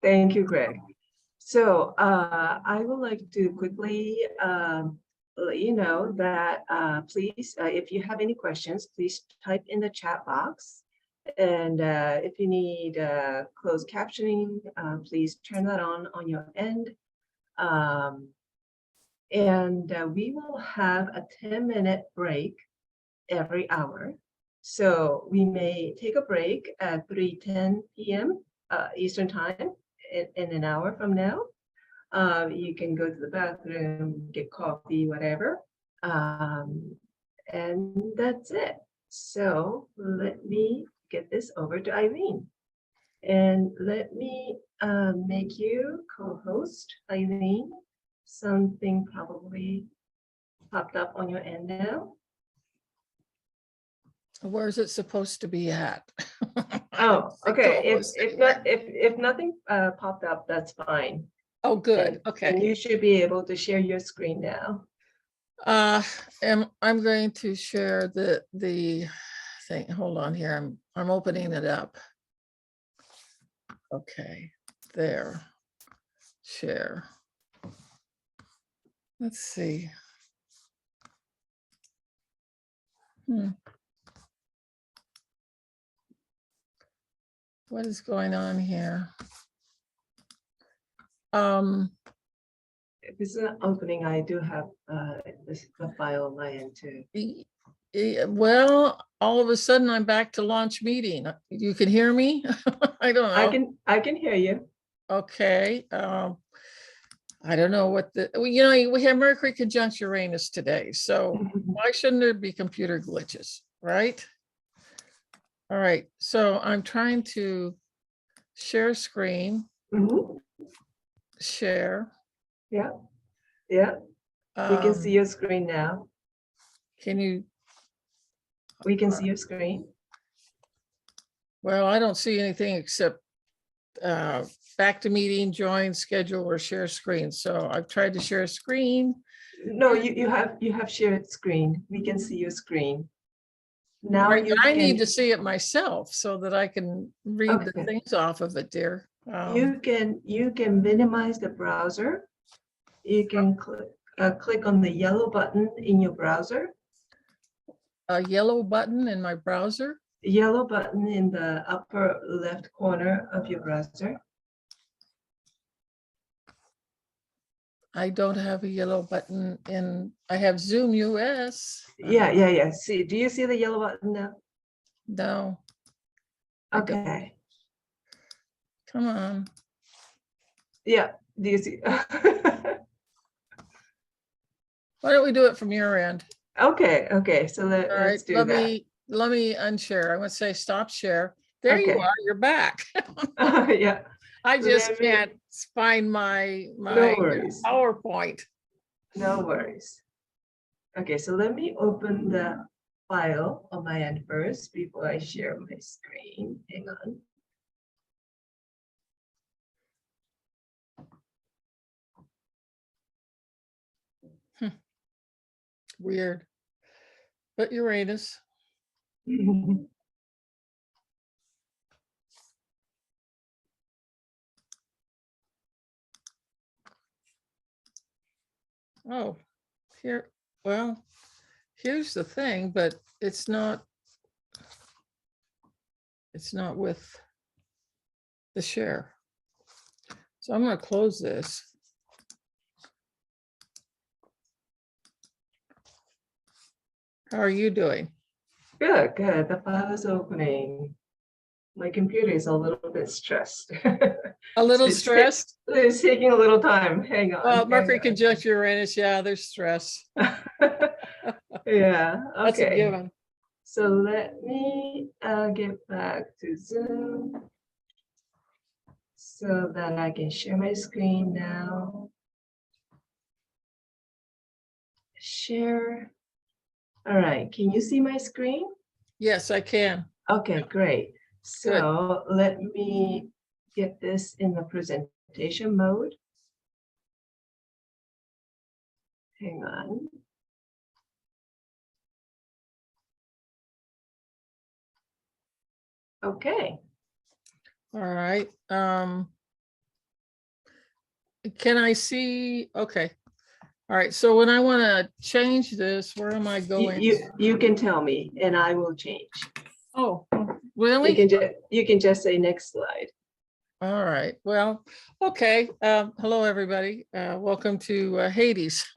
Thank you, Greg. So I would like to quickly let you know that please, if you have any questions, please type in the chat box. And if you need closed captioning, please turn that on your end. We will have a 10-minute break every hour. So we may take a break at 3:10 p.m. Eastern time in an hour from now. You can go to the bathroom, get coffee, whatever. And that's it. So let me get this over to Eileen. And let me make you co-host, Eileen. Something probably popped up on your end now. Where's it supposed to be at? Oh, okay. If nothing popped up, that's fine. Oh, good. Okay. And you should be able to share your screen now. I'm going to share the thing. Hold on here. I'm opening it up. Okay, there. Share. Let's see. What is going on here? If it's not opening, I do have the file on my end too. Well, all of a sudden I'm back to launch meeting. You can hear me? I don't know. I can hear you. Okay. I don't know what we have Mercury conjunct Uranus today. So why shouldn't there be computer glitches, right? All right. So I'm trying to share screen. Share. Yeah. Yeah. We can see your screen now. Can you? We can see your screen. Well, I don't see anything except back to meeting, join, schedule, or share screen. So I've tried to share screen. No, you have shared screen. We can see your screen. Now I need to see it myself so that I can read the things off of it, dear. You can minimize the browser. You can click on the yellow button in your browser. A yellow button in my browser? Yellow button in the upper left corner of your browser. I don't have a yellow button I have Zoom US. Yeah. See, do you see the yellow button now? No. Okay. Come on. Yeah, do you see? Why don't we do it from your end? Okay. So let's do that. Let me unshare. I would say stop share. There you are. You're back. Yeah. I just can't find my PowerPoint. No worries. Okay, so let me open the file on my end first before I share my screen. Hang on. Weird. But Uranus. Oh, here. Well, here's the thing, but it's not with the share. So I'm going to close this. How are you doing? Good. The file is opening. My computer is a little bit stressed. A little stressed? It's taking a little time. Hang on. Well, Mercury conjunct Uranus. Yeah, there's stress. Yeah. Okay. That's a given. So let me get back to Zoom so that I can share my screen now. Share. All right. Can you see my screen? Yes, I can. Okay, great. So let me get this in the presentation mode. Hang on. Okay. All right. can I see? Okay. All right. So when I want to change this, where am I going? You can tell me and I will change. Oh, You really? can just say next slide. All right. Well, okay. Hello, everybody. Welcome to Hades.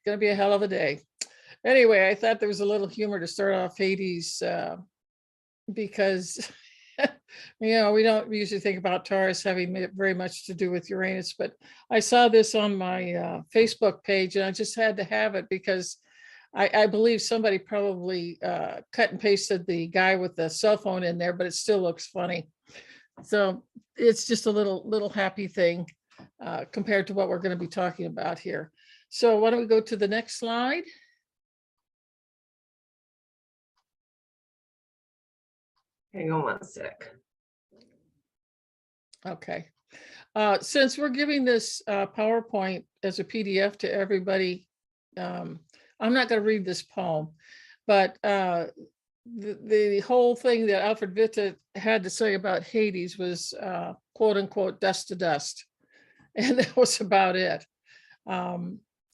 Gonna be a hell of a day. Anyway, I thought there was a little humor to start off Hades because you know, we don't usually think about Taurus having very much to do with Uranus, but I saw this on my Facebook page and I just had to have it because I believe somebody probably cut and pasted the guy with the cell phone in there, but it still looks funny. So it's just a little happy thing compared to what we're going to be talking about here. So why don't we go to the next slide? Hang on one sec. Okay. Since we're giving this PowerPoint as a PDF to everybody, I'm not going to read this poem, but the whole thing that Alfred Witte had to say about Hades was quote unquote dust to dust. And that was about it.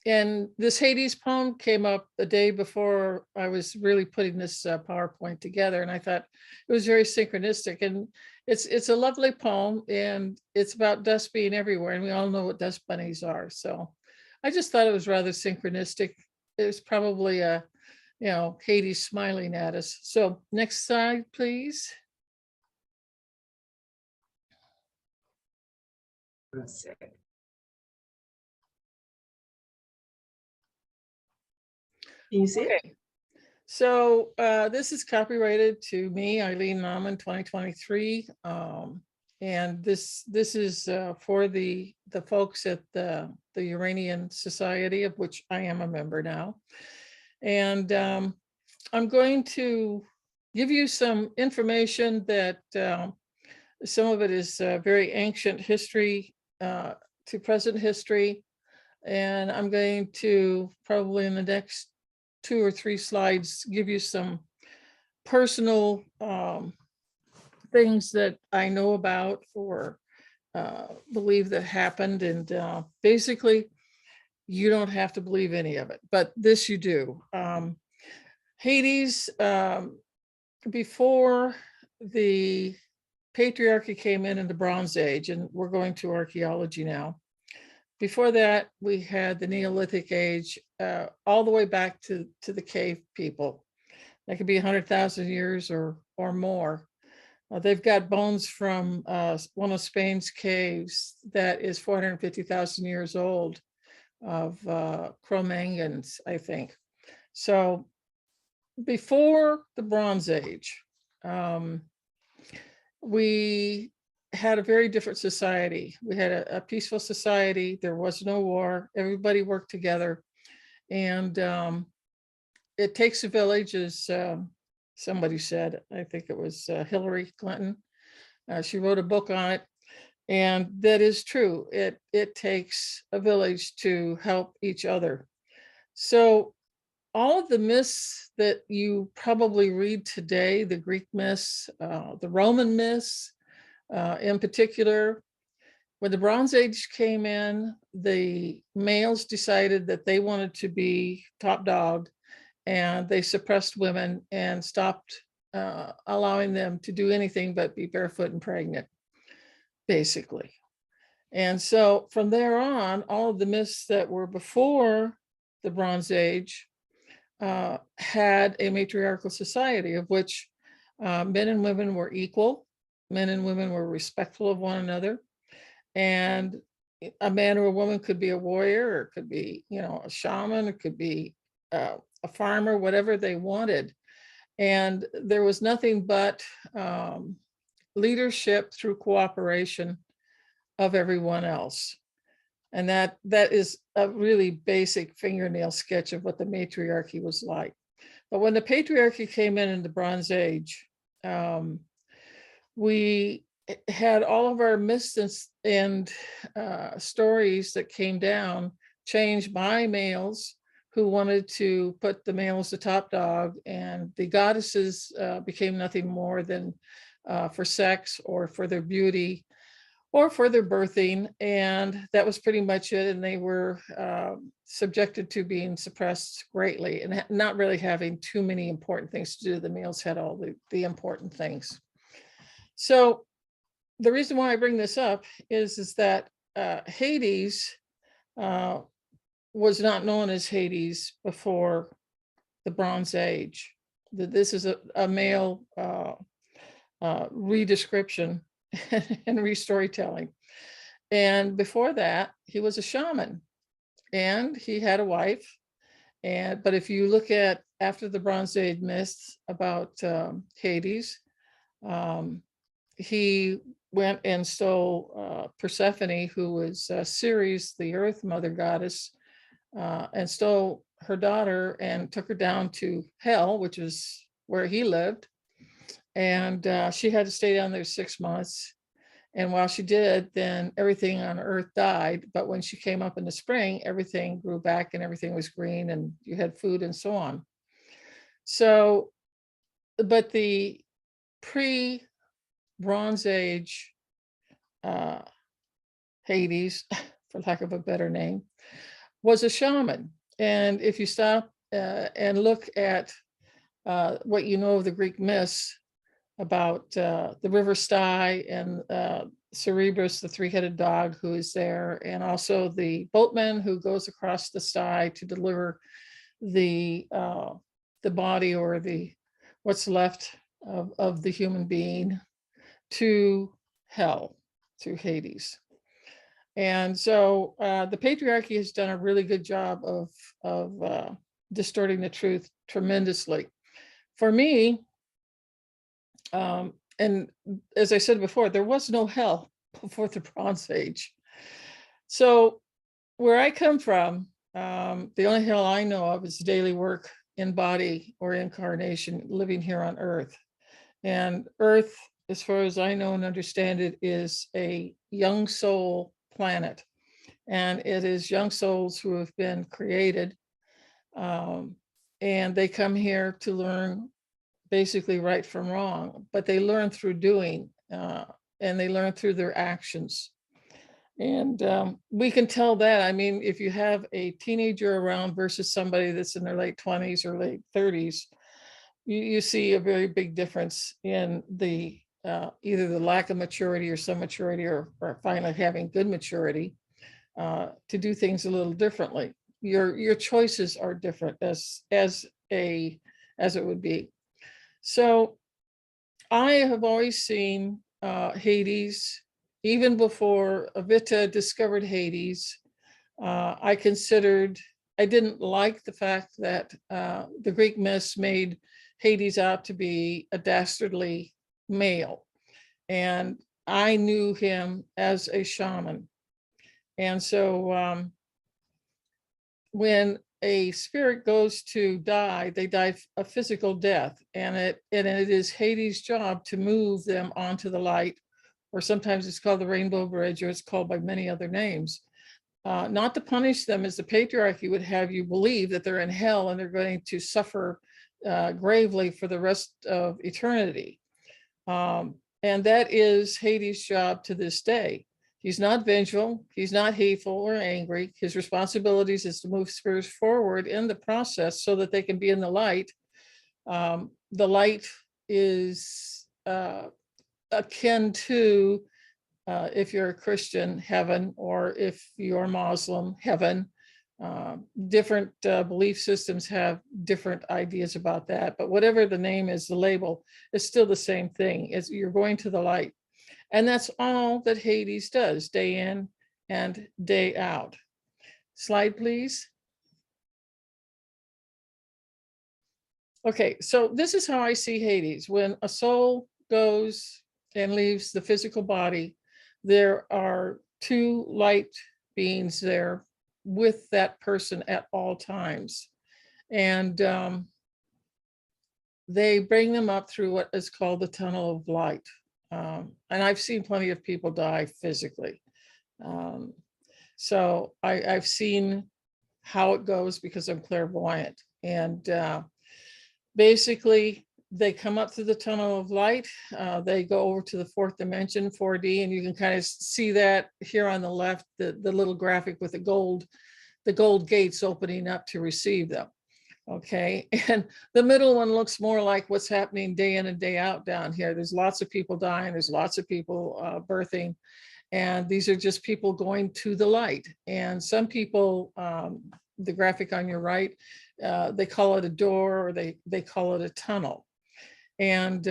And this Hades poem came up the day before I was really putting this PowerPoint together. And I thought it was very synchronistic. And it's a lovely poem and it's about dust being everywhere. And we all know what dust bunnies are. So I just thought it was rather synchronistic. It was probably a, you know, Hades smiling at us. So next slide, please. One sec. Can you see it? Okay. So this is copyrighted to me, Eileen Nauman, 2023. And this is for the folks at the Uranian Society, of which I am a member now. And I'm going to give you some information that some of it is very ancient history to present history. And I'm going to probably in the next 2 or 3 slides give you some personal things that I know about or believe that happened. And basically, you don't have to believe any of it, but this you do. Hades, before the patriarchy came in the Bronze Age, and we're going to archaeology now. Before that, we had the Neolithic age, all the way back to the cave people. That could be 100,000 years or more. They've got bones from one of Spain's caves that is 450,000 years old of Cro-Magnons, I think. So before the Bronze Age, we had a very different society. We had a peaceful society. There was no war. Everybody worked together. And it takes a village, as somebody said. I think it was Hillary Clinton. She wrote a book on it. And that is true. It takes a village to help each other. So all of the myths that you probably read today, the Greek myths, the Roman myths, in particular, when the Bronze Age came in, the males decided that they wanted to be top dog, and they suppressed women and stopped allowing them to do anything but be barefoot and pregnant, basically. And so from there on, all of the myths that were before the Bronze Age had a matriarchal society of which men and women were equal. Men and women were respectful of one another. And a man or a woman could be a warrior, or it could be, you know, a shaman, it could be a farmer, whatever they wanted. And there was nothing but leadership through cooperation of everyone else. And that is a really basic fingernail sketch of what the matriarchy was like. But when the patriarchy came in the Bronze Age, we had all of our myths and stories that came down changed by males who wanted to put the male as the top dog, and the goddesses became nothing more than for sex or for their beauty or for their birthing. And that was pretty much it. And they were subjected to being suppressed greatly and not really having too many important things to do. The males had all the important things. So the reason why I bring this up is that Hades was not known as Hades before the Bronze Age. This is a male redescription and restorytelling. And before that, he was a shaman, and he had a wife. But if you look at after the Bronze Age myths about Hades, he went and stole Persephone, who was Ceres, the earth mother goddess, and stole her daughter and took her down to hell, which is where he lived. And she had to stay down there 6 months. And while she did, then everything on earth died. But when she came up in the spring, everything grew back and everything was green and you had food and so on. So, but the pre-Bronze Age Hades, for lack of a better name, was a shaman. And if you stop and look at what you know of the Greek myths about the river Styx and Cerberus, the three-headed dog who is there, and also the boatman who goes across the Styx to deliver the body or the what's left of the human being to hell, to Hades. And so the patriarchy has done a really good job of distorting the truth tremendously. For me, and as I said before, there was no hell before the Bronze Age. So where I come from, the only hell I know of is daily work in body or incarnation, living here on Earth. And Earth, as far as I know and understand it, is a young soul planet. And it is young souls who have been created. And they come here to learn basically right from wrong, but they learn through doing, and they learn through their actions. And we can tell that. I mean, if you have a teenager around versus somebody that's in their late 20s or late 30s, you see a very big difference in the either the lack of maturity or some maturity, or finally having good maturity to do things a little differently. Your choices are different as it would be. So I have always seen Hades, even before Avita discovered Hades. I didn't like the fact that the Greek myths made Hades out to be a dastardly male. And I knew him as a shaman. And so when a spirit goes to die, they die a physical death, and it is Hades' job to move them onto the light, or sometimes it's called the Rainbow Bridge, or it's called by many other names. Not to punish them, as the patriarchy would have you believe that they're in hell and they're going to suffer gravely for the rest of eternity. And that is Hades' job to this day. He's not vengeful, he's not hateful or angry. His responsibilities is to move spirits forward in the process so that they can be in the light. The light is akin to, if you're a Christian, heaven, or if you're Muslim, heaven. Different belief systems have different ideas about that, but whatever the name is, the label is still the same thing. Is you're going to the light. And that's all that Hades does, day in and day out. Slide, please. Okay, so this is how I see Hades. When a soul goes and leaves the physical body, there are two light beings there with that person at all times. And they bring them up through what is called the tunnel of light. And I've seen plenty of people die physically. So I've seen how it goes because I'm clairvoyant. And basically, They come up through the tunnel of light. They go over to the fourth dimension, 4D, and you can kind of see that here on the left, the little graphic with the gold gates opening up to receive them. Okay, and the middle one looks more like what's happening day in and day out down here. There's lots of people dying. There's lots of people birthing. And these are just people going to the light. And some people, the graphic on your right, they call it a door, or they call it a tunnel. And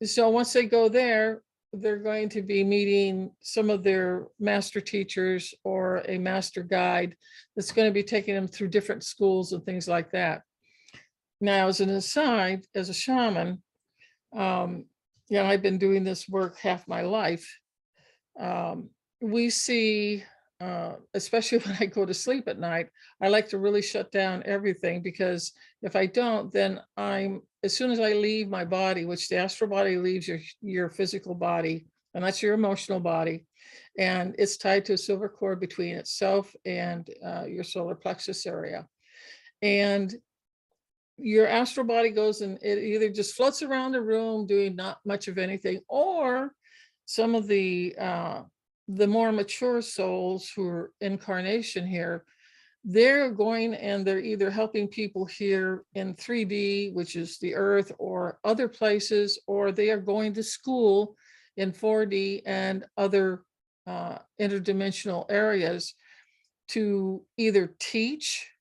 so once they go there, they're going to be meeting some of their master teachers or a master guide that's going to be taking them through different schools and things like that. Now, as an aside, as a shaman, I've been doing this work half my life. We see, especially when I go to sleep at night, I like to really shut down everything, because if I don't, then as soon as I leave my body, which the astral body leaves your physical body, and that's your emotional body, and it's tied to a silver cord between itself and your solar plexus area. And your astral body goes and it either just floats around the room doing not much of anything, or some of the more mature souls who are incarnation here, they're going and they're either helping people here in 3D, which is the earth, or other places, or they are going to school in 4D and other interdimensional areas to either teach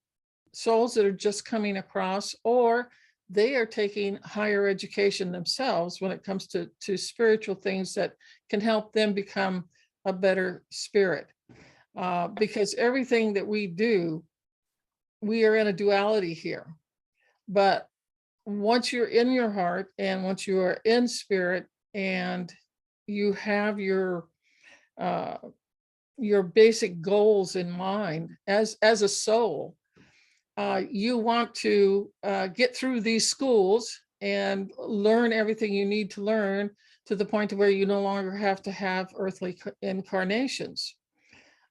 souls that are just coming across, or they are taking higher education themselves when it comes to spiritual things that can help them become a better spirit. Because everything that we do, we are in a duality here. But once you're in your heart, and once you are in spirit, and you have your basic goals in mind as a soul, you want to get through these schools and learn everything you need to learn, to the point to where you no longer have to have earthly incarnations.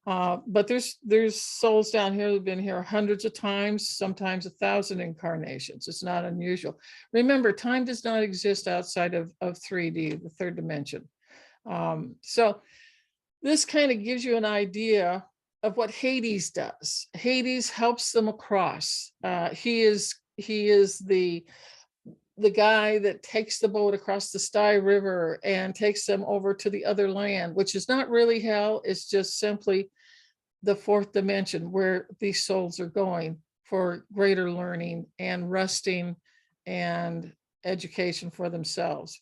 But there's souls down here who've been here hundreds of times, sometimes 1,000 incarnations. It's not unusual. Remember, time does not exist outside of 3D, the third dimension. So this kind of gives you an idea of what Hades does. Hades helps them across. He is the guy that takes the boat across the Sty River and takes them over to the other land, which is not really hell. It's just simply the fourth dimension, where these souls are going for greater learning and resting and education for themselves.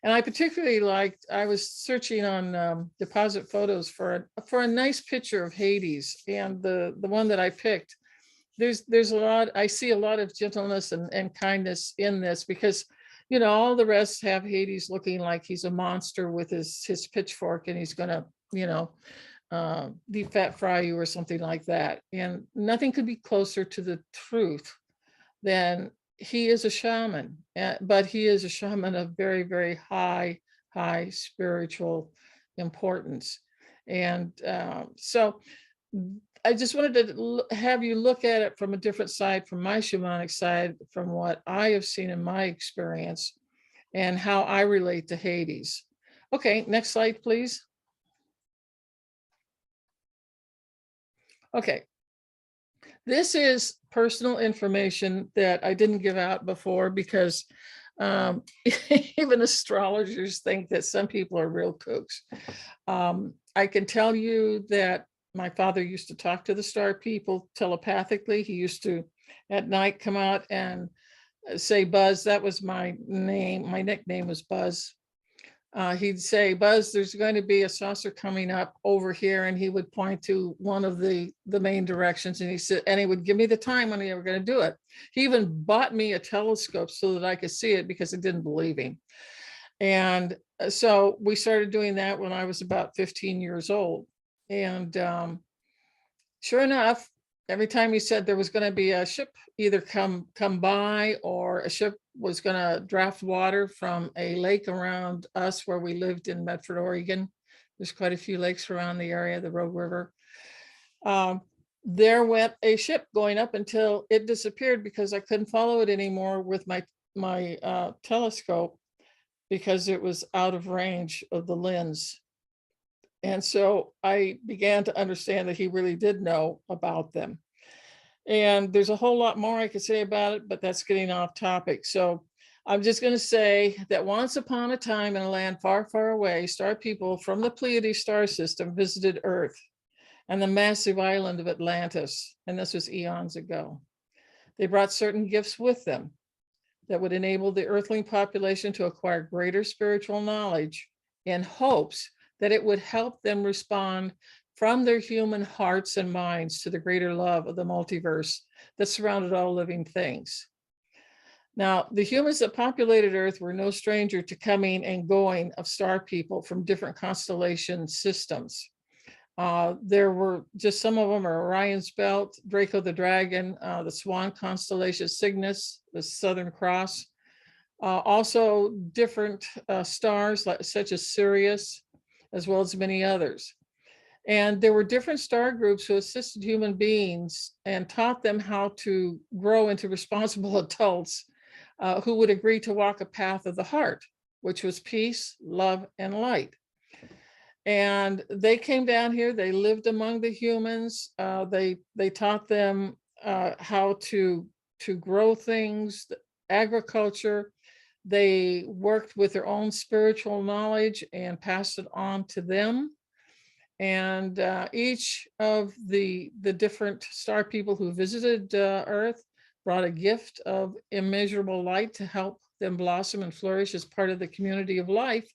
And I particularly liked, I was searching on deposit photos for a nice picture of Hades, and the one that I picked, there's a lot, I see a lot of gentleness and kindness in this, because, all the rest have Hades looking like he's a monster with his pitchfork, and he's gonna, deep fat fry you or something like that. And nothing could be closer to the truth than he is a shaman, but he is a shaman of very, very high spiritual importance. And so I just wanted to have you look at it from a different side, from my shamanic side, from what I have seen in my experience, and how I relate to Hades. Okay, next slide, please. Okay, this is personal information that I didn't give out before, because even astrologers think that some people are real kooks. I can tell you that my father used to talk to the star people telepathically. He used to, at night, come out and say, Buzz, that was my name. My nickname was Buzz. He'd say, Buzz, there's going to be a saucer coming up over here. And he would point to one of the main directions. And he said, and he would give me the time when they were going to do it. He even bought me a telescope so that I could see it, because I didn't believe him. And so we started doing that when I was about 15 years old. And sure enough, every time he said there was going to be a ship either come by, or a ship was going to draft water from a lake around us where we lived in Medford, Oregon. There's quite a few lakes around the area, the Rogue River. There went a ship going up until it disappeared, because I couldn't follow it anymore with my telescope because it was out of range of the lens. And so I began to understand that he really did know about them. And there's a whole lot more I could say about it, but that's getting off topic. So I'm just going to say that once upon a time in a land far, far away, star people from the Pleiades star system visited Earth and the massive island of Atlantis. And this was eons ago. They brought certain gifts with them that would enable the Earthling population to acquire greater spiritual knowledge in hopes that it would help them respond from their human hearts and minds to the greater love of the multiverse that surrounded all living things. Now, the humans that populated Earth were no stranger to coming and going of star people from different constellation systems. There were just some of them are Orion's Belt, Draco the Dragon, the Swan constellation, Cygnus, the Southern Cross. Also different stars such as Sirius, as well as many others. And there were different star groups who assisted human beings and taught them how to grow into responsible adults who would agree to walk a path of the heart, which was peace, love, and light. And they came down here, they lived among the humans. They taught them how to grow things, agriculture. They worked with their own spiritual knowledge and passed it on to them. And each of the different star people who visited Earth brought a gift of immeasurable light to help them blossom and flourish as part of the community of life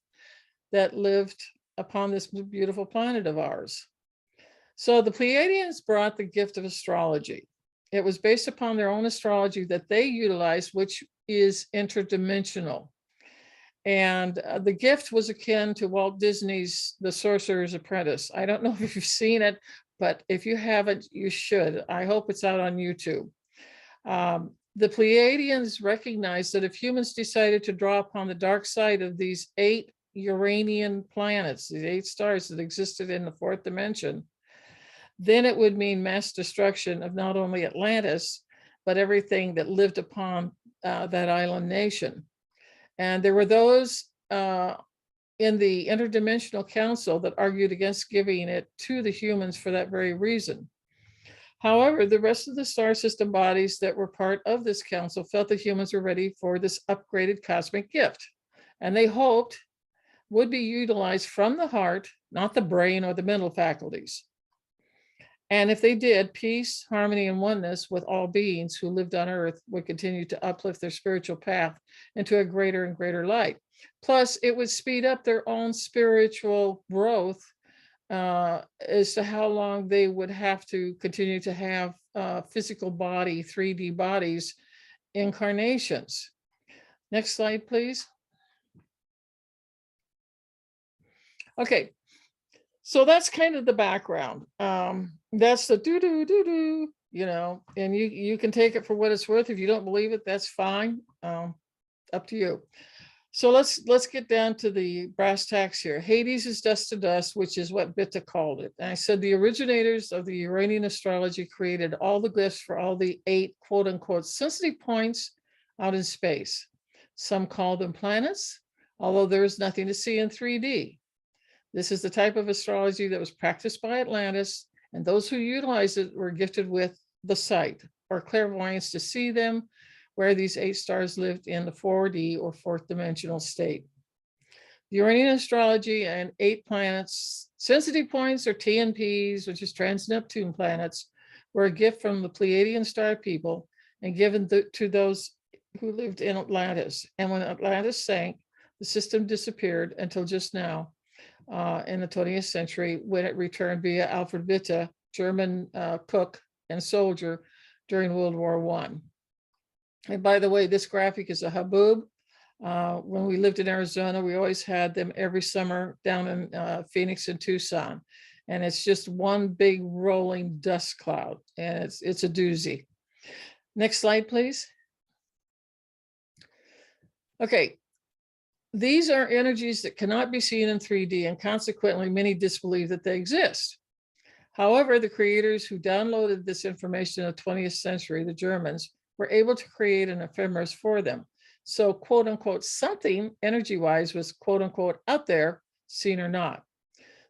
that lived upon this beautiful planet of ours. So the Pleiadians brought the gift of astrology. It was based upon their own astrology that they utilized, which is interdimensional. And the gift was akin to Walt Disney's The Sorcerer's Apprentice. I don't know if you've seen it, but if you haven't, you should. I hope it's out on YouTube. The Pleiadians recognized that if humans decided to draw upon the dark side of these 8 Uranian planets, the 8 stars that existed in the 4th dimension, then it would mean mass destruction of not only Atlantis, but everything that lived upon that island nation. And there were those in the Interdimensional Council that argued against giving it to the humans for that very reason. However, the rest of the star system bodies that were part of this council felt that humans were ready for this upgraded cosmic gift, and they hoped would be utilized from the heart, not the brain or the mental faculties. And if they did, peace, harmony, and oneness with all beings who lived on Earth would continue to uplift their spiritual path into a greater and greater light. Plus, it would speed up their own spiritual growth as to how long they would have to continue to have physical body, 3D bodies, incarnations. Next slide, please. Okay, so that's kind of the background. That's the do, you know, and you can take it for what it's worth. If you don't believe it, that's fine. Up to you. So let's get down to the brass tacks here. Hades is dust to dust, which is what Bitta called it. And I said the originators of the Uranian astrology created all the glyphs for all the 8 quote unquote sensitive points out in space. Some call them planets, although there is nothing to see in 3D. This is the type of astrology that was practiced by Atlantis, and those who utilized it were gifted with the sight or clairvoyance to see them, where these 8 stars lived in the 4D or 4th dimensional state. The Uranian astrology and 8 planets, sensitive points or TNPs, which is trans-Neptune planets, were a gift from the Pleiadian star people and given to those who lived in Atlantis. And when Atlantis sank, the system disappeared until just now in the 20th century, when it returned via Alfred Witte, German cook and soldier during World War I. And by the way, this graphic is a haboob. When we lived in Arizona, we always had them every summer down in Phoenix and Tucson. And it's just one big rolling dust cloud. And it's a doozy. Next slide, please. Okay. These are energies that cannot be seen in 3D, and consequently, many disbelieve that they exist. However, the creators who downloaded this information in the 20th century, the Germans, were able to create an ephemeris for them. So quote unquote, something energy-wise was quote unquote out there, seen or not.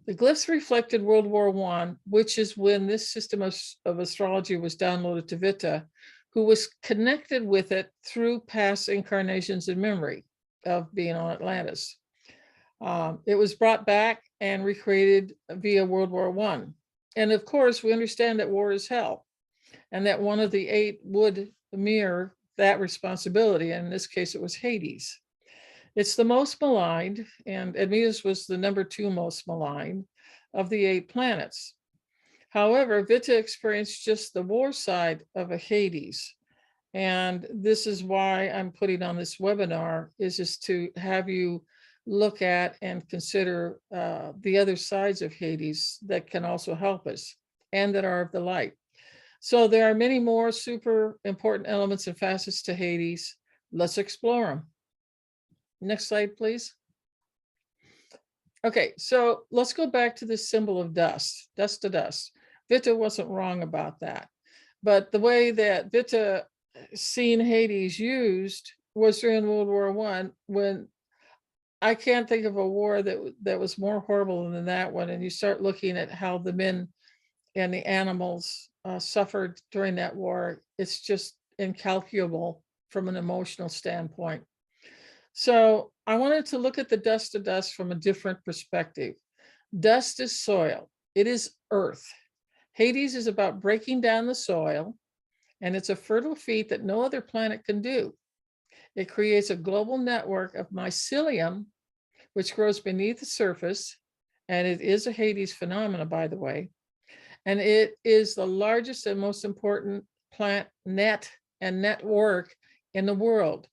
The glyphs reflected World War I, which is when this system of astrology was downloaded to Vita, who was connected with it through past incarnations in memory of being on Atlantis. It was brought back and recreated via World War I. And of course, we understand that war is hell, and that one of the 8 would mirror that responsibility. And in this case, it was Hades. It's the most maligned, and Admetus was the number 2 most maligned of the 8 planets. However, Vita experienced just the war side of a Hades. And this is why I'm putting on this webinar, is just to have you look at and consider the other sides of Hades that can also help us and that are of the light. So there are many more super important elements and facets to Hades. Let's explore them. Next slide, please. Okay, so let's go back to this symbol of dust, dust to dust. Vita wasn't wrong about that. But the way that Vita seen Hades used was during World War I, when I can't think of a war that was more horrible than that one. And you start looking at how the men and the animals suffered during that war. It's just incalculable from an emotional standpoint. So I wanted to look at the dust to dust from a different perspective. Dust is soil. It is earth. Hades is about breaking down the soil, and it's a fertile feat that no other planet can do. It creates a global network of mycelium, which grows beneath the surface, and it is a Hades phenomena, by the way. And it is the largest and most important plant net and network in the world.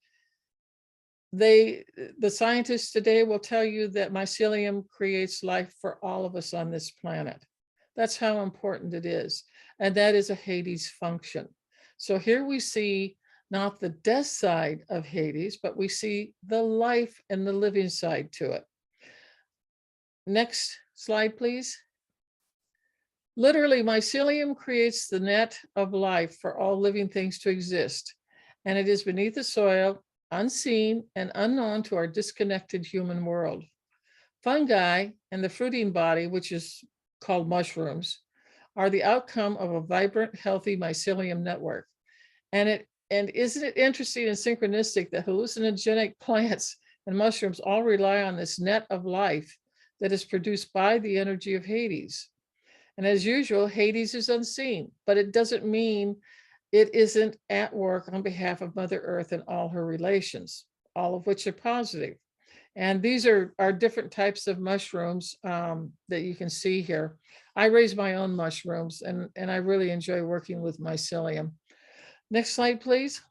The scientists today will tell you that mycelium creates life for all of us on this planet. That's how important it is. And that is a Hades function. So here we see not the death side of Hades, but we see the life and the living side to it. Next slide, please. Literally, mycelium creates the net of life for all living things to exist. And it is beneath the soil, unseen and unknown to our disconnected human world. Fungi and the fruiting body, which is called mushrooms, are the outcome of a vibrant, healthy mycelium network. And isn't it interesting and synchronistic that hallucinogenic plants and mushrooms all rely on this net of life that is produced by the energy of Hades. And as usual, Hades is unseen, but it doesn't mean it isn't at work on behalf of Mother Earth and all her relations, all of which are positive. And these are different types of mushrooms that you can see here. I raise my own mushrooms, and I really enjoy working with mycelium. Next slide, please.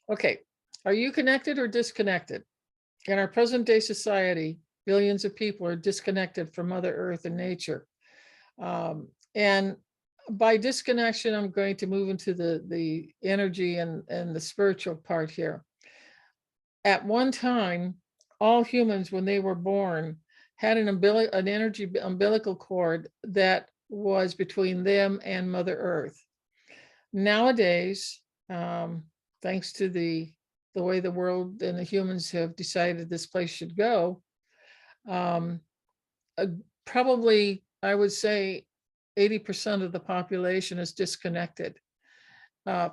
Okay, are you connected or disconnected? In our present day society, billions of people are disconnected from Mother Earth and nature. And by disconnection, I'm going to move into the energy and the spiritual part here. At one time, all humans, when they were born, had an energy umbilical cord that was between them and Mother Earth. Nowadays, thanks to the way the world and the humans have decided this place should go, probably, I would say, 80% of the population is disconnected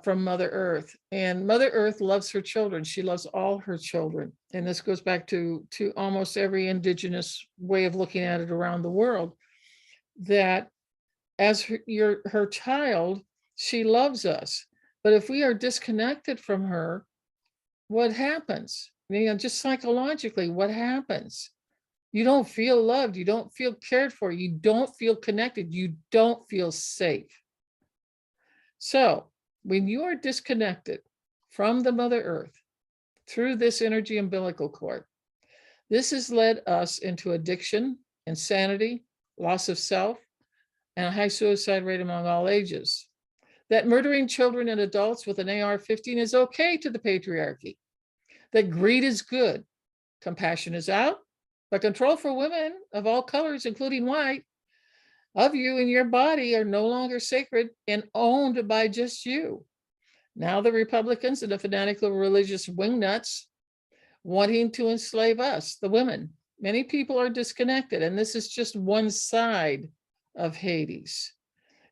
from Mother Earth. And Mother Earth loves her children. She loves all her children. And this goes back to almost every indigenous way of looking at it around the world, that as her child, she loves us. But if we are disconnected from her, what happens? Just psychologically, what happens? You don't feel loved. You don't feel cared for. You don't feel connected. You don't feel safe. So when you are disconnected from the Mother Earth through this energy umbilical cord, this has led us into addiction, insanity, loss of self, and a high suicide rate among all ages. That murdering children and adults with an AR-15 is okay to the patriarchy. That greed is good. Compassion is out. But control for women of all colors, including white, of you and your body are no longer sacred and owned by just you. Now the Republicans and the fanatical religious wingnuts wanting to enslave us, the women. Many people are disconnected, and this is just one side of Hades.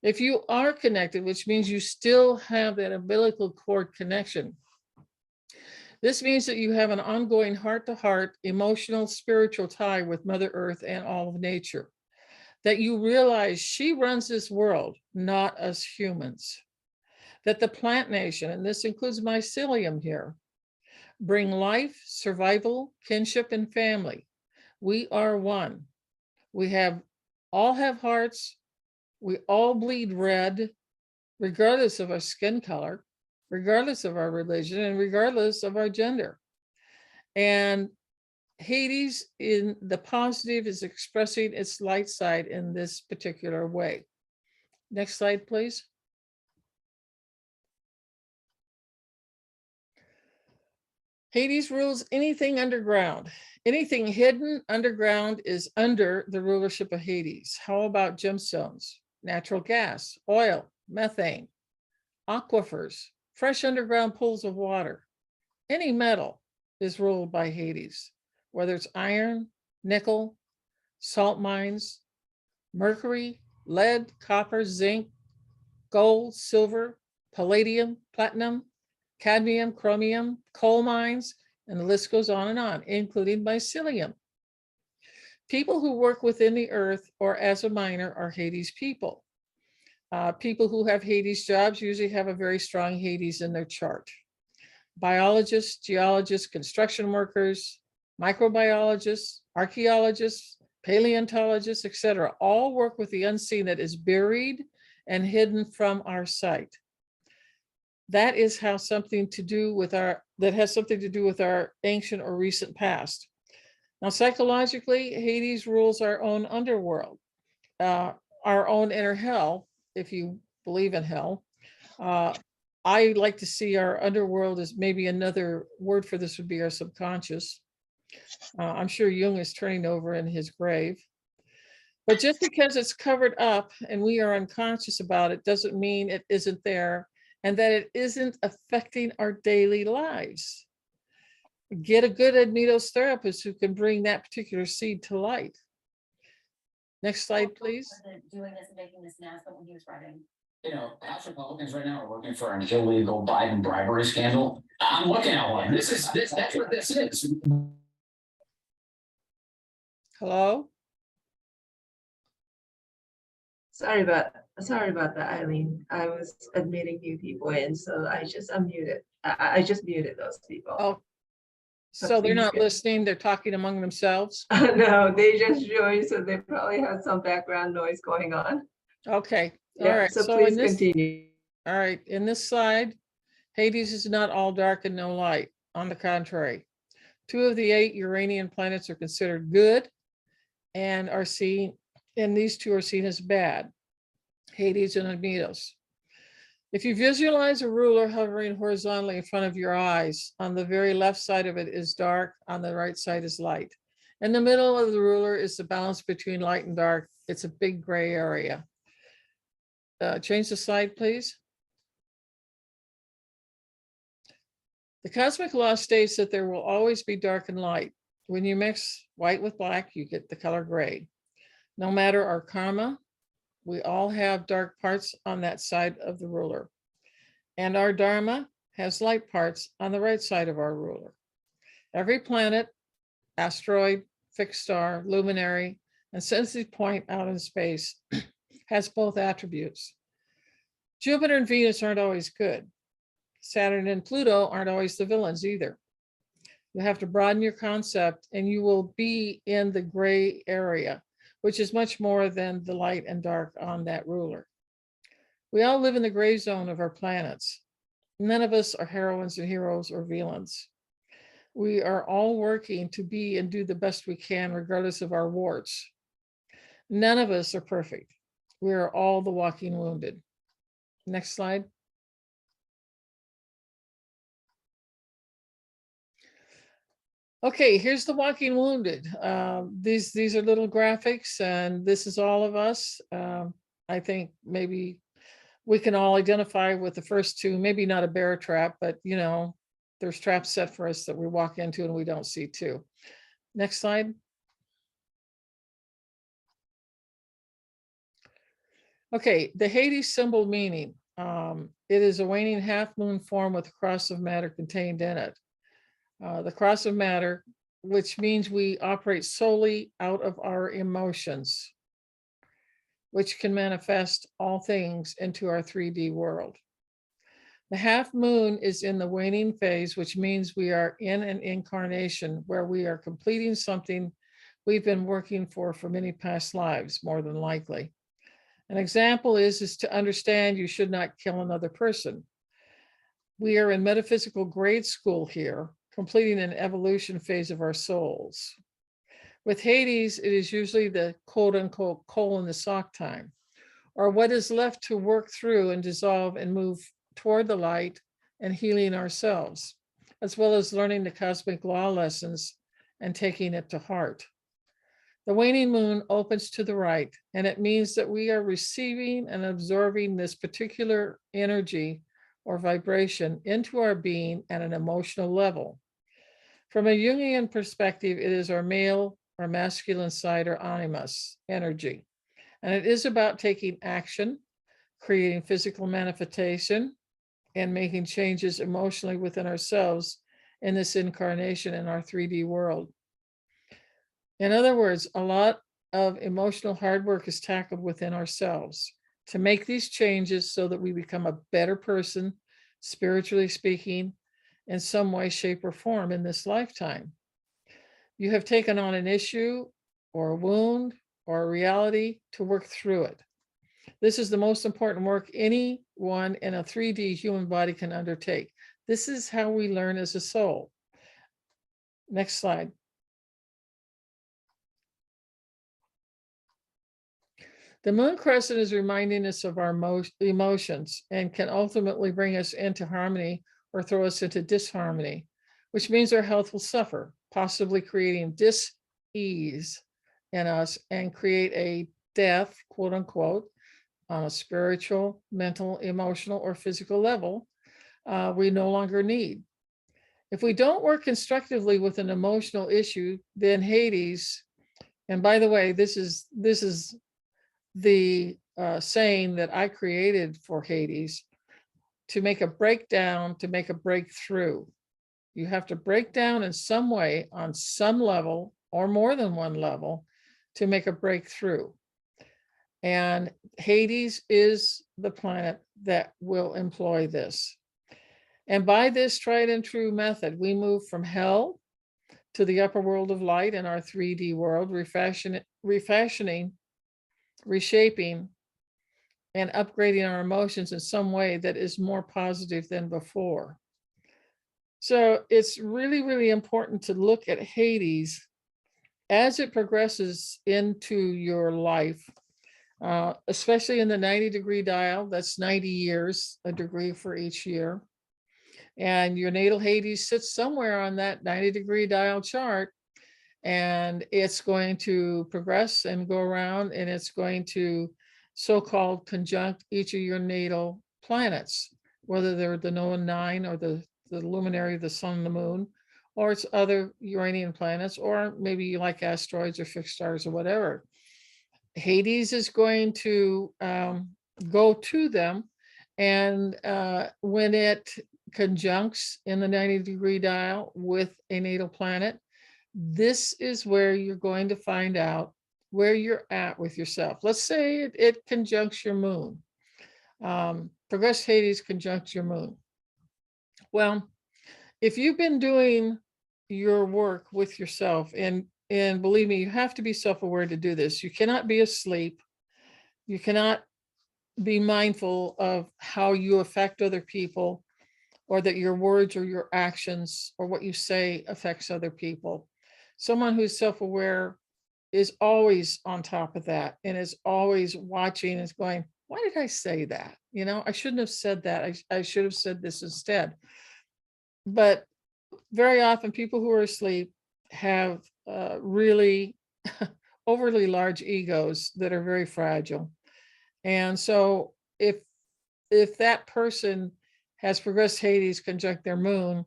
If you are connected, which means you still have that umbilical cord connection, this means that you have an ongoing heart-to-heart, emotional, spiritual tie with Mother Earth and all of nature, that you realize she runs this world, not us humans, that the plant nation, and this includes mycelium here, bring life, survival, kinship, and family. We are one. We all have hearts. We all bleed red, regardless of our skin color, regardless of our religion, and regardless of our gender. And Hades, in the positive, is expressing its light side in this particular way. Next slide, please. Hades rules anything underground. Anything hidden underground is under the rulership of Hades. How about gemstones, natural gas, oil, methane, aquifers, fresh underground pools of water? Any metal is ruled by Hades, whether it's iron, nickel, salt mines, mercury, lead, copper, zinc, gold, silver, palladium, platinum, cadmium, chromium, coal mines, and the list goes on, including mycelium. People who work within the earth or as a miner are Hades people. People who have Hades jobs usually have a very strong Hades in their chart. Biologists, geologists, construction workers, microbiologists, archaeologists, paleontologists, etc., all work with the unseen that is buried and hidden from our sight. That is how something to do with that has something to do with our ancient or recent past. Now, psychologically, Hades rules our own underworld, our own inner hell, if you believe in hell. I like to see our underworld as maybe another word for this would be our subconscious. I'm sure Jung is turning over in his grave. But just because it's covered up and we are unconscious about it doesn't mean it isn't there and that it isn't affecting our daily lives. Get a good Admitos therapist who can bring that particular seed to light. Next slide, please. Doing this and making this announcement when he was writing. You know, House Republicans right now are looking for an illegal Biden bribery scandal. I'm looking at one. That's what this is. Hello? Sorry about that, Eileen. I was admitting new people in, so I just unmuted. I just muted those people. Oh, so they're not listening, they're talking among themselves? No, they just joined, so they probably have some background noise going on. Okay, Yeah, all right. so please continue. All right, in this slide, Hades is not all dark and no light. On the contrary, 2 of the 8 Uranian planets are considered good and are seen, and these 2 are seen as bad, Hades and Admetos. If you visualize a ruler hovering horizontally in front of your eyes, on the very left side of it is dark, on the right side is light. In the middle of the ruler is the balance between light and dark. It's a big gray area. Change the slide, please. The cosmic law states that there will always be dark and light. When you mix white with black, you get the color gray. No matter our karma, we all have dark parts on that side of the ruler. And our dharma has light parts on the right side of our ruler. Every planet, asteroid, fixed star, luminary, and sensitive point out in space has both attributes. Jupiter and Venus aren't always good. Saturn and Pluto aren't always the villains either. You have to broaden your concept and you will be in the gray area, which is much more than the light and dark on that ruler. We all live in the gray zone of our planets. None of us are heroines and heroes or villains. We are all working to be and do the best we can, regardless of our warts. None of us are perfect. We are all the walking wounded. Next slide. Okay, here's the walking wounded. These are little graphics, and this is all of us. I think maybe we can all identify with the first two, maybe not a bear trap, but there's traps set for us that we walk into and we don't see too. Next slide. Okay, the Hades symbol meaning. It is a waning half moon form with a cross of matter contained in it. The cross of matter, which means we operate solely out of our emotions, which can manifest all things into our 3D world. The half moon is in the waning phase, which means we are in an incarnation where we are completing something we've been working for many past lives, more than likely. An example is to understand you should not kill another person. We are in metaphysical grade school here, completing an evolution phase of our souls. With Hades, it is usually the quote unquote coal in the sock time, or what is left to work through and dissolve and move toward the light and healing ourselves, as well as learning the cosmic law lessons and taking it to heart. The waning moon opens to the right, and it means that we are receiving and absorbing this particular energy or vibration into our being at an emotional level. From a Jungian perspective, it is our male or masculine side or animus energy. And it is about taking action, creating physical manifestation, and making changes emotionally within ourselves in this incarnation in our 3D world. In other words, a lot of emotional hard work is tackled within ourselves to make these changes so that we become a better person, spiritually speaking, in some way, shape, or form in this lifetime. You have taken on an issue or a wound or a reality to work through it. This is the most important work anyone in a 3D human body can undertake. This is how we learn as a soul. Next slide. The moon crescent is reminding us of our emotions and can ultimately bring us into harmony or throw us into disharmony, which means our health will suffer, possibly creating dis-ease in us and create a death, quote unquote, on a spiritual, mental, emotional, or physical level we no longer need. If we don't work constructively with an emotional issue, then Hades, and by the way, this is the saying that I created for Hades, to make a breakdown, to make a breakthrough. You have to break down in some way on some level or more than one level to make a breakthrough. And Hades is the planet that will employ this. And by this tried and true method, we move from hell to the upper world of light in our 3D world, refashioning, reshaping, and upgrading our emotions in some way that is more positive than before. So it's really, really important to look at Hades as it progresses into your life, especially in the 90-degree dial. That's 90 years, a degree for each year. And your natal Hades sits somewhere on that 90-degree dial chart, and it's going to progress and go around, and it's going to so-called conjunct each of your natal planets, whether they're the known 9 or the luminary of the sun and the moon, or it's other Uranian planets, or maybe you like asteroids or fixed stars or whatever. Hades is going to go to them, and when it conjuncts in the 90-degree dial with a natal planet, this is where you're going to find out where you're at with yourself. Let's say it conjuncts your moon. Progress Hades conjuncts your moon. Well, if you've been doing your work with yourself, and believe me, you have to be self-aware to do this. You cannot be asleep. You cannot be mindful of how you affect other people, or that your words or your actions or what you say affects other people. Someone who's self-aware is always on top of that and is always watching, is going, why did I say that? I shouldn't have said that. I should have said this instead. But very often people who are asleep have really overly large egos that are very fragile. And so if if that person has progressed Hades conjunct their moon,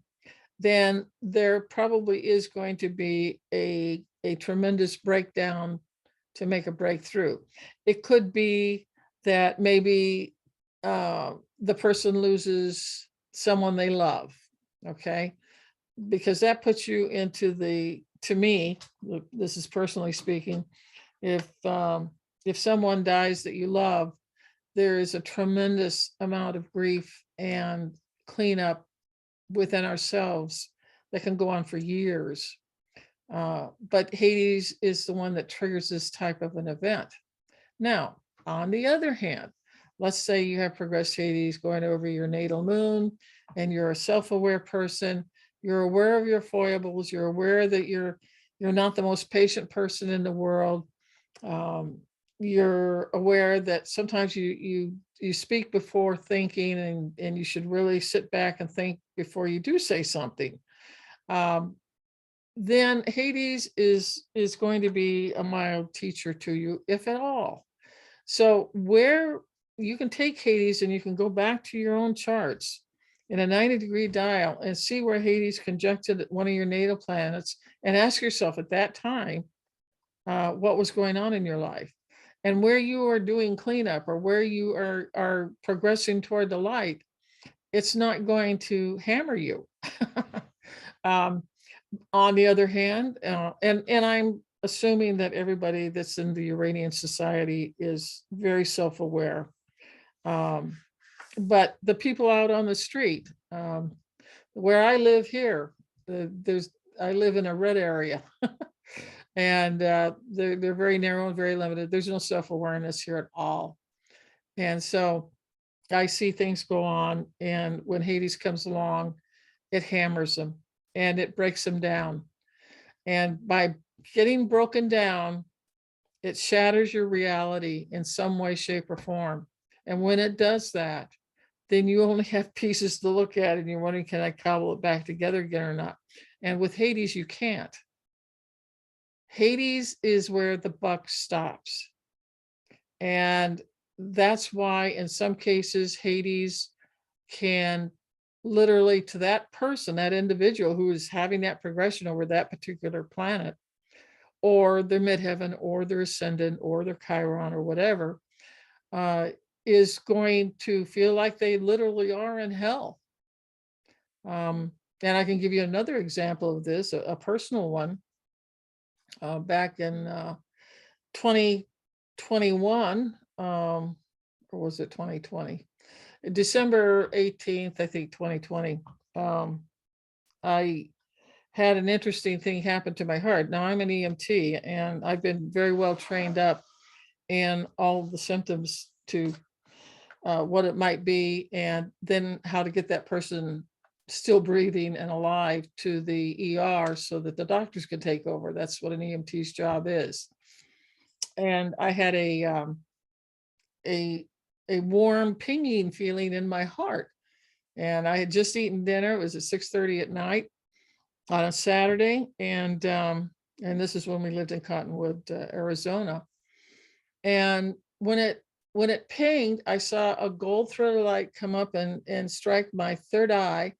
then there probably is going to be a tremendous breakdown to make a breakthrough. It could be that maybe the person loses someone they love, okay? Because that puts you into the, to me, this is personally speaking, if someone dies that you love, there is a tremendous amount of grief and cleanup within ourselves that can go on for years. But Hades is the one that triggers this type of an event. Now, on the other hand, let's say you have progressed Hades going over your natal moon and you're a self-aware person, you're aware of your foibles, you're aware that you're not the most patient person in the world. You're aware that sometimes you speak before thinking, and you should really sit back and think before you do say something. Then Hades is going to be a mild teacher to you, if at all. So where you can take Hades and you can go back to your own charts in a 90-degree dial and see where Hades conjuncted one of your natal planets, and ask yourself at that time what was going on in your life, and where you are doing cleanup or where you are progressing toward the light. It's not going to hammer you. On the other hand, and I'm assuming that everybody that's in the Uranian Society is very self-aware. But the people out on the street, where I live here, I live in a red area. And they're very narrow and very limited. There's no self-awareness here at all. And so I see things go on, and when Hades comes along, it hammers them and it breaks them down. And by getting broken down, it shatters your reality in some way, shape, or form. And when it does that, then you only have pieces to look at, and you're wondering, can I cobble it back together again or not? And with Hades, you can't. Hades is where the buck stops. And that's why in some cases, Hades can literally, to that person, that individual who is having that progression over that particular planet, or their midheaven, or their ascendant, or their Chiron, or whatever, is going to feel like they literally are in hell. And I can give you another example of this, a personal one. Back in 2021, or was it 2020? December 18th, I think 2020, I had an interesting thing happen to my heart. Now I'm an EMT, and I've been very well trained up in all the symptoms to what it might be, and then how to get that person still breathing and alive to the ER so that the doctors can take over. That's what an EMT's job is. And I had a warm pinging feeling in my heart. And I had just eaten dinner. It was at 6:30 at night on a Saturday. And this is when we lived in Cottonwood, Arizona. And when it pinged, I saw a gold thread of light come up and strike my third eye.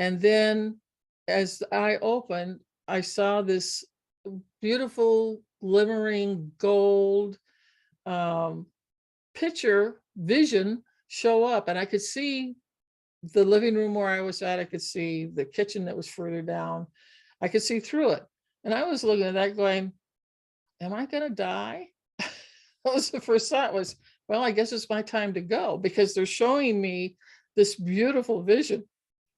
And then as the eye opened, I saw this beautiful glimmering gold picture vision show up. And I could see the living room where I was at. I could see the kitchen that was further down. I could see through it. And I was looking at that going, am I going to die? That was the first thought was, well, I guess it's my time to go, because they're showing me this beautiful vision.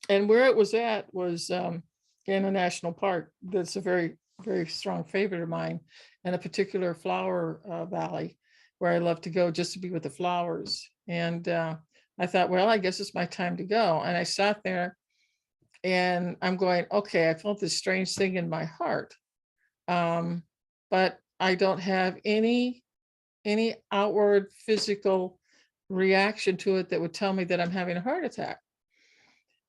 And where it was at was in a national park that's a very, very strong favorite of mine, and a particular flower valley where I love to go just to be with the flowers. And I thought, well, I guess it's my time to go. And I sat there and I'm going, okay, I felt this strange thing in my heart. But I don't have any outward physical reaction to it that would tell me that I'm having a heart attack.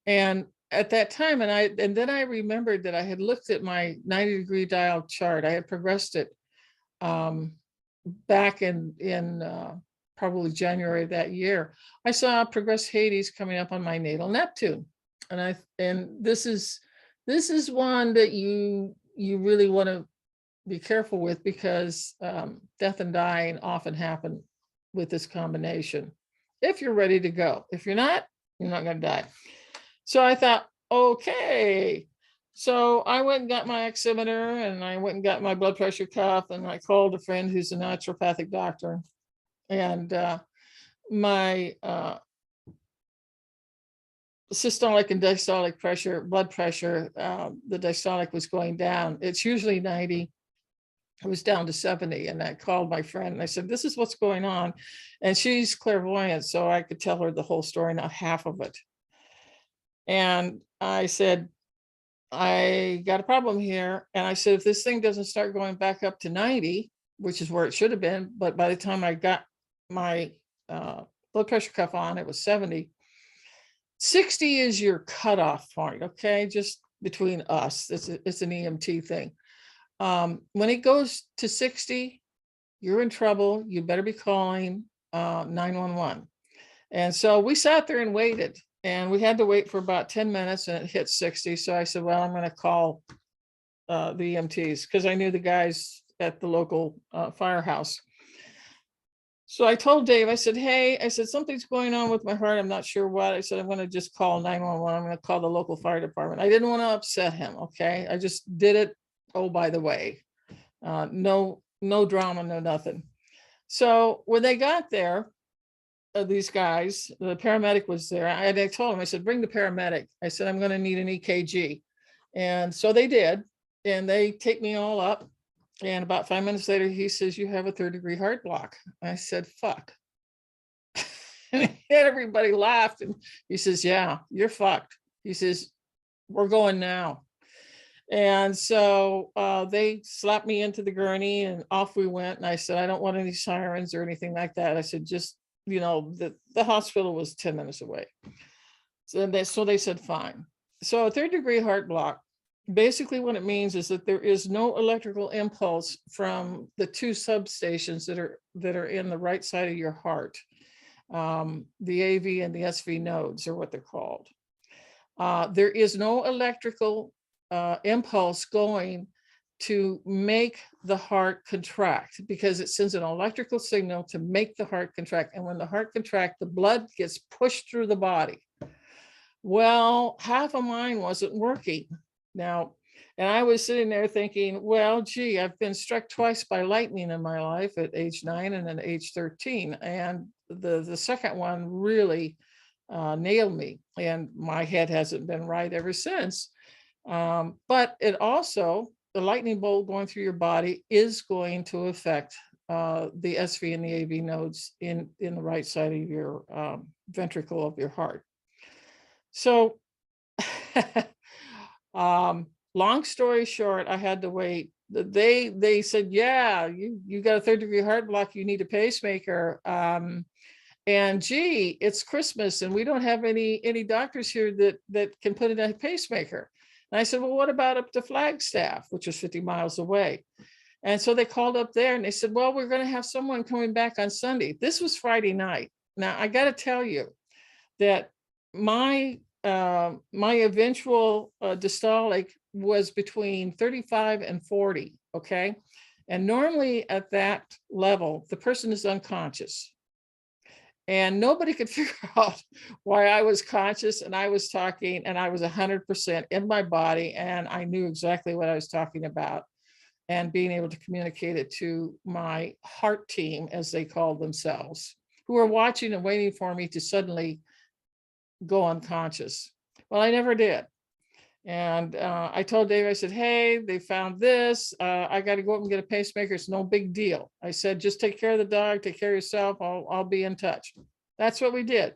And at that time, and then I remembered that I had looked at my 90-degree dial chart. I had progressed it back in probably January of that year, I saw progress Hades coming up on my natal Neptune. And this is one that you really want to be careful with, because death and dying often happen with this combination. If you're ready to go, if you're not going to die. So I thought, okay. So I went and got my oximeter, and I went and got my blood pressure cuff, and I called a friend who's a naturopathic doctor, and my systolic and diastolic pressure, blood pressure, the diastolic was going down. It's usually 90. It was down to 70. And I called my friend and I said, this is what's going on. And she's clairvoyant, so I could tell her the whole story, not half of it. And I said, I got a problem here. And I said, if this thing doesn't start going back up to 90, which is where it should have been, but by the time I got my blood pressure cuff on, it was 70. 60 is your cutoff point, okay? Just between us, it's an EMT thing. When it goes to 60, you're in trouble. You better be calling 911. And so we sat there and waited, and we had to wait for about 10 minutes, and it hit 60. So I said, well, I'm going to call the EMTs, because I knew the guys at the local firehouse. So I told Dave, I said, hey, I said, something's going on with my heart. I'm not sure what. I said, I'm going to just call 911. I'm going to call the local fire department. I didn't want to upset him. Okay. I just did it. Oh, by the way, no drama, no nothing. So when they got there, these guys, the paramedic was there. I told him, I said, bring the paramedic. I said, I'm going to need an EKG. And so they did. And they take me all up. And about 5 minutes later, he says, you have a 3rd-degree heart block. I said, fuck. And everybody laughed. And he says, yeah, you're fucked. He says, we're going now. And so they slapped me into the gurney, and off we went. And I said, I don't want any sirens or anything like that. I said, just, the hospital was 10 minutes away. So they said, fine. So a 3rd-degree heart block, basically what it means is that there is no electrical impulse from the 2 substations that are in the right side of your heart. The AV and the SV nodes are what they're called. There is no electrical impulse going to make the heart contract, because it sends an electrical signal to make the heart contract. And when the heart contracts, the blood gets pushed through the body. Well, half of mine wasn't working now. And I was sitting there thinking, well, gee, I've been struck twice by lightning in my life, at age 9 and at age 13. And the second one really nailed me. And my head hasn't been right ever since. But it also, the lightning bolt going through your body is going to affect the SV and the AV nodes in the right side of your ventricle of your heart. So long story short, I had to wait. They said, yeah, you got a 3rd-degree heart block, you need a pacemaker. And gee, it's Christmas and we don't have any doctors here that can put in a pacemaker. And I said, well, what about up to Flagstaff, which was 50 miles away? And so they called up there and they said, well, we're going to have someone coming back on Sunday. This was Friday night. Now, I got to tell you that my eventual dystolic was between 35 and 40. Okay. And normally at that level, the person is unconscious. And nobody could figure out why I was conscious and I was talking and I was 100% in my body and I knew exactly what I was talking about and being able to communicate it to my heart team, as they called themselves, who were watching and waiting for me to suddenly go unconscious. Well, I never did. And I told Dave, I said, hey, they found this. I got to go up and get a pacemaker. It's no big deal. I said, just take care of the dog, take care of yourself. I'll be in touch. That's what we did.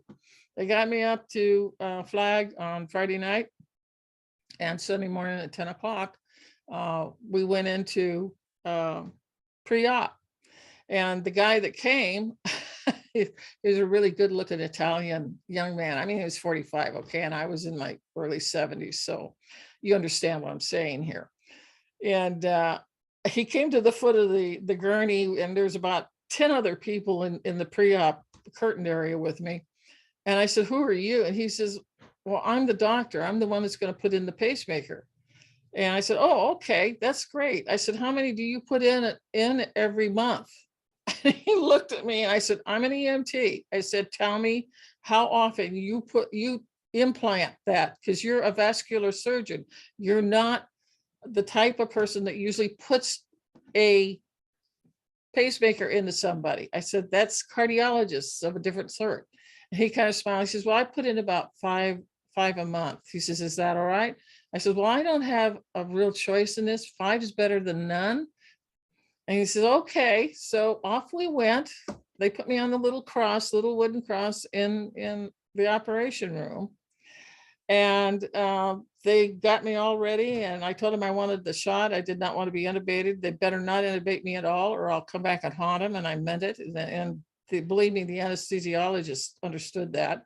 They got me up to Flag on Friday night, and Sunday morning at 10 o'clock, we went into pre-op. And the guy that came, he was a really good looking Italian young man. I mean, he was 45, okay, and I was in my early 70s, so you understand what I'm saying here. And he came to the foot of the gurney, and there's about 10 other people in the pre-op curtain area with me. And I said, who are you? And he says, well, I'm the doctor. I'm the one that's going to put in the pacemaker. And I said, oh, okay, that's great. I said, how many do you put in every month? And he looked at me and I said, I'm an EMT. I said, tell me how often you implant that, because you're a vascular surgeon. You're not the type of person that usually puts a pacemaker into somebody. I said, that's cardiologists of a different sort. And he kind of smiled. He says, well, I put in about five a month. He says, is that all right? I said, well, I don't have a real choice in this. 5 is better than none. And he says, okay. So off we went. They put me on the little wooden cross in the operation room. And they got me all ready. And I told them I wanted the shot. I did not want to be intubated. They better not intubate me at all, or I'll come back and haunt them. And I meant it. And believe me, the anesthesiologist understood that.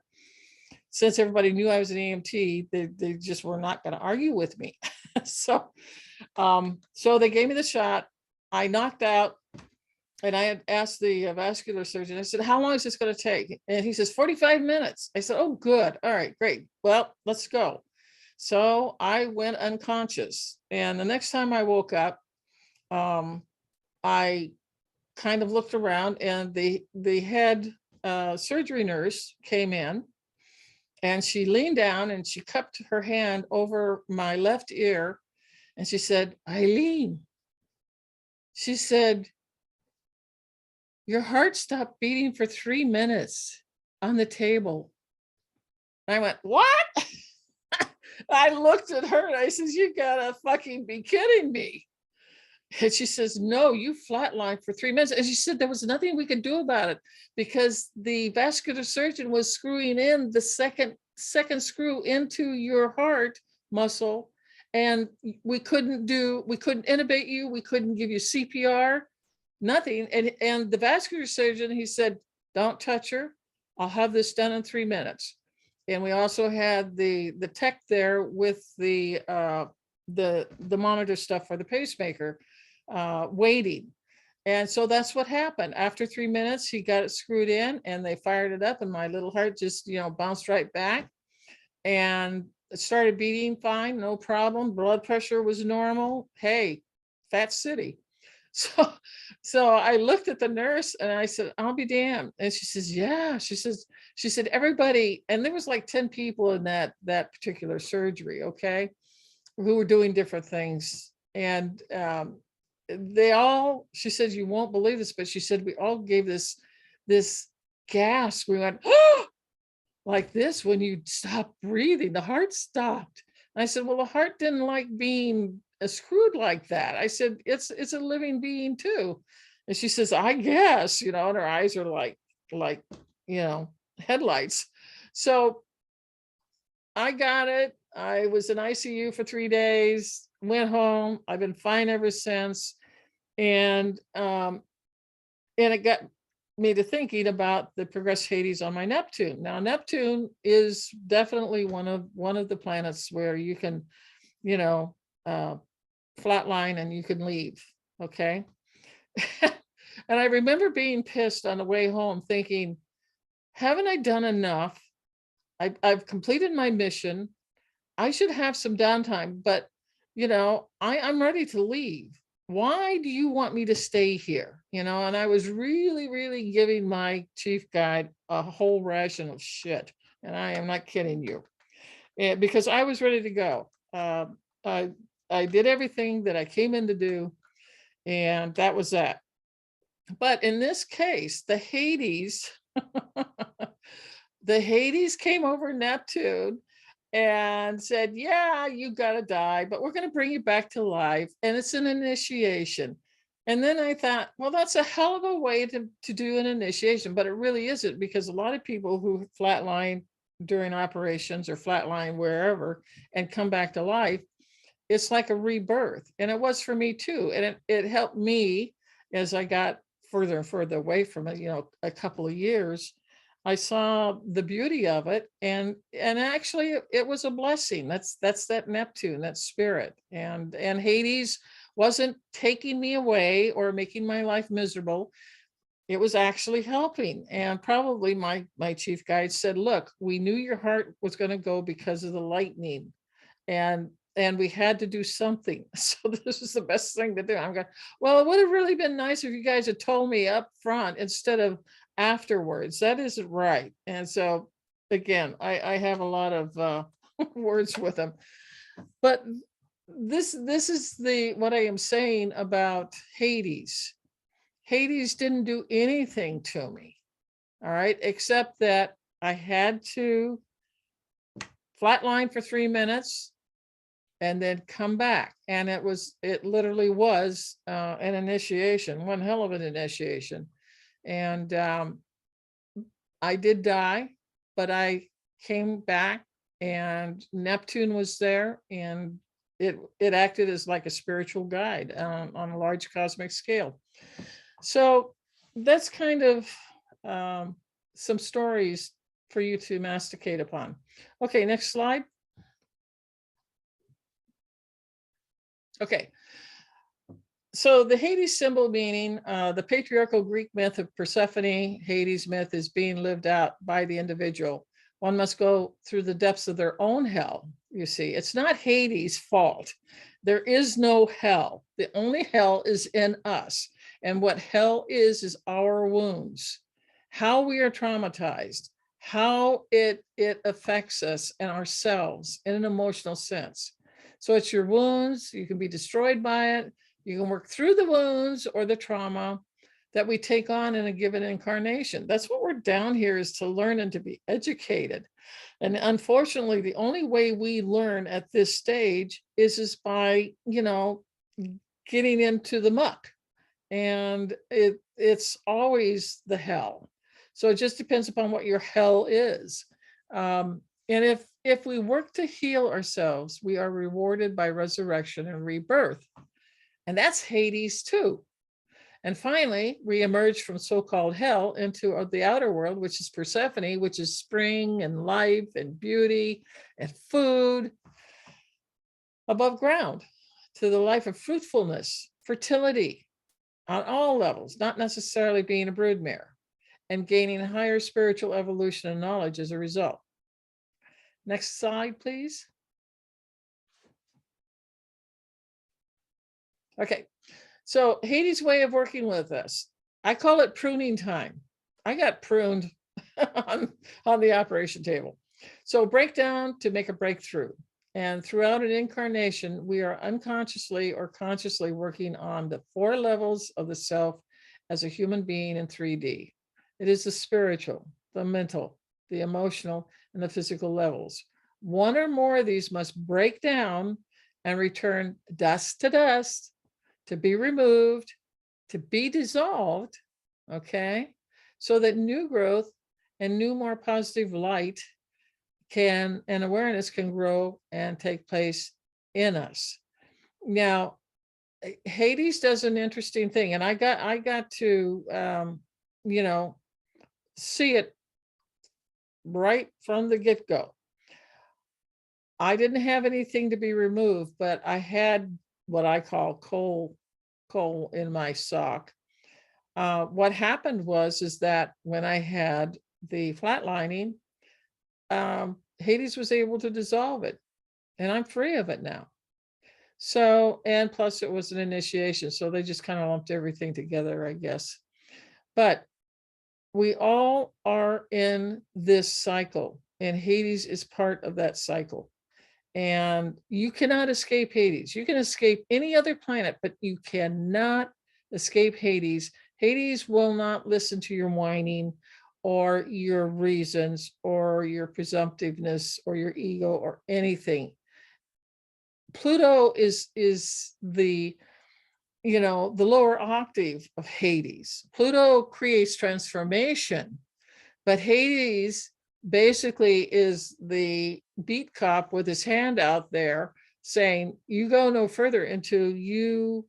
Since everybody knew I was an EMT, they just were not going to argue with me. So they gave me the shot. I knocked out, and I had asked the vascular surgeon, I said, how long is this going to take? And he says, 45 minutes. I said, oh, good. All right, great. Well, let's go. So I went unconscious. And the next time I woke up, I kind of looked around, and the head surgery nurse came in, and she leaned down and she cupped her hand over my left ear. And she said, Eileen, she said, your heart stopped beating for 3 minutes on the table. And I went, what? I looked at her and I says, you gotta fucking be kidding me. And she says, no, you flatlined for 3 minutes. And she said, there was nothing we could do about it, because the vascular surgeon was screwing in the second screw into your heart muscle. And we couldn't intubate you. We couldn't give you CPR, nothing. And the vascular surgeon, he said, don't touch her. I'll have this done in 3 minutes. And we also had the tech there with the monitor stuff for the pacemaker, waiting. And so that's what happened. After 3 minutes, he got it screwed in, and they fired it up, and my little heart just, bounced right back, and it started beating fine, no problem. Blood pressure was normal. Hey, Fat City. So I looked at the nurse and I said, I'll be damned. And she says, yeah, she said, everybody, and there was like 10 people in that particular surgery, okay, who were doing different things. And they all, she said, you won't believe this, but she said, we all gave this gasp. We went, oh, like this, when you stop breathing, the heart stopped. And I said, well, the heart didn't like being screwed like that. I said, it's a living being too. And she says, I guess, and her eyes are like headlights. So I got it. I was in ICU for 3 days, went home. I've been fine ever since. And it got me to thinking about the progressed Hades on my Neptune. Now, Neptune is definitely one of the planets where you can, flatline and you can leave. Okay. And I remember being pissed on the way home, thinking, haven't I done enough? I've completed my mission. I should have some downtime, but I'm ready to leave. Why do you want me to stay here? And I was really, really giving my chief guide a whole ration of shit. And I am not kidding you. Because I was ready to go. I did everything that I came in to do. And that was that. But in this case, the Hades, came over Neptune and said, yeah, you got to die, but we're going to bring you back to life. And it's an initiation. And then I thought, well, that's a hell of a way to do an initiation, but it really isn't, because a lot of people who flatline during operations or flatline wherever and come back to life, it's like a rebirth. And it was for me too. And it helped me as I got further and further away from it, a couple of years. I saw the beauty of it, and actually it was a blessing. That's that Neptune, that spirit, and Hades wasn't taking me away or making my life miserable. it was actually helping. And probably my chief guide said, look, we knew your heart was going to go because of the lightning. And we had to do something. So this is the best thing to do. I'm going, well, it would have really been nice if you guys had told me up front instead of afterwards. That isn't right. And so again, I have a lot of words with them. But this is what I am saying about Hades. Hades didn't do anything to me, all right, except that I had to flatline for 3 minutes and then come back. And it literally was an initiation, one hell of an initiation. And I did die, but I came back and Neptune was there, and it acted as like a spiritual guide on a large cosmic scale. So that's kind of some stories for you to masticate upon. Okay, next slide. Okay, so the Hades symbol meaning the patriarchal Greek myth of Persephone, Hades myth is being lived out by the individual. One must go through the depths of their own hell. You see, it's not Hades' fault. There is no hell. The only hell is in us. And what hell is our wounds, how we are traumatized, how it affects us and ourselves in an emotional sense. So it's your wounds. You can be destroyed by it. You can work through the wounds or the trauma that we take on in a given incarnation. That's what we're down here, is to learn and to be educated. And unfortunately, the only way we learn at this stage is by, getting into the muck. And it's always the hell. So it just depends upon what your hell is. And if we work to heal ourselves, we are rewarded by resurrection and rebirth. And that's Hades too. And finally, we emerge from so-called hell into the outer world, which is Persephone, which is spring and life and beauty and food above ground, to the life of fruitfulness, fertility on all levels, not necessarily being a broodmare, and gaining higher spiritual evolution and knowledge as a result. Next slide, please. Okay. So Hades' way of working with us, I call it pruning time. I got pruned on the operation table. So breakdown to make a breakthrough. And throughout an incarnation, we are unconsciously or consciously working on the 4 levels of the self as a human being in 3D. It is the spiritual, the mental, the emotional, and the physical levels. One or more of these must break down and return dust to dust, to be removed, to be dissolved, okay? So that new growth and new, more positive light and awareness can grow and take place in us. Now, Hades does an interesting thing, and I got to, see it right from the get-go. I didn't have anything to be removed, but I had what I call coal in my sock. What happened is that when I had the flatlining, Hades was able to dissolve it, and I'm free of it now. So, and plus it was an initiation, so they just kind of lumped everything together, I guess. But we all are in this cycle, and Hades is part of that cycle. And you cannot escape Hades. You can escape any other planet, but you cannot escape Hades. Hades will not listen to your whining or your reasons or your presumptiveness or your ego or anything. Pluto is the lower octave of Hades. Pluto creates transformation, but Hades basically is the beat cop with his hand out there saying, you go no further until you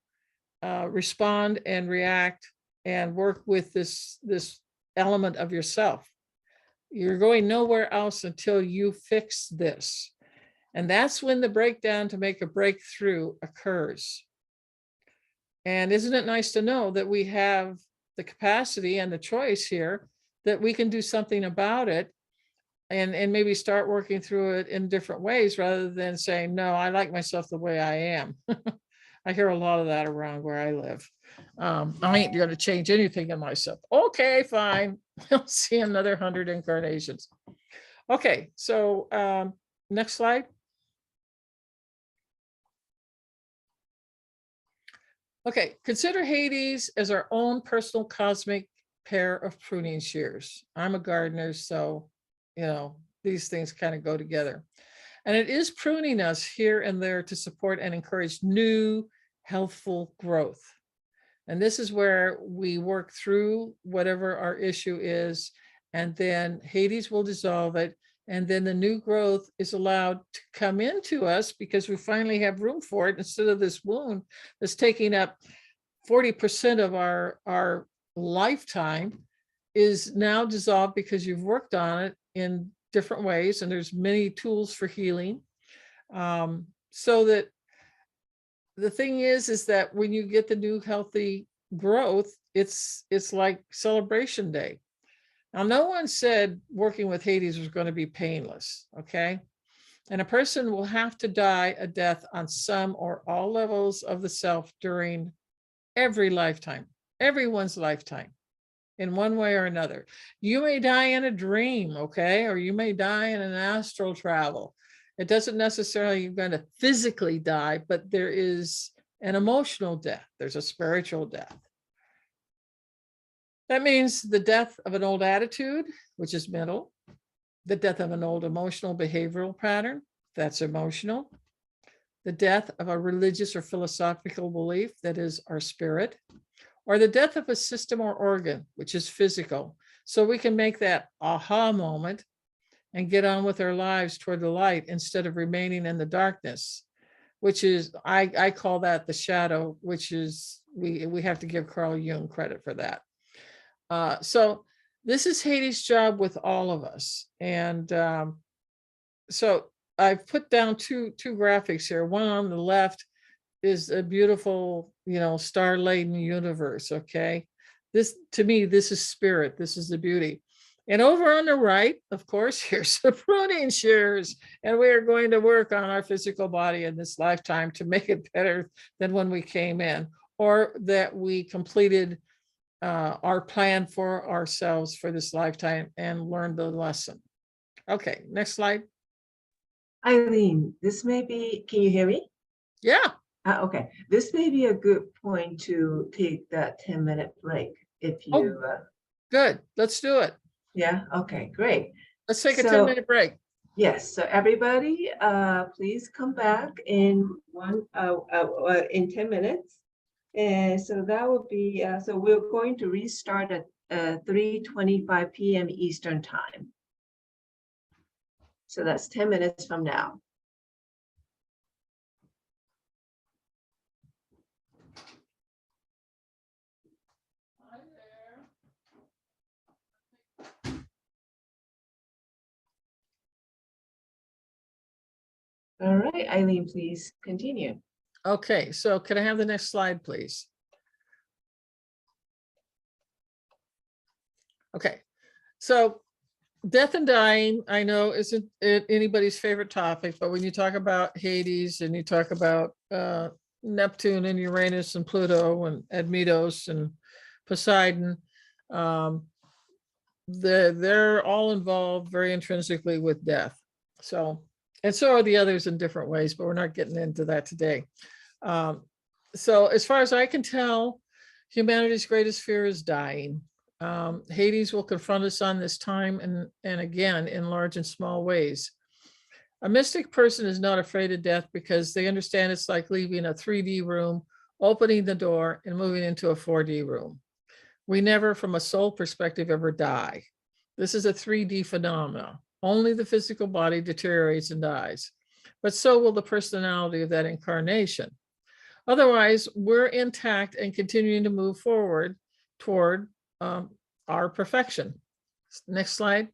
respond and react and work with this element of yourself. You're going nowhere else until you fix this. And that's when the breakdown to make a breakthrough occurs. And isn't it nice to know that we have the capacity and the choice here that we can do something about it and maybe start working through it in different ways rather than saying, no, I like myself the way I am. I hear a lot of that around where I live. I ain't going to change anything in myself. Okay, fine. I'll see another 100 incarnations. Okay, so next slide. Okay, consider Hades as our own personal cosmic pair of pruning shears. I'm a gardener, so, you know, these things kind of go together. And it is pruning us here and there to support and encourage new, healthful growth. And this is where we work through whatever our issue is, and then Hades will dissolve it. And then the new growth is allowed to come into us because we finally have room for it instead of this wound that's taking up 40% of our lifetime is now dissolved because you've worked on it in different ways. And there's many tools for healing. So that the thing is that when you get the new healthy growth, it's like celebration day. Now, no one said working with Hades was going to be painless, okay? And a person will have to die a death on some or all levels of the self during every lifetime, everyone's lifetime, in one way or another. You may die in a dream, okay? Or you may die in an astral travel. It doesn't necessarily you're going to physically die, but there is an emotional death. There's a spiritual death. That means the death of an old attitude, which is mental, the death of an old emotional behavioral pattern, that's emotional, the death of a religious or philosophical belief, that is our spirit, or the death of a system or organ, which is physical. So we can make that aha moment and get on with our lives toward the light instead of remaining in the darkness, which is, I call that the shadow, which is, we have to give Carl Jung credit for that. So this is Hades' job with all of us. And so I've put down two graphics here. One on the left is a beautiful, star-laden universe, okay? This, to me, this is spirit. This is the beauty. And over on the right, of course, here's the pruning shears. And we are going to work on our physical body in this lifetime to make it better than when we came in, or that we completed our plan for ourselves for this lifetime and learned the lesson. Okay, next slide. Eileen, this may be, can you hear me? Yeah. Okay, this may be a good point to take that 10-minute break if you. Good, let's do it. Yeah, okay, great. Let's take a 10-minute break. Yes, so everybody, please come back in 10 minutes. And so that will be, so we're going to restart at 3:25 p.m. Eastern time. So that's 10 minutes from now. All right, Eileen, please continue. Okay, so can I have the next slide, please? Okay, so death and dying, I know isn't anybody's favorite topic, but when you talk about Hades and you talk about Neptune and Uranus and Pluto and Admetos and Poseidon, they're all involved very intrinsically with death. So, and so are the others in different ways, but we're not getting into that today. So as far as I can tell, humanity's greatest fear is dying. Hades will confront us on this time and again in large and small ways. A mystic person is not afraid of death because they understand it's like leaving a 3D room, opening the door and moving into a 4D room. We never, from a soul perspective, ever die. This is a 3D phenomenon. Only the physical body deteriorates and dies, but so will the personality of that incarnation. Otherwise, we're intact and continuing to move forward toward our perfection. Next slide.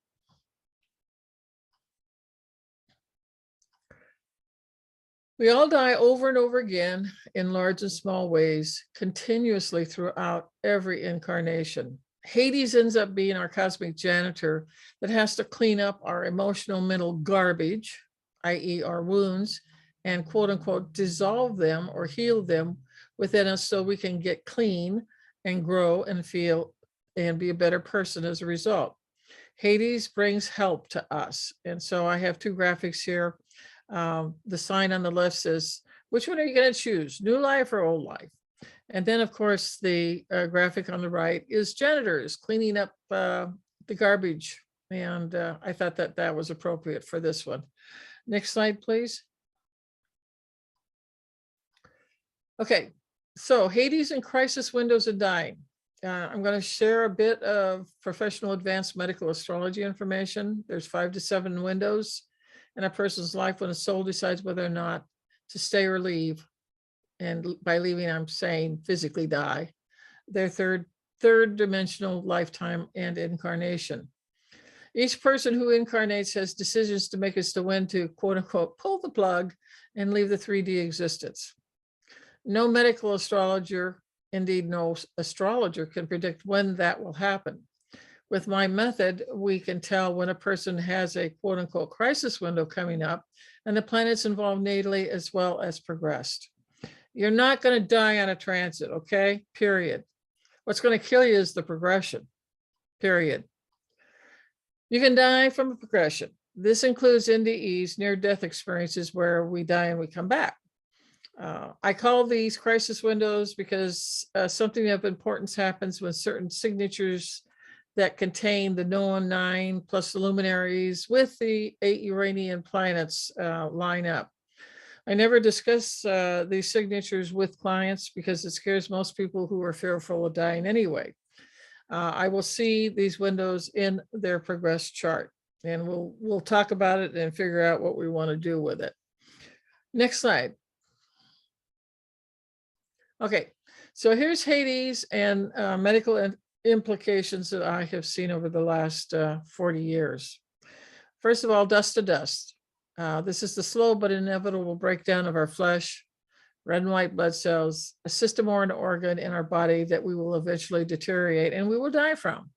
We all die over and over again in large and small ways, continuously throughout every incarnation. Hades ends up being our cosmic janitor that has to clean up our emotional mental garbage, i.e. our wounds, and quote unquote, dissolve them or heal them within us so we can get clean and grow and feel and be a better person as a result. Hades brings help to us. And so I have two graphics here. The sign on the left says, which one are you going to choose, new life or old life? And then, of course, the graphic on the right is janitors cleaning up the garbage. And I thought that that was appropriate for this one. Next slide, please. Okay, so Hades and crisis windows of dying. I'm going to share a bit of professional advanced medical astrology information. There's 5 to 7 windows in a person's life when a soul decides whether or not to stay or leave. And by leaving, I'm saying physically die. Their third dimensional lifetime and incarnation. Each person who incarnates has decisions to make as to when to quote unquote pull the plug and leave the 3D existence. No medical astrologer, indeed no astrologer, can predict when that will happen. With my method, we can tell when a person has a quote unquote crisis window coming up and the planets involved natally as well as progressed. You're not going to die on a transit, okay? Period. What's going to kill you is the progression, period. You can die from a progression. This includes NDEs, near-death experiences where we die and we come back. I call these crisis windows because something of importance happens when certain signatures that contain the known 9 plus the luminaries with the 8 Uranian planets line up. I never discuss these signatures with clients because it scares most people who are fearful of dying anyway. I will see these windows in their progress chart, and we'll talk about it and figure out what we want to do with it. Next slide. Okay, so here's Hades and medical implications that I have seen over the last 40 years. First of all, dust to dust. This is the slow but inevitable breakdown of our flesh, red and white blood cells, a system or an organ in our body that we will eventually deteriorate and we will die from.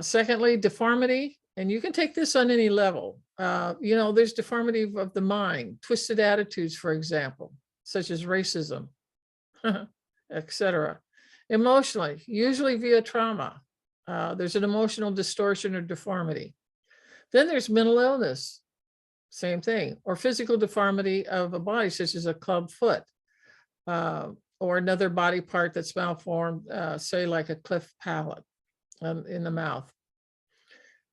Secondly, deformity, and you can take this on any level. There's deformity of the mind, twisted attitudes, for example, such as racism, etc. Emotionally, usually via trauma, there's an emotional distortion or deformity. Then there's mental illness, same thing, or physical deformity of a body, such as a club foot, or another body part that's malformed, say like a cleft palate in the mouth.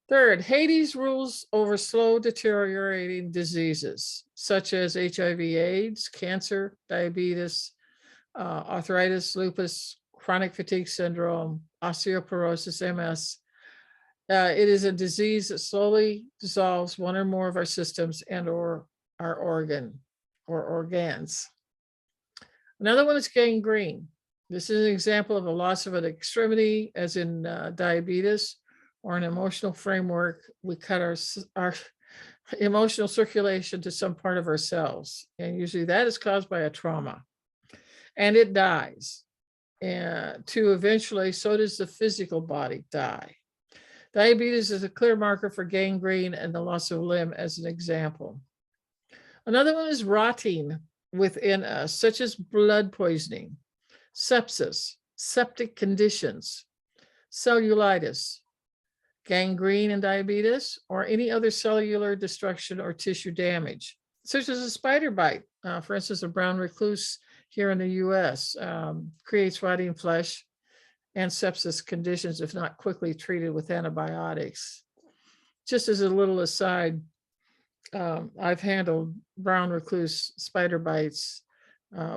Third, Hades rules over slow deteriorating diseases, such as HIV/AIDS, cancer, diabetes, arthritis, lupus, chronic fatigue syndrome, osteoporosis, MS. It is a disease that slowly dissolves one or more of our systems and or our organ or organs. Another one is gangrene. This is an example of a loss of an extremity, as in diabetes, or an emotional framework. We cut our emotional circulation to some part of ourselves, and usually that is caused by a trauma, and it dies. And to eventually, so does the physical body die. Diabetes is a clear marker for gangrene and the loss of a limb as an example. Another one is rotting within us, such as blood poisoning, sepsis, septic conditions, cellulitis, gangrene and diabetes, or any other cellular destruction or tissue damage, such as a spider bite. For instance, a brown recluse here in the US creates rotting flesh and sepsis conditions if not quickly treated with antibiotics. Just as a little aside, I've handled brown recluse spider bites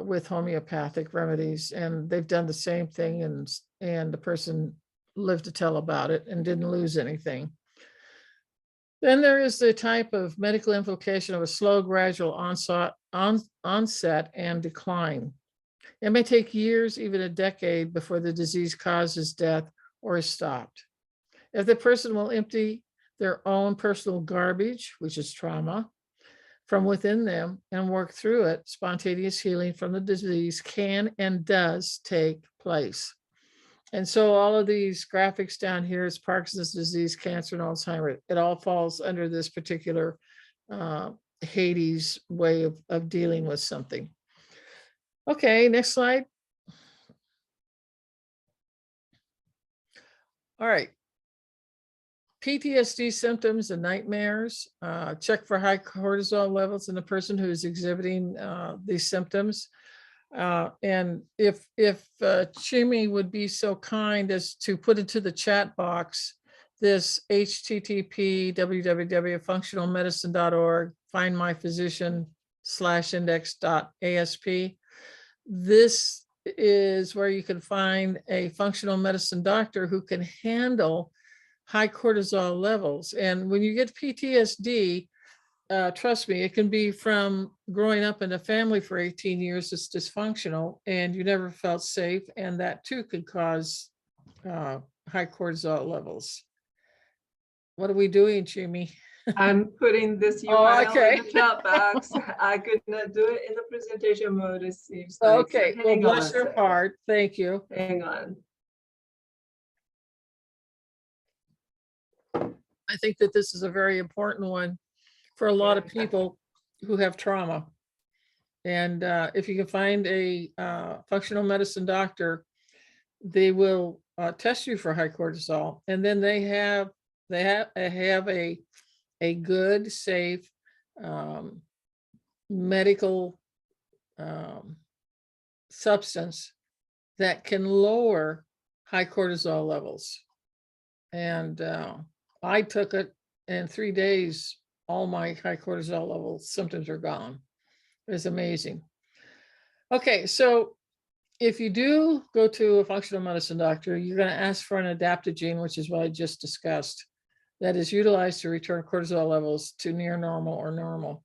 with homeopathic remedies, and they've done the same thing, and the person lived to tell about it and didn't lose anything. Then there is the type of medical implication of a slow, gradual onset and decline. It may take years, even a decade, before the disease causes death or is stopped. If the person will empty their own personal garbage, which is trauma, from within them and work through it, spontaneous healing from the disease can and does take place. And so all of these graphics down here is Parkinson's disease, cancer, and Alzheimer's. It all falls under this particular Hades way of dealing with something. Okay, next slide. All right. PTSD symptoms and nightmares. Check for high cortisol levels in the person who is exhibiting these symptoms. And if Chimi would be so kind as to put into the chat box this http://www.functionalmedicine.org, find my physician /index.asp. This is where you can find a functional medicine doctor who can handle high cortisol levels. And when you get PTSD, trust me, it can be from growing up in a family for 18 years that's dysfunctional and you never felt safe. And that too could cause high cortisol levels. What are we doing, Chimi? I'm putting this Oh, URL okay. in the chat box. I could not do it in the presentation mode, it seems like. Okay, So well, hang on bless a your second. heart. Thank you. Hang on. I think that this is a very important one for a lot of people who have trauma. And if you can find a functional medicine doctor, they will test you for high cortisol, and then they have a good, safe medical substance that can lower high cortisol levels. And I took it, in 3 days, all my high cortisol level symptoms are gone. It's amazing. Okay, so if you do go to a functional medicine doctor, you're going to ask for an adaptogene, which is what I just discussed, that is utilized to return cortisol levels to near normal or normal.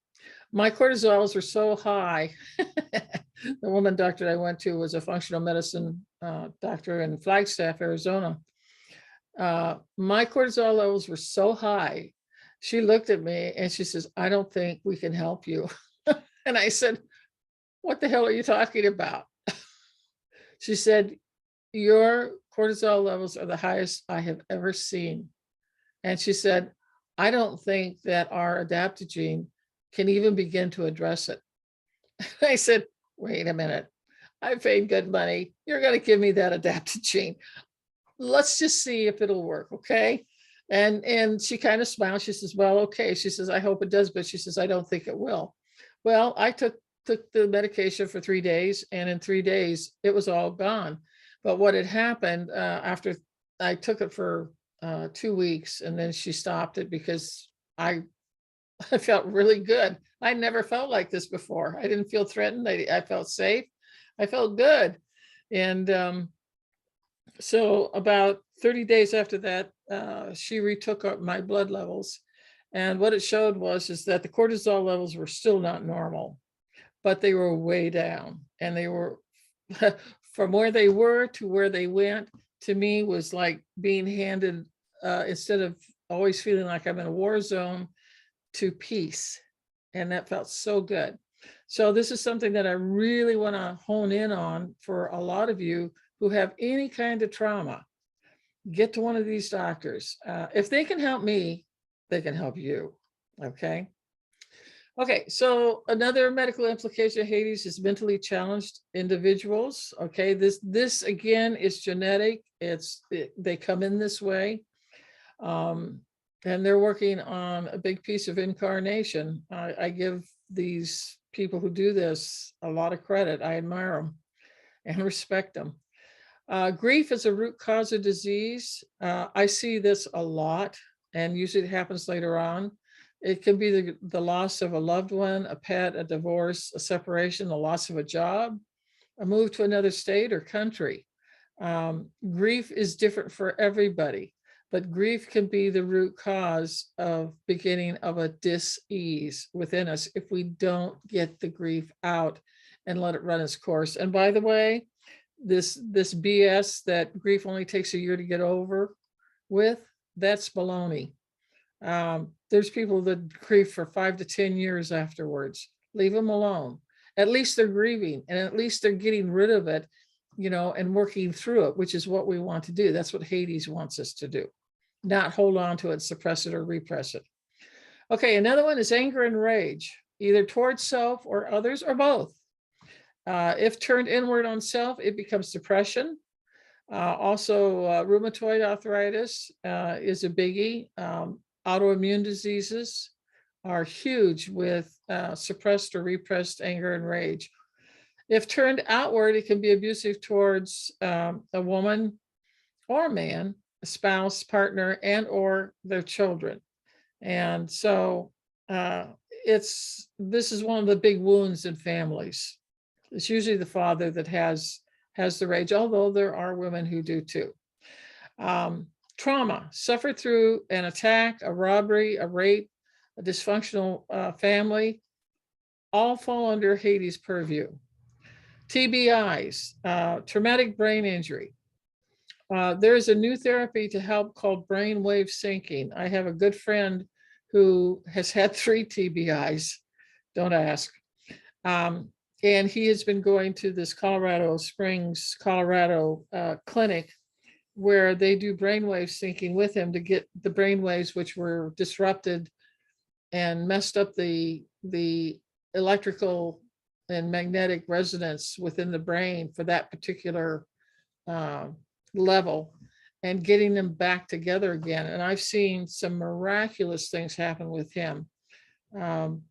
My cortisols were so high. The woman doctor I went to was a functional medicine doctor in Flagstaff, Arizona. My cortisol levels were so high. She looked at me and she says, "I don't think we can help you." And I said, "What the hell are you talking about?" She said, "Your cortisol levels are the highest I have ever seen." And she said, "I don't think that our adaptogene can even begin to address it." I said, "Wait a minute. I paid good money. You're going to give me that adaptogene. Let's just see if it'll work, okay?" And she kind of smiled. She says, "Well, okay." She says, "I hope it does," but she says, "I don't think it will." Well, I took the medication for 3 days, and in 3 days, it was all gone. But what had happened after I took it for 2 weeks, and then she stopped it because I felt really good. I never felt like this before. I didn't feel threatened. I felt safe. I felt good. And so about 30 days after that, she retook my blood levels. And what it showed is that the cortisol levels were still not normal, but they were way down. And they were from where they were to where they went, to me, was like being handed, instead of always feeling like I'm in a war zone, to peace. And that felt so good. So this is something that I really want to hone in on for a lot of you who have any kind of trauma. Get to one of these doctors. If they can help me, they can help you. Okay. Okay, so another medical implication of Hades is mentally challenged individuals. Okay, this again is genetic. They come in this way, and they're working on a big piece of incarnation. I give these people who do this a lot of credit. I admire them and respect them. Grief is a root cause of disease. I see this a lot, and usually it happens later on. It can be the loss of a loved one, a pet, a divorce, a separation, the loss of a job, a move to another state or country. Grief is different for everybody, but grief can be the root cause of beginning of a dis-ease within us if we don't get the grief out and let it run its course. And by the way, this BS that grief only takes a year to get over with, that's baloney. There's people that grieve for 5 to 10 years afterwards. Leave them alone. At least they're grieving, and at least they're getting rid of it, and working through it, which is what we want to do. That's what Hades wants us to do, not hold on to it, suppress it, or repress it. Okay, another one is anger and rage, either towards self or others, or both. If turned inward on self, it becomes depression. Also, rheumatoid arthritis is a biggie. Autoimmune diseases are huge with suppressed or repressed anger and rage. If turned outward, it can be abusive towards a woman or a man, a spouse, partner, and or their children. And so this is one of the big wounds in families. It's usually the father that has the rage, although there are women who do too. Trauma suffered through an attack, a robbery, a rape, a dysfunctional family, all fall under Hades' purview. TBIs, traumatic brain injury. There's a new therapy to help called brainwave syncing. I have a good friend who has had 3 TBIs, don't ask. And he has been going to this Colorado Springs, Colorado clinic where they do brainwave syncing with him to get the brainwaves which were disrupted and messed up the electrical and magnetic resonance within the brain for that particular level, and getting them back together again. And I've seen some miraculous things happen with him.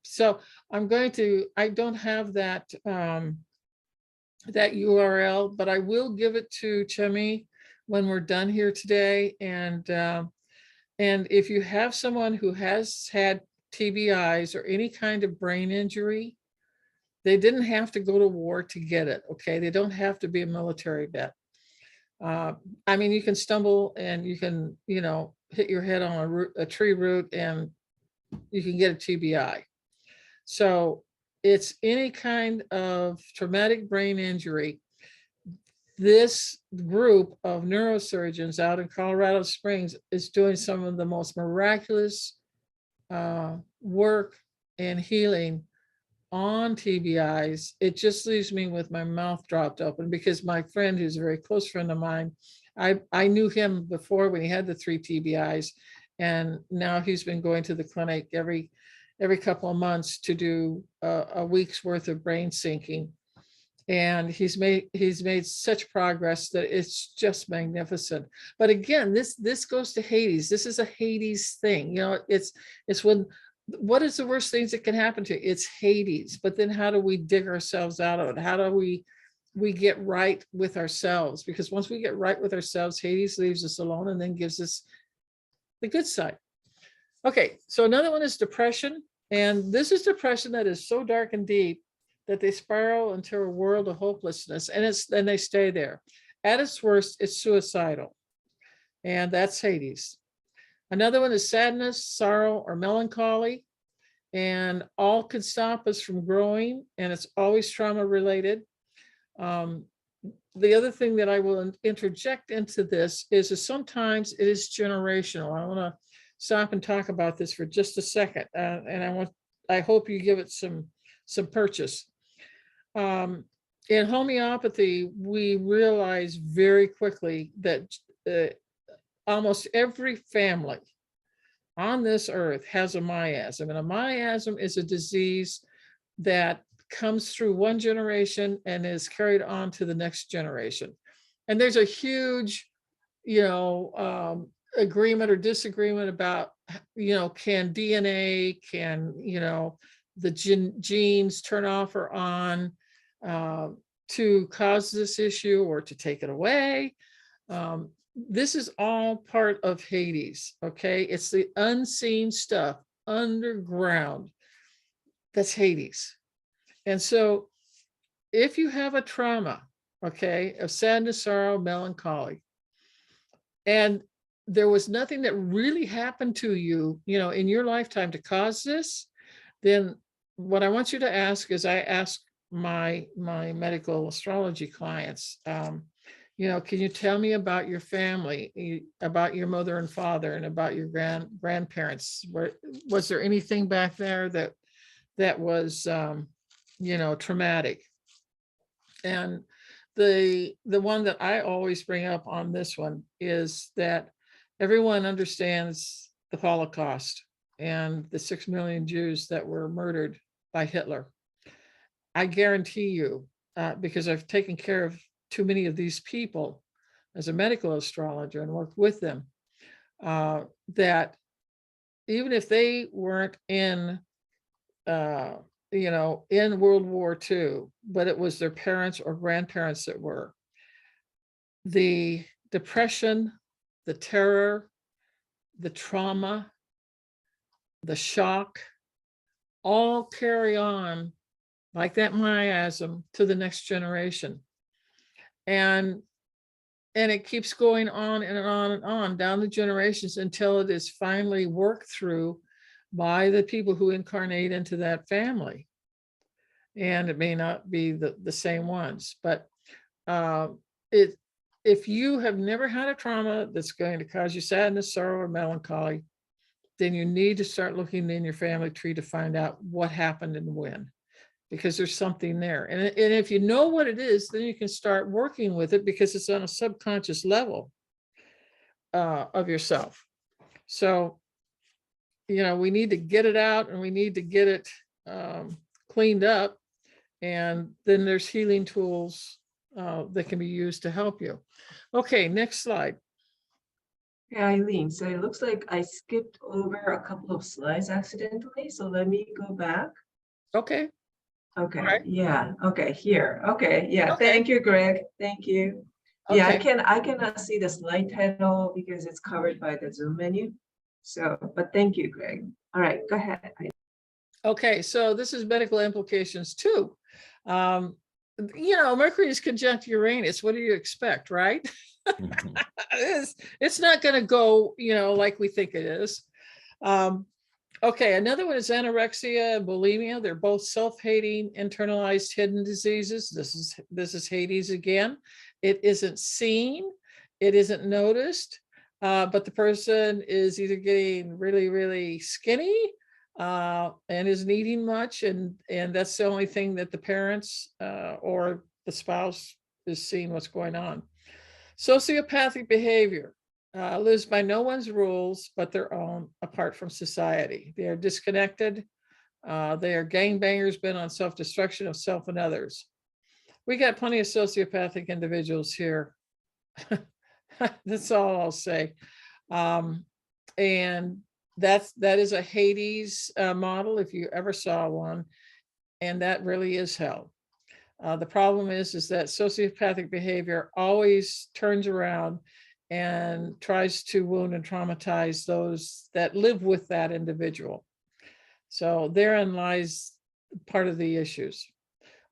So I don't have that that URL, but I will give it to Chemi when we're done here today. And if you have someone who has had TBIs or any kind of brain injury, they didn't have to go to war to get it. Okay, they don't have to be a military vet. I mean, you can stumble and you can, hit your head on a tree root and you can get a TBI. So it's any kind of traumatic brain injury. This group of neurosurgeons out in Colorado Springs is doing some of the most miraculous work and healing on TBIs. It just leaves me with my mouth dropped open, because my friend, who's a very close friend of mine, I knew him before when he had the 3 TBIs, and now he's been going to the clinic every couple of months to do a week's worth of brain syncing. And he's made such progress that it's just magnificent. But again, this goes to Hades. This is a Hades thing. It's when, what is the worst things that can happen to you? It's Hades. But then how do we dig ourselves out of it? How do we get right with ourselves? Because once we get right with ourselves, Hades leaves us alone and then gives us the good side. Okay, so another one is depression. And this is depression that is so dark and deep that they spiral into a world of hopelessness, and they stay there. At its worst, it's suicidal. And that's Hades. Another one is sadness, sorrow, or melancholy. And all can stop us from growing, and it's always trauma related. The other thing that I will interject into this is sometimes it is generational. I want to stop and talk about this for just a second, and I hope you give it some purchase. In homeopathy, we realize very quickly that almost every family on this earth has a miasm, and a miasm is a disease that comes through one generation and is carried on to the next generation. And there's a huge, agreement or disagreement about, can DNA, can, the genes turn off or on to cause this issue or to take it away. This is all part of Hades, okay? It's the unseen stuff underground. That's Hades. And so if you have a trauma, okay, of sadness, sorrow, melancholy, and there was nothing that really happened to you, in your lifetime to cause this, then what I want you to ask is, I ask my medical astrology clients, can you tell me about your family, about your mother and father, and about your grandparents? Was there anything back there that was, traumatic? And the one that I always bring up on this one is that everyone understands the Holocaust and the 6 million Jews that were murdered by Hitler. I guarantee you, because I've taken care of too many of these people as a medical astrologer and worked with them, that even if they weren't in World War II, but it was their parents or grandparents that were, the depression, the terror, the trauma, the shock, all carry on like that miasm to the next generation. And it keeps going on and on and on down the generations until it is finally worked through by the people who incarnate into that family. And it may not be the same ones, but if you have never had a trauma that's going to cause you sadness, sorrow, or melancholy, then you need to start looking in your family tree to find out what happened and when, because there's something there. And if you know what it is, then you can start working with it, because it's on a subconscious level of yourself. So, we need to get it out, and we need to get it cleaned up. And then there's healing tools that can be used to help you. Okay, next slide. Yeah, Eileen, so it looks like I skipped over a couple of slides accidentally, so let me go back. Okay. Okay, All right. yeah, okay, here, okay, yeah, Okay. thank you, Greg, thank you. Yeah, Okay. I cannot see the slide title because it's covered by the Zoom menu. So, but thank you, Greg. All right, go ahead. Okay, so this is medical implications too. Mercury is conjunct Uranus. What do you expect, right? It's not going to go, like we think it is. Okay, another one is anorexia and bulimia. They're both self-hating, internalized, hidden diseases. This is Hades again. It isn't seen, it isn't noticed, but the person is either getting really, really skinny and isn't eating much, and that's the only thing that the parents or the spouse is seeing what's going on. Sociopathic behavior lives by no one's rules but their own, apart from society. They are disconnected. They are gangbangers bent on self-destruction of self and others. We got plenty of sociopathic individuals here. That's all I'll say. And that is a Hades model, if you ever saw one, and that really is hell. The problem is that sociopathic behavior always turns around and tries to wound and traumatize those that live with that individual. So therein lies part of the issues.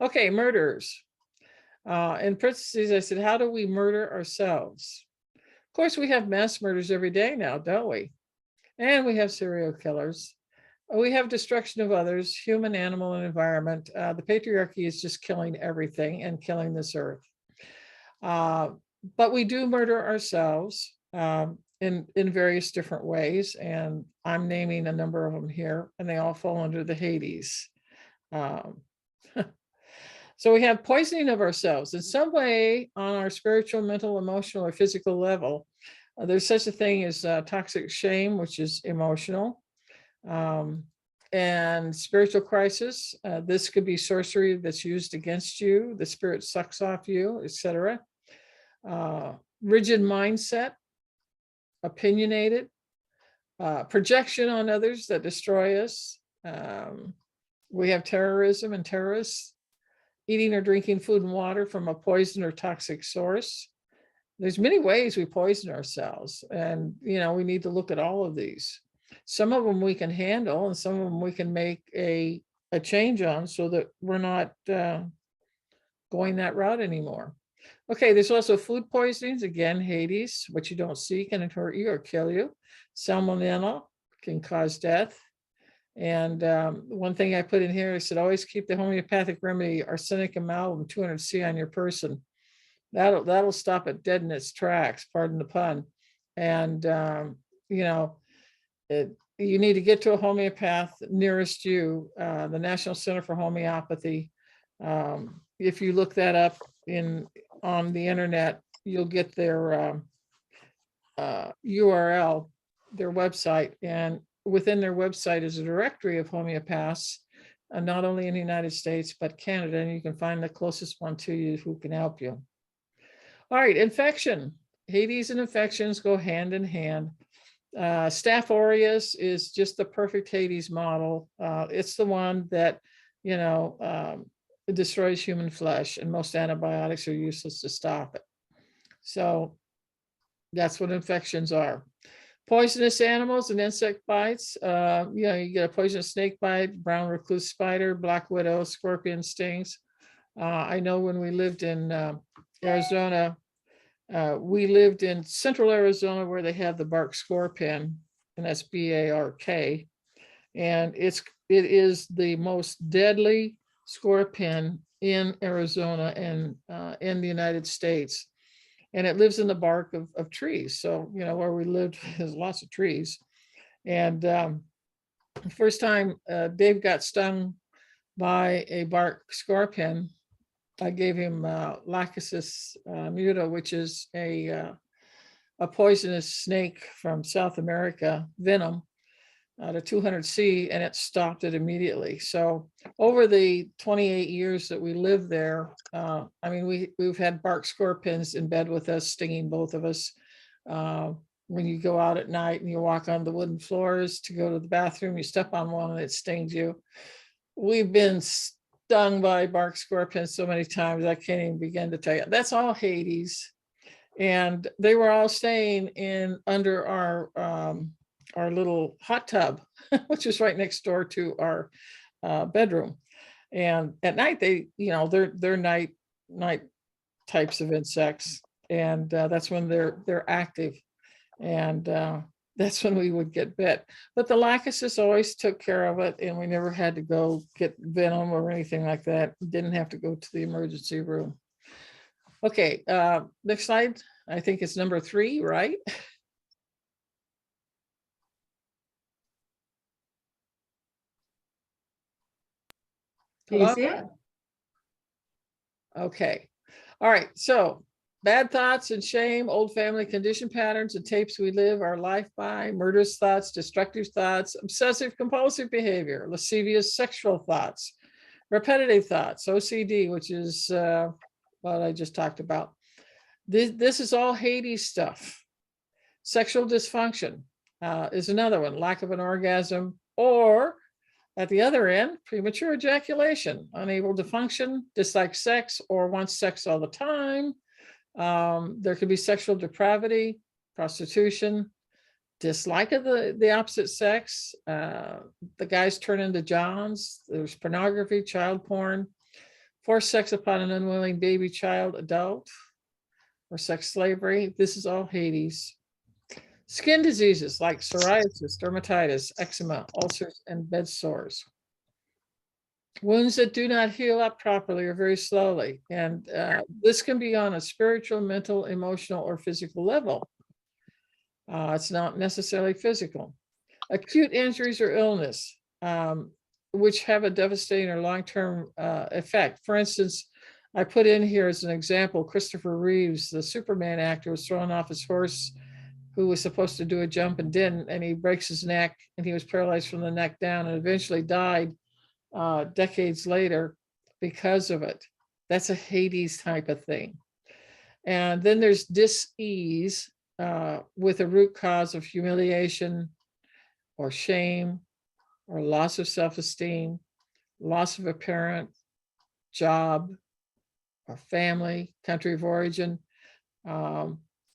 Okay, murderers. In parentheses, I said, how do we murder ourselves? Of course, we have mass murders every day now, don't we? And we have serial killers. We have destruction of others, human, animal, and environment. The patriarchy is just killing everything and killing this earth. But we do murder ourselves in various different ways. And I'm naming a number of them here, and they all fall under the Hades. So we have poisoning of ourselves in some way on our spiritual, mental, emotional, or physical level. There's such a thing as toxic shame, which is emotional. And spiritual crisis. This could be sorcery that's used against you. The spirit sucks off you, etc. Rigid mindset, opinionated, projection on others that destroy us. We have terrorism and terrorists, eating or drinking food and water from a poison or toxic source. There's many ways we poison ourselves, and we need to look at all of these. Some of them we can handle, and some of them we can make a change on so that we're not going that route anymore. Okay, there's also food poisonings. Again, Hades, what you don't see can hurt you or kill you. Salmonella can cause death. And one thing I put in here, I said, always keep the homeopathic remedy arsenic amalgam 200C on your person. That'll stop it dead in its tracks, pardon the pun. And you know, you need to get to a homeopath nearest you, the National Center for Homeopathy. If you look that up on the internet, you'll get their URL, their website, and within their website is a directory of homeopaths, not only in the United States, but Canada, and you can find the closest one to you who can help you. All right, infection. Hades and infections go hand in hand. Staph aureus is just the perfect Hades model. It's the one that, you know, it destroys human flesh, and most antibiotics are useless to stop it. So that's what infections are. Poisonous animals and insect bites. You know, you get a poisonous snake bite, brown recluse spider, black widow, scorpion stings. I know when we lived in Arizona, we lived in central Arizona where they have the bark scorpion, and that's BARK. And it is the most deadly scorpion in Arizona and in the United States. And it lives in the bark of trees. So, you know, where we lived, there's lots of trees. And the first time Dave got stung by a bark scorpion, I gave him Lachesis muta, which is a poisonous snake from South America, venom, the 200C, and it stopped it immediately. So over the 28 years that we lived there, I mean, we've had bark scorpions in bed with us, stinging both of us. When you go out at night and you walk on the wooden floors to go to the bathroom, you step on one and it stings you. We've been stung by bark scorpions so many times, I can't even begin to tell you. That's all Hades. And they were all staying under our little hot tub, which is right next door to our bedroom. And at night, they're night types of insects, and that's when they're active, and that's when we would get bit. But the Lachesis always took care of it, and we never had to go get venom or anything like that. Didn't have to go to the emergency room. Okay, next slide. I think it's number 3, right? Can you see it? Okay. All right. So bad thoughts and shame, old family condition patterns and tapes we live our life by, murderous thoughts, destructive thoughts, obsessive compulsive behavior, lascivious sexual thoughts, repetitive thoughts, OCD, which is what I just talked about. This is all Hades stuff. Sexual dysfunction is another one, lack of an orgasm, or at the other end, premature ejaculation, unable to function, dislike sex, or wants sex all the time. There could be sexual depravity, prostitution, dislike of the opposite sex. The guys turn into Johns. There's pornography, child porn, forced sex upon an unwilling baby, child, adult, or sex slavery. This is all Hades. Skin diseases like psoriasis, dermatitis, eczema, ulcers, and bed sores. Wounds that do not heal up properly or very slowly. And this can be on a spiritual, mental, emotional, or physical level. It's not necessarily physical. Acute injuries or illness, which have a devastating or long-term effect. For instance, I put in here as an example, Christopher Reeves, the Superman actor, was thrown off his horse, who was supposed to do a jump and didn't, and he breaks his neck, and he was paralyzed from the neck down and eventually died decades later because of it. That's a Hades type of thing. And then there's dis-ease with a root cause of humiliation or shame or loss of self-esteem, loss of a parent, job, or family, country of origin.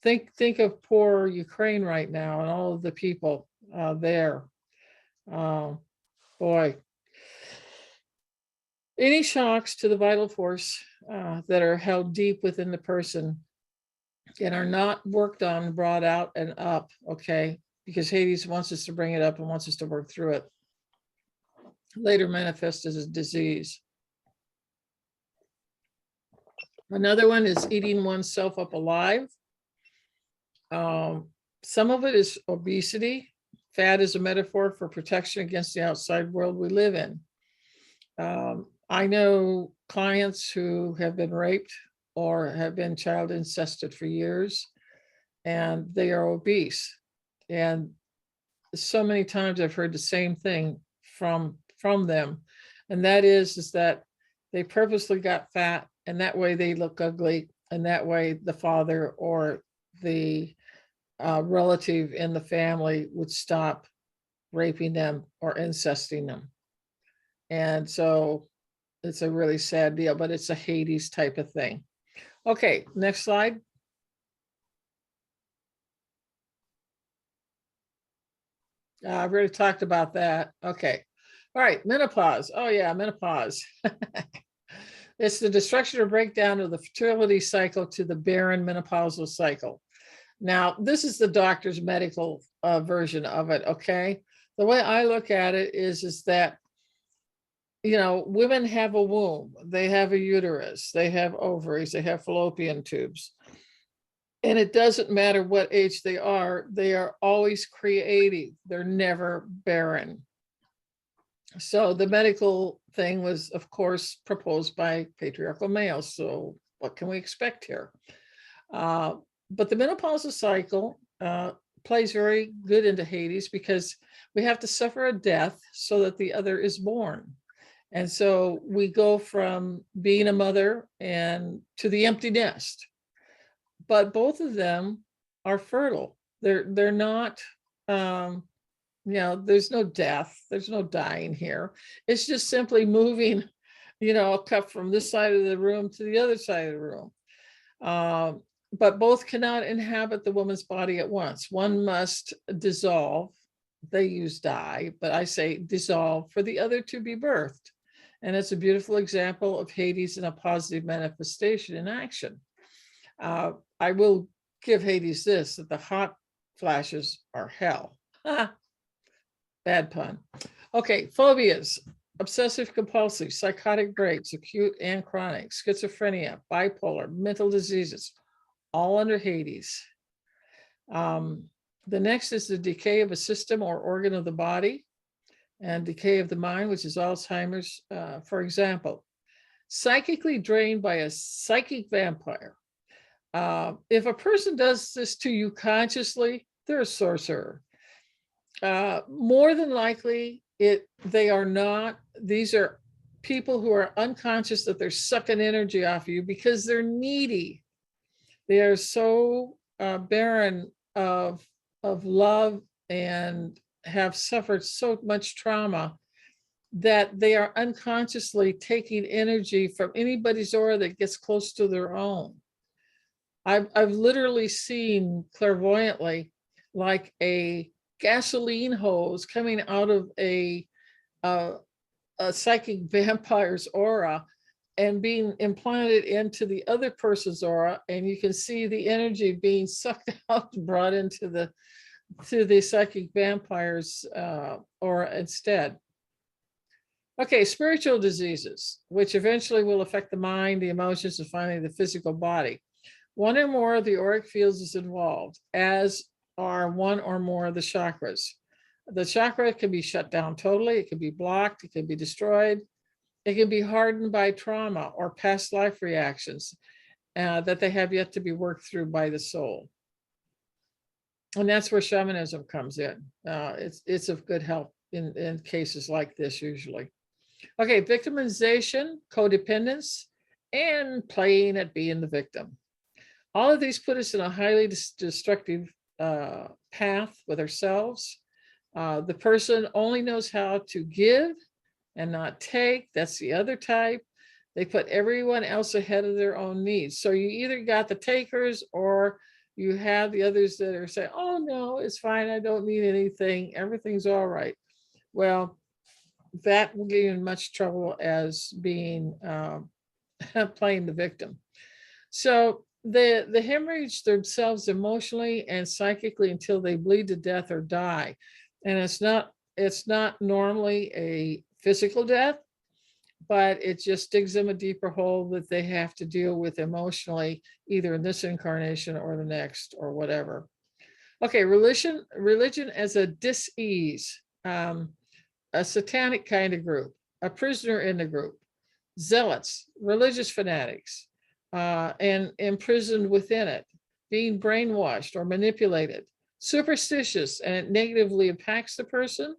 Think of poor Ukraine right now and all of the people there. Boy. Any shocks to the vital force that are held deep within the person and are not worked on, brought out and up, okay? Because Hades wants us to bring it up and wants us to work through it. Later manifest as a disease. Another one is eating oneself up alive. Some of it is obesity. Fat is a metaphor for protection against the outside world we live in. I know clients who have been raped or have been child incested for years, and they are obese. And so many times I've heard the same thing from them, and that is that they purposely got fat, and that way they look ugly, and that way the father or the relative in the family would stop raping them or incesting them. And so it's a really sad deal, but it's a Hades type of thing. Okay, next slide. I've already talked about that. Okay. All right, menopause. Oh yeah, menopause. It's the destruction or breakdown of the fertility cycle to the barren menopausal cycle. Now, this is the doctor's medical version of it, okay? The way I look at it is that, you know, women have a womb, they have a uterus, they have ovaries, they have fallopian tubes. And it doesn't matter what age they are always creative. They're never barren. So the medical thing was, of course, proposed by patriarchal males. So what can we expect here? But the menopausal cycle plays very good into Hades because we have to suffer a death so that the other is born. And so we go from being a mother and to the empty nest. But both of them are fertile. They're not, you know, there's no death, there's no dying here. It's just simply moving, you know, a cup from this side of the room to the other side of the room. But both cannot inhabit the woman's body at once. One must dissolve. They use die, but I say dissolve for the other to be birthed. And it's a beautiful example of Hades in a positive manifestation in action. I will give Hades this, that the hot flashes are hell. Bad pun. Okay, phobias, obsessive compulsive, psychotic breaks, acute and chronic, schizophrenia, bipolar, mental diseases, all under Hades. The next is the decay of a system or organ of the body, and decay of the mind, which is Alzheimer's, for example. Psychically drained by a psychic vampire. If a person does this to you consciously, they're a sorcerer. More than likely, they are not. These are people who are unconscious that they're sucking energy off of you because they're needy. They are so barren of love and have suffered so much trauma that they are unconsciously taking energy from anybody's aura that gets close to their own. I've literally seen clairvoyantly like a gasoline hose coming out of a psychic vampire's aura and being implanted into the other person's aura, and you can see the energy being sucked out and brought into the psychic vampire's aura instead. Okay, spiritual diseases, which eventually will affect the mind, the emotions, and finally the physical body. One or more of the auric fields is involved, as are one or more of the chakras. The chakra can be shut down totally, it can be blocked, it can be destroyed, it can be hardened by trauma or past life reactions that they have yet to be worked through by the soul. And that's where shamanism comes in. It's of good help in cases like this usually. Okay, victimization, codependence, and playing at being the victim. All of these put us in a highly destructive path with ourselves. The person only knows how to give and not take. That's the other type. They put everyone else ahead of their own needs. So you either got the takers or you have the others that are saying, oh no, it's fine, I don't need anything, everything's all right. Well, that will get you in much trouble as being playing the victim. So the hemorrhage themselves emotionally and psychically until they bleed to death or die. And it's not normally a physical death, but it just digs them a deeper hole that they have to deal with emotionally, either in this incarnation or the next or whatever. Okay, religion as a dis-ease, a satanic kind of group, a prisoner in the group, zealots, religious fanatics, and imprisoned within it, being brainwashed or manipulated, superstitious, and it negatively impacts the person.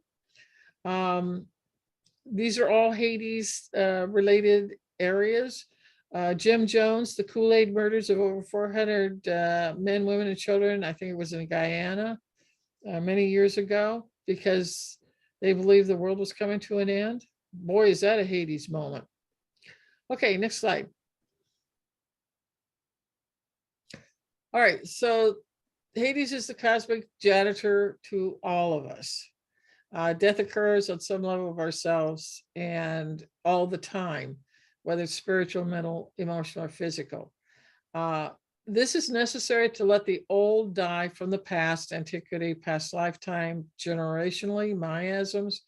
These are all Hades related areas. Jim Jones, the Kool-Aid murders of over 400 men, women, and children. I think it was in Guyana many years ago, because they believed the world was coming to an end. Boy, is that a Hades moment. Okay, next slide. All right, so Hades is the cosmic janitor to all of us. Death occurs on some level of ourselves and all the time, whether it's spiritual, mental, emotional, or physical. This is necessary to let the old die from the past, antiquity, past lifetime, generationally, miasms,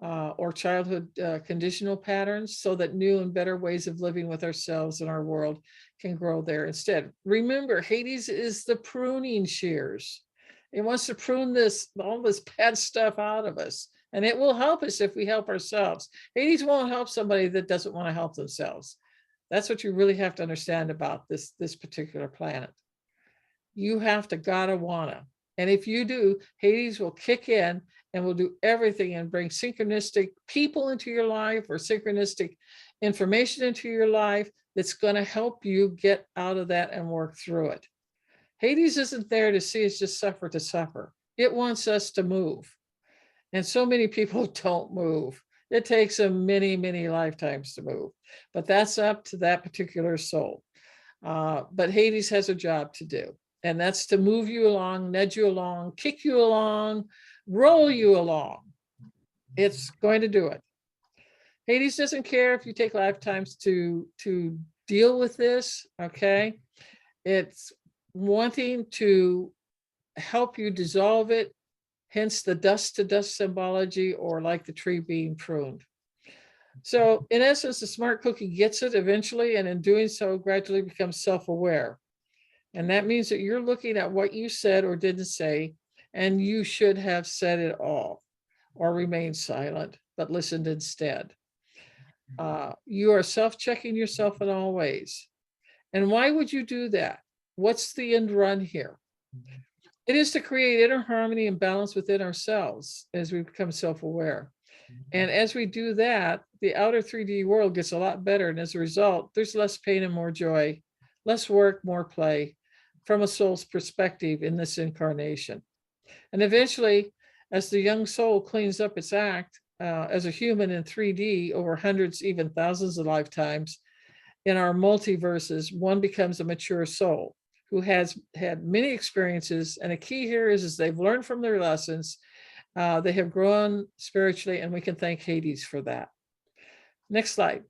or childhood conditional patterns, so that new and better ways of living with ourselves and our world can grow there instead. Remember, Hades is the pruning shears. It wants to prune all this bad stuff out of us, and it will help us if we help ourselves. Hades won't help somebody that doesn't want to help themselves. That's what you really have to understand about this particular planet. You have to gotta wanna. And if you do, Hades will kick in and will do everything and bring synchronistic people into your life or synchronistic information into your life that's going to help you get out of that and work through it. Hades isn't there to see us just suffer to suffer. It wants us to move. And so many people don't move. It takes them many, many lifetimes to move, but that's up to that particular soul. But Hades has a job to do, and that's to move you along, nudge you along, kick you along, roll you along. It's going to do it. Hades doesn't care if you take lifetimes to deal with this, okay? It's wanting to help you dissolve it, hence the dust to dust symbology, or like the tree being pruned. So in essence, the smart cookie gets it eventually, and in doing so, gradually becomes self-aware. And that means that you're looking at what you said or didn't say, and you should have said it all or remained silent, but listened instead. You are self-checking yourself in all ways. And why would you do that? What's the end run here? It is to create inner harmony and balance within ourselves as we become self-aware. And as we do that, the outer 3D world gets a lot better. And as a result, there's less pain and more joy, less work, more play from a soul's perspective in this incarnation. And eventually, as the young soul cleans up its act as a human in 3D over hundreds, even thousands of lifetimes, in our multiverses, one becomes a mature soul who has had many experiences. And the key here is they've learned from their lessons. They have grown spiritually, and we can thank Hades for that. Next slide.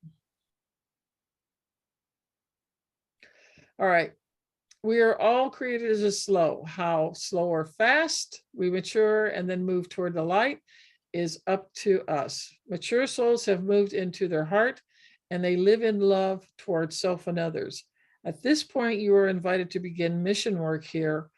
All right. We are all created as a slow. How slow or fast we mature and then move toward the light is up to us. Mature souls have moved into their heart, and they live in love towards self and others. At this point, you are invited to begin mission work here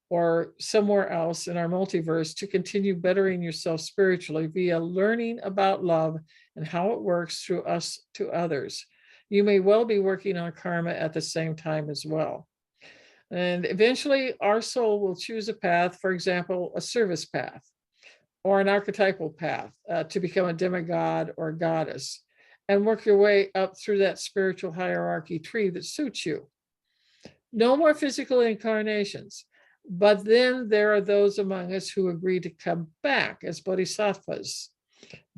or somewhere else in our multiverse to continue bettering yourself spiritually via learning about love and how it works through us to others. You may well be working on karma at the same time as well. And eventually our soul will choose a path, for example, a service path or an archetypal path to become a demigod or goddess, and work your way up through that spiritual hierarchy tree that suits you. No more physical incarnations, but then there are those among us who agree to come back as bodhisattvas.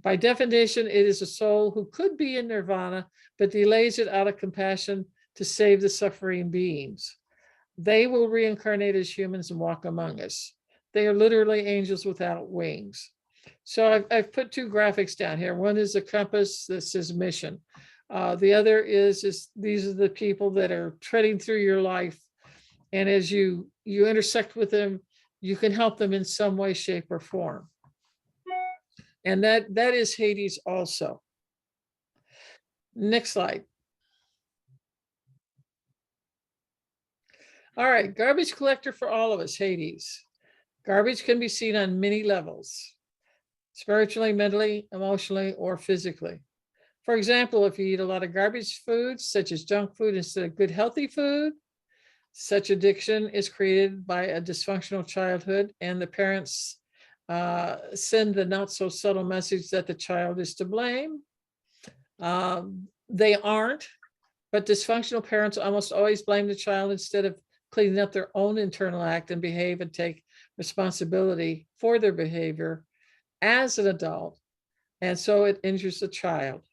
By definition, it is a soul who could be in nirvana, but delays it out of compassion to save the suffering beings. They will reincarnate as humans and walk among us. They are literally angels without wings. So I've put two graphics down here. One is a compass that says mission. The other is these are the people that are treading through your life. And as you intersect with them, you can help them in some way, shape, or form. And that is Hades also. Next slide. All right, garbage collector for all of us, Hades. Garbage can be seen on many levels, spiritually, mentally, emotionally, or physically. For example, if you eat a lot of garbage foods, such as junk food instead of good, healthy food, such addiction is created by a dysfunctional childhood, and the parents send the not so subtle message that the child is to blame. They aren't, but dysfunctional parents almost always blame the child instead of cleaning up their own internal act and behave and take responsibility for their behavior as an adult. And so it injures the child.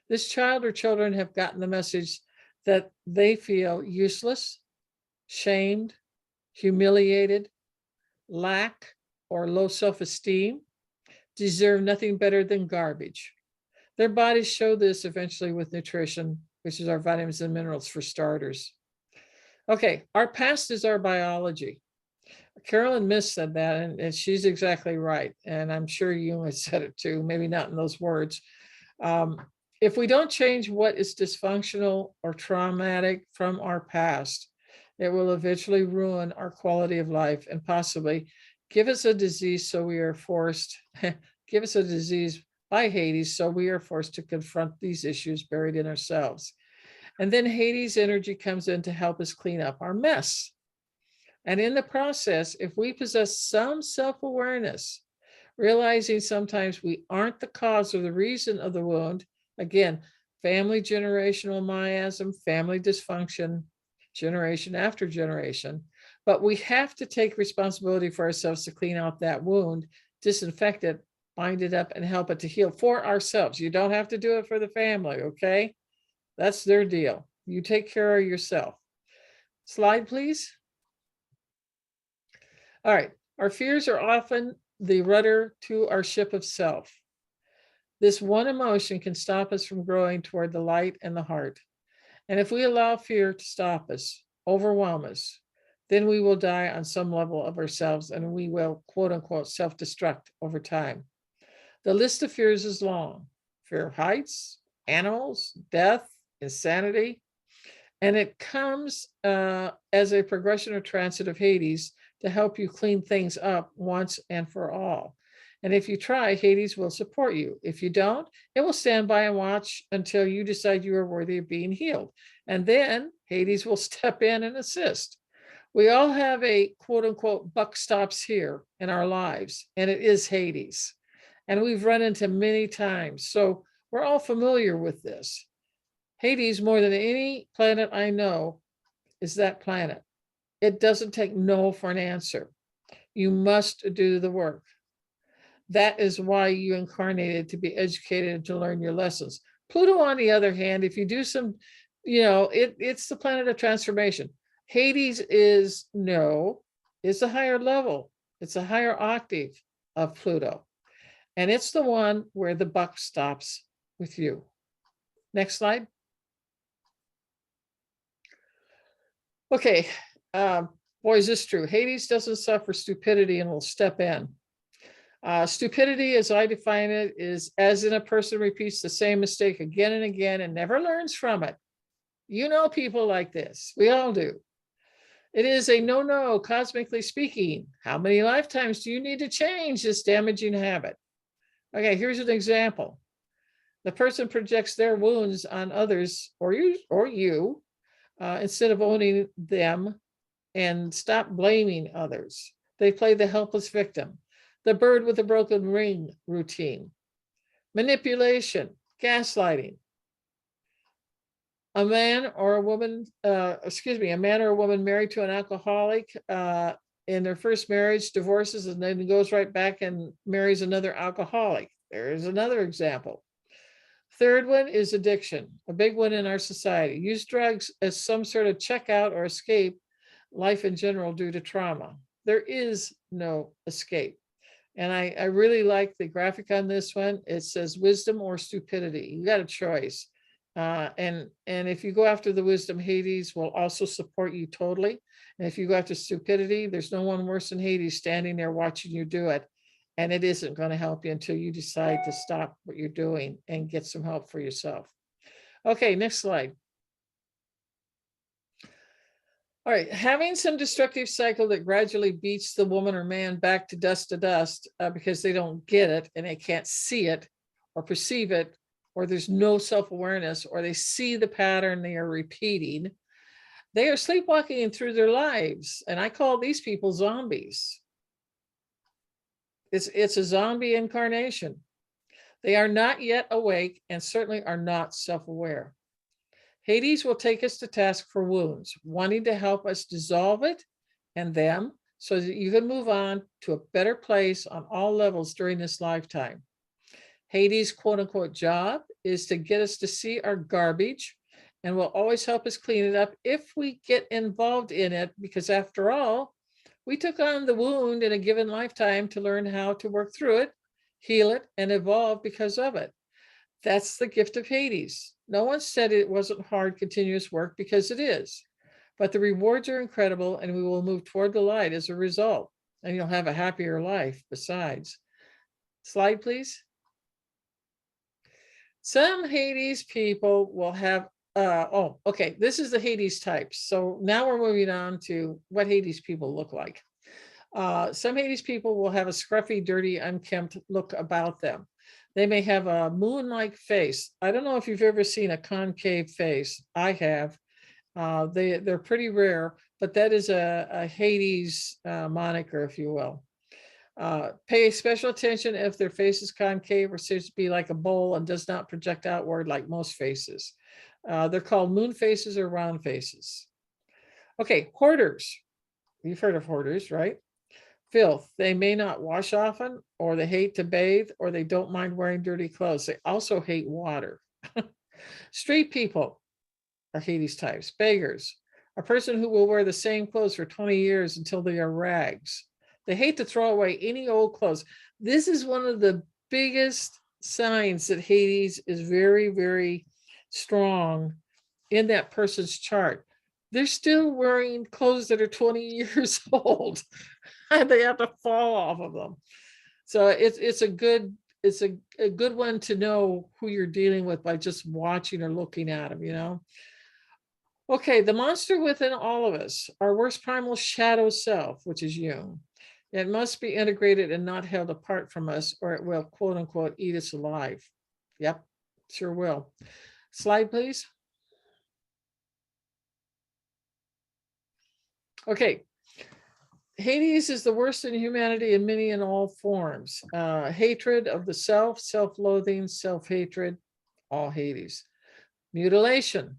This child or children have gotten the message that they feel useless, shamed, humiliated, lack or low self-esteem, deserve nothing better than garbage. Their bodies show this eventually with nutrition, which is our vitamins and minerals for starters. Okay, our past is our biology. Carolyn Miss said that, and she's exactly right. And I'm sure Jung has said it too, maybe not in those words. If we don't change what is dysfunctional or traumatic from our past, it will eventually ruin our quality of life and possibly give us a disease. So we are forced, give us a disease by Hades. So we are forced to confront these issues buried in ourselves. And then Hades energy comes in to help us clean up our mess. And in the process, if we possess some self-awareness, realizing sometimes we aren't the cause or the reason of the wound, again, family generational miasm, family dysfunction, generation after generation, but we have to take responsibility for ourselves to clean out that wound, disinfect it, bind it up, and help it to heal for ourselves. You don't have to do it for the family, okay? That's their deal. You take care of yourself. Slide, please. All right, our fears are often the rudder to our ship of self. This one emotion can stop us from growing toward the light and the heart. And if we allow fear to stop us, overwhelm us, then we will die on some level of ourselves and we will, quote unquote, self-destruct over time. The list of fears is long. Fear of heights, animals, death, insanity. And it comes as a progression or transit of Hades to help you clean things up once and for all. And if you try, Hades will support you. If you don't, it will stand by and watch until you decide you are worthy of being healed. And then Hades will step in and assist. We all have a quote unquote buck stops here in our lives, and it is Hades. And we've run into many times. So we're all familiar with this. Hades, more than any planet I know, is that planet. It doesn't take no for an answer. You must do the work. That is why you incarnated, to be educated and to learn your lessons. Pluto, on the other hand, if you do some, it's the planet of transformation. Hades is it's a higher level. It's a higher octave of Pluto. And it's the one where the buck stops with you. Next slide. Okay, boy, is this true. Hades doesn't suffer stupidity and will step in. Stupidity, as I define it, is as in a person repeats the same mistake again and again and never learns from it. You know people like this. We all do. It is a no, cosmically speaking. How many lifetimes do you need to change this damaging habit? Okay, here's an example. The person projects their wounds on others or you instead of owning them and stop blaming others. They play the helpless victim. The bird with a broken ring routine, manipulation, gaslighting. A man or a woman married to an alcoholic in their first marriage, divorces, and then goes right back and marries another alcoholic. There's another example. Third one is addiction, a big one in our society. Use drugs as some sort of checkout or escape life in general due to trauma. There is no escape. And I really like the graphic on this one. It says wisdom or stupidity. You got a choice. And if you go after the wisdom, Hades will also support you totally. And if you go after stupidity, there's no one worse than Hades standing there watching you do it. And it isn't going to help you until you decide to stop what you're doing and get some help for yourself. Okay, next slide. All right, having some destructive cycle that gradually beats the woman or man back to dust because they don't get it and they can't see it or perceive it, or there's no self-awareness, or they see the pattern they are repeating. They are sleepwalking through their lives, and I call these people zombies. It's a zombie incarnation. They are not yet awake and certainly are not self-aware. Hades will take us to task for wounds, wanting to help us dissolve it and them so that you can move on to a better place on all levels during this lifetime. Hades' quote unquote job is to get us to see our garbage and will always help us clean it up if we get involved in it, because after all, we took on the wound in a given lifetime to learn how to work through it, heal it, and evolve because of it. That's the gift of Hades. No one said it wasn't hard, continuous work, because it is. But the rewards are incredible, and we will move toward the light as a result. And you'll have a happier life besides. Slide, please. Some Hades people will have, okay, this is the Hades types. So now we're moving on to what Hades people look like. Some Hades people will have a scruffy, dirty, unkempt look about them. They may have a moon-like face. I don't know if you've ever seen a concave face. I have. They're pretty rare, but that is a Hades moniker, if you will. Pay special attention if their face is concave or seems to be like a bowl and does not project outward like most faces. They're called moon faces or round faces. Okay, hoarders. You've heard of hoarders, right? Filth. They may not wash often, or they hate to bathe, or they don't mind wearing dirty clothes. They also hate water. Street people are Hades types. Beggars. A person who will wear the same clothes for 20 years until they are rags. They hate to throw away any old clothes. This is one of the biggest signs that Hades is very, very strong in that person's chart. They're still wearing clothes that are 20 years old. And they have to fall off of them. So it's a good one to know who you're dealing with by just watching or looking at them, you know. Okay, the monster within all of us, our worst primal shadow self, which is Jung. It must be integrated and not held apart from us, or it will, quote unquote, eat us alive. Yep, sure will. Slide, please. Okay. Hades is the worst in humanity in many and all forms. Hatred of the self, self-loathing, self-hatred, all Hades. Mutilation,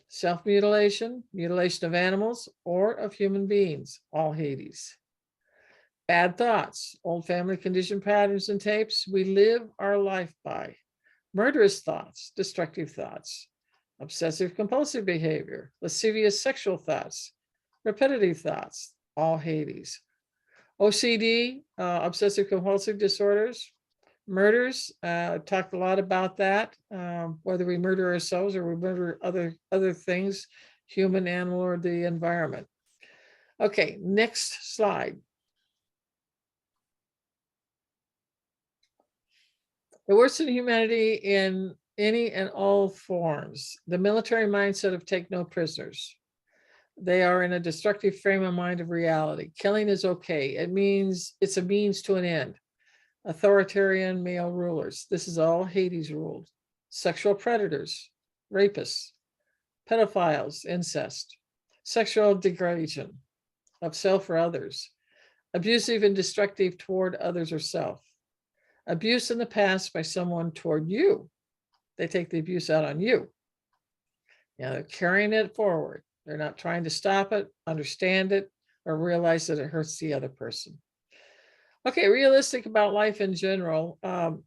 self-mutilation, mutilation of animals or of human beings, all Hades. Bad thoughts, old family condition patterns and tapes we live our life by. Murderous thoughts, destructive thoughts, obsessive compulsive behavior, lascivious sexual thoughts, repetitive thoughts, all Hades. OCD, obsessive compulsive disorders, murders, talked a lot about that, whether we murder ourselves or we murder other things, human, animal, or the environment. Okay, next slide. The worst in humanity in any and all forms. The military mindset of take no prisoners. They are in a destructive frame of mind of reality. Killing is okay. It means it's a means to an end. Authoritarian male rulers. This is all Hades ruled. Sexual predators, rapists, pedophiles, incest, sexual degradation of self or others, abusive and destructive toward others or self. Abuse in the past by someone toward you. They take the abuse out on you. Now they're carrying it forward. They're not trying to stop it, understand it, or realize that it hurts the other person. Okay, realistic about life in general.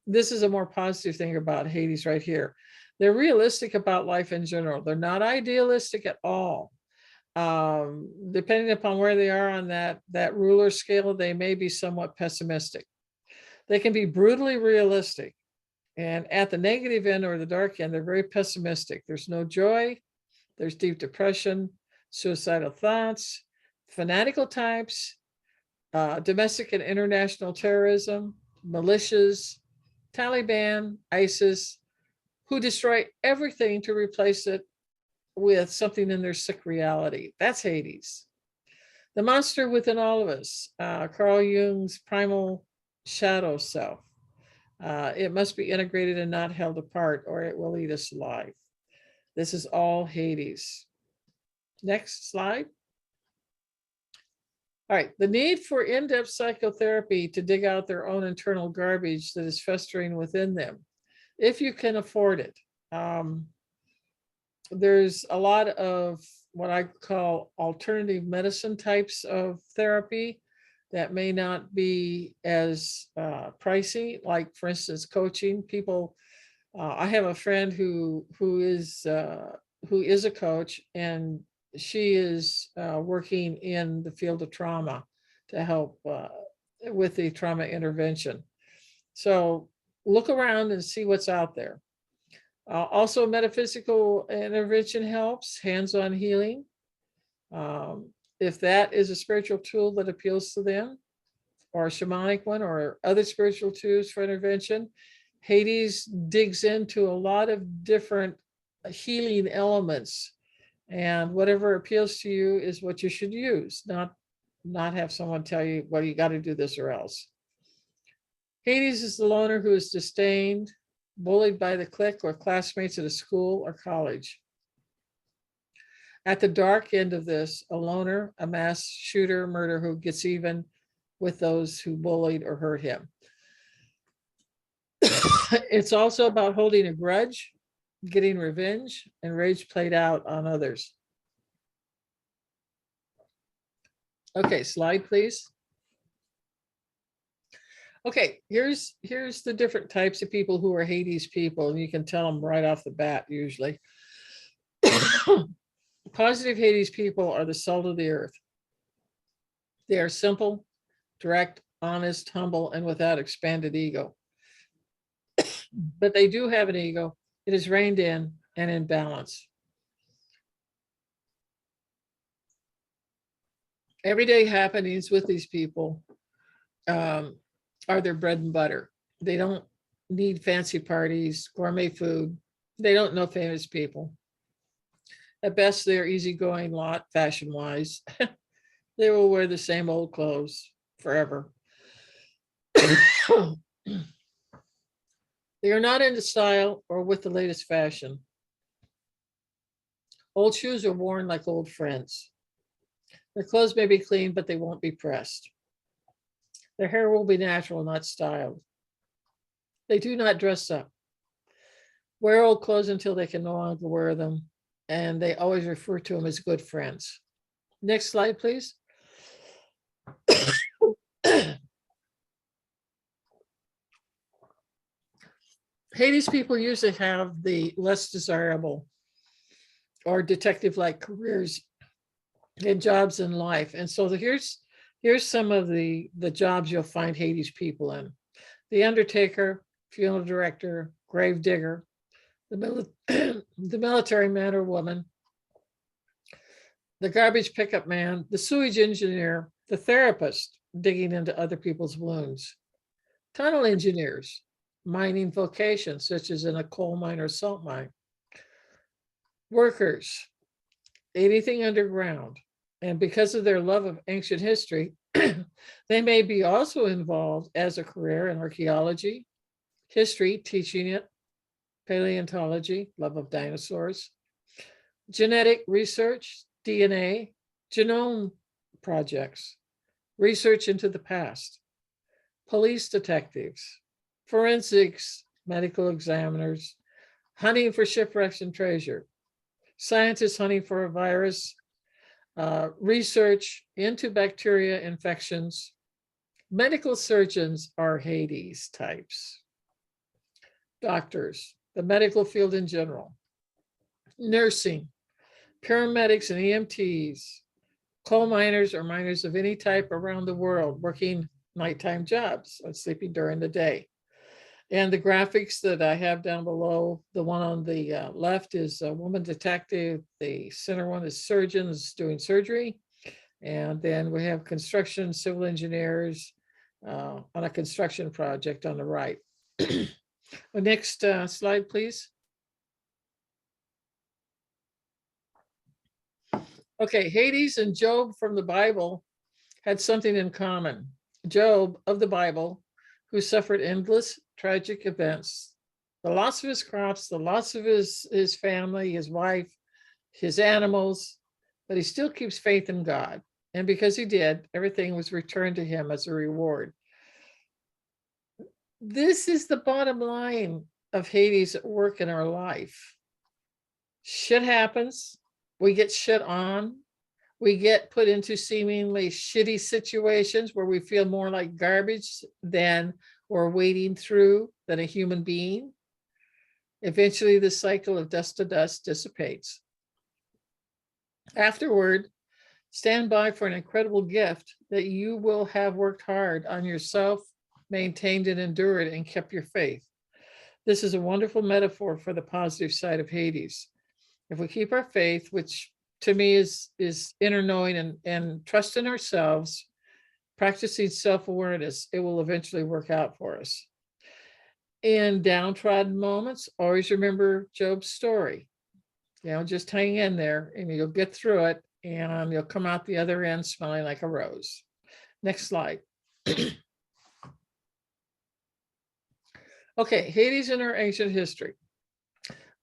This is a more positive thing about Hades right here. They're realistic about life in general. They're not idealistic at all. Depending upon where they are on that ruler scale, they may be somewhat pessimistic. They can be brutally realistic. And at the negative end or the dark end, they're very pessimistic. There's no joy. There's deep depression, suicidal thoughts, fanatical types, domestic and international terrorism, militias, Taliban, ISIS, who destroy everything to replace it with something in their sick reality. That's Hades. The monster within all of us, Carl Jung's primal shadow self. It must be integrated and not held apart, or it will eat us alive. This is all Hades. Next slide. All right, the need for in-depth psychotherapy to dig out their own internal garbage that is festering within them, if you can afford it. There's a lot of what I call alternative medicine types of therapy that may not be as pricey, like for instance, coaching. People, I have a friend who is a coach, and she is working in the field of trauma to help with the trauma intervention. So look around and see what's out there. Also, metaphysical intervention helps, hands-on healing. If that is a spiritual tool that appeals to them, or a shamanic one, or other spiritual tools for intervention, Hades digs into a lot of different healing elements, and whatever appeals to you is what you should use, not have someone tell you, well, you got to do this or else. Hades is the loner who is disdained, bullied by the clique or classmates at a school or college. At the dark end of this, a loner, a mass shooter, murderer who gets even with those who bullied or hurt him. It's also about holding a grudge, getting revenge, and rage played out on others. Okay, slide, please. Okay, here's the different types of people who are Hades people, and you can tell them right off the bat usually. Positive Hades people are the salt of the earth. They are simple, direct, honest, humble, and without expanded ego. But they do have an ego. It is reined in and in balance. Everyday happenings with these people are their bread and butter. They don't need fancy parties, gourmet food. They don't know famous people. At best, they're easygoing lot, fashion-wise. They will wear the same old clothes forever. They are not into style or with the latest fashion. Old shoes are worn like old friends. Their clothes may be clean, but they won't be pressed. Their hair will be natural, not styled. They do not dress up. Wear old clothes until they can no longer wear them, and they always refer to them as good friends. Next slide, please. Hades people usually have the less desirable or detective-like careers and jobs in life. And so here's some of the jobs you'll find Hades people in. The undertaker, funeral director, grave digger, the military man or woman, the garbage pickup man, the sewage engineer, the therapist digging into other people's wounds, tunnel engineers, mining vocations, such as in a coal mine or salt mine, workers, anything underground. And because of their love of ancient history, they may be also involved as a career in archaeology, history, teaching it, paleontology, love of dinosaurs, genetic research, DNA, genome projects, research into the past, police detectives, forensics, medical examiners, hunting for shipwrecks and treasure, scientists hunting for a virus, research into bacteria infections. Medical surgeons are Hades types. Doctors, the medical field in general. Nursing, paramedics and EMTs, coal miners or miners of any type around the world working nighttime jobs or sleeping during the day. And the graphics that I have down below, the one on the left is a woman detective. The center one is surgeons doing surgery. And then we have construction, civil engineers on a construction project on the right. The next slide, please. Okay, Hades and Job from the Bible had something in common. Job of the Bible, who suffered endless tragic events, the loss of his crops, the loss of his family, his wife, his animals, but he still keeps faith in God. And because he did, everything was returned to him as a reward. This is the bottom line of Hades at work in our life. Shit happens. We get shit on. We get put into seemingly shitty situations where we feel more like garbage than we're wading through than a human being. Eventually, the cycle of dust to dust dissipates. Afterward, stand by for an incredible gift that you will have worked hard on yourself, maintained and endured, and kept your faith. This is a wonderful metaphor for the positive side of Hades. If we keep our faith, which to me is inner knowing and trust in ourselves, practicing self-awareness, it will eventually work out for us. In downtrodden moments, always remember Job's story. Just hang in there and you'll get through it and you'll come out the other end smelling like a rose. Next slide. Okay, Hades in our ancient history.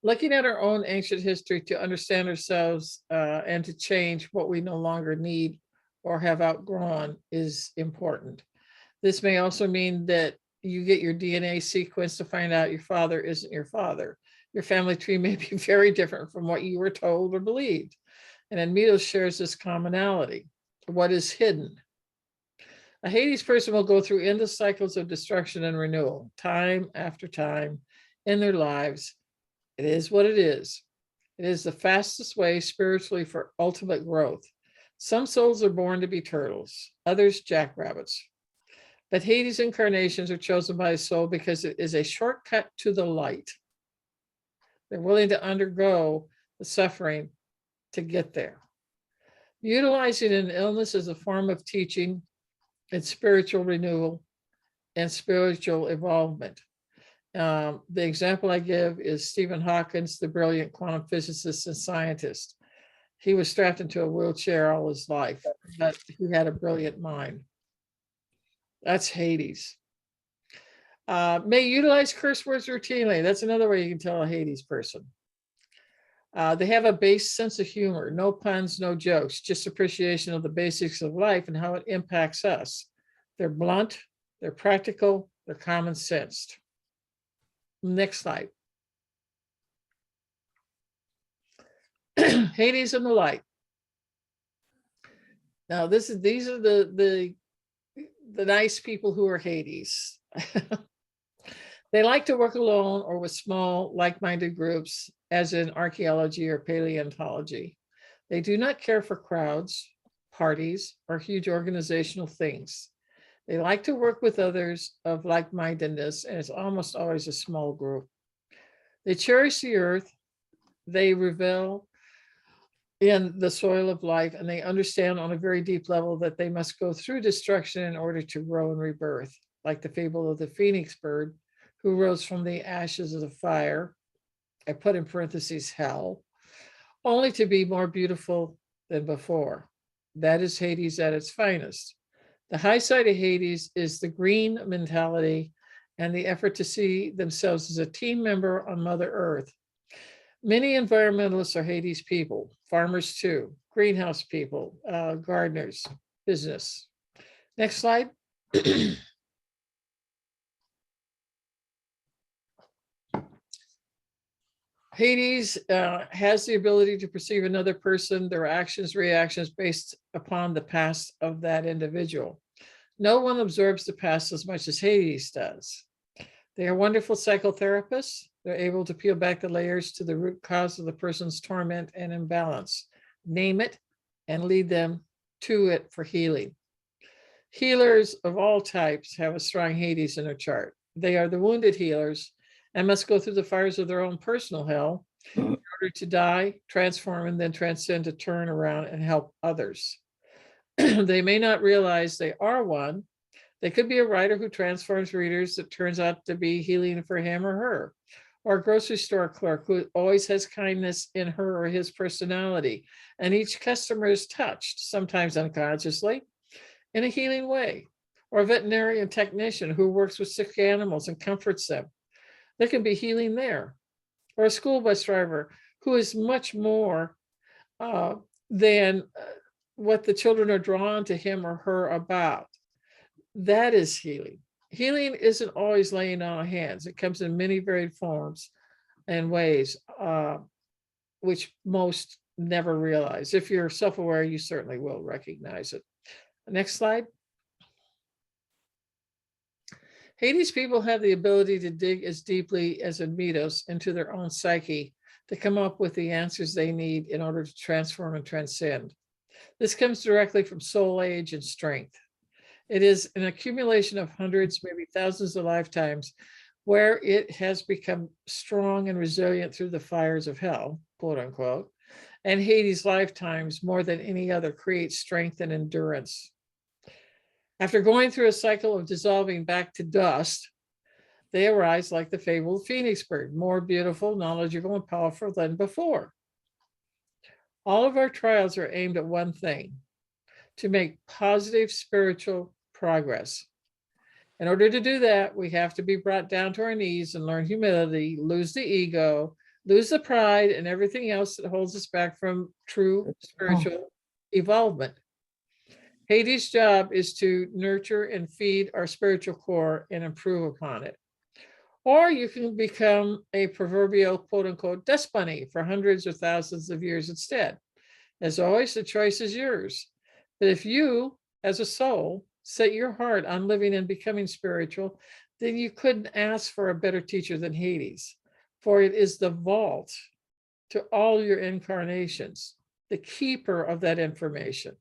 Looking at our own ancient history to understand ourselves and to change what we no longer need or have outgrown is important. This may also mean that you get your DNA sequence to find out your father isn't your father. Your family tree may be very different from what you were told or believed. And Admetos shares this commonality. What is hidden? A Hades person will go through endless cycles of destruction and renewal, time after time in their lives. It is what it is. It is the fastest way spiritually for ultimate growth. Some souls are born to be turtles, others jackrabbits. But Hades incarnations are chosen by a soul because it is a shortcut to the light. They're willing to undergo the suffering to get there. Utilizing an illness as a form of teaching and spiritual renewal and spiritual involvement. The example I give is Stephen Hawking, the brilliant quantum physicist and scientist. He was strapped into a wheelchair all his life, but he had a brilliant mind. That's Hades. May utilize curse words routinely. That's another way you can tell a Hades person. They have a base sense of humor, no puns, no jokes, just appreciation of the basics of life and how it impacts us. They're blunt, they're practical, they're common sensed. Next slide. Hades and the light. Now, these are the nice people who are Hades. They like to work alone or with small, like-minded groups, as in archaeology or paleontology. They do not care for crowds, parties, or huge organizational things. They like to work with others of like-mindedness, and it's almost always a small group. They cherish the earth. They revel in the soil of life, and they understand on a very deep level that they must go through destruction in order to grow and rebirth, like the fable of the phoenix bird, who rose from the ashes of the fire, I put in parentheses hell, only to be more beautiful than before. That is Hades at its finest. The high side of Hades is the green mentality and the effort to see themselves as a team member on Mother Earth. Many environmentalists are Hades people, farmers too, greenhouse people, gardeners, business. Next slide. Hades has the ability to perceive another person, their actions, reactions based upon the past of that individual. No one absorbs the past as much as Hades does. They are wonderful psychotherapists. They're able to peel back the layers to the root cause of the person's torment and imbalance, name it, and lead them to it for healing. Healers of all types have a strong Hades in their chart. They are the wounded healers and must go through the fires of their own personal hell in order to die, transform, and then transcend to turn around and help others. They may not realize they are one. They could be a writer who transforms readers that turns out to be healing for him or her, or a grocery store clerk who always has kindness in her or his personality, and each customer is touched, sometimes unconsciously, in a healing way, or a veterinarian technician who works with sick animals and comforts them. There can be healing there, or a school bus driver who is much more than what the children are drawn to him or her about. That is healing. Healing isn't always laying on of hands. It comes in many varied forms and ways, which most never realize. If you're self-aware, you certainly will recognize it. Next slide. Hades people have the ability to dig as deeply as Admetos into their own psyche to come up with the answers they need in order to transform and transcend. This comes directly from soul age and strength. It is an accumulation of hundreds, maybe thousands of lifetimes where it has become strong and resilient through the fires of hell, quote unquote, and Hades' lifetimes more than any other creates strength and endurance. After going through a cycle of dissolving back to dust, they arise like the fabled phoenix bird, more beautiful, knowledgeable, and powerful than before. All of our trials are aimed at one thing: to make positive spiritual progress. In order to do that, we have to be brought down to our knees and learn humility, lose the ego, lose the pride, and everything else that holds us back from true spiritual evolvement. Hades' job is to nurture and feed our spiritual core and improve upon it. Or you can become a proverbial quote unquote dust bunny for hundreds or thousands of years instead. As always, the choice is yours. But if you, as a soul, set your heart on living and becoming spiritual, then you couldn't ask for a better teacher than Hades, for it is the vault to all your incarnations, the keeper of that information.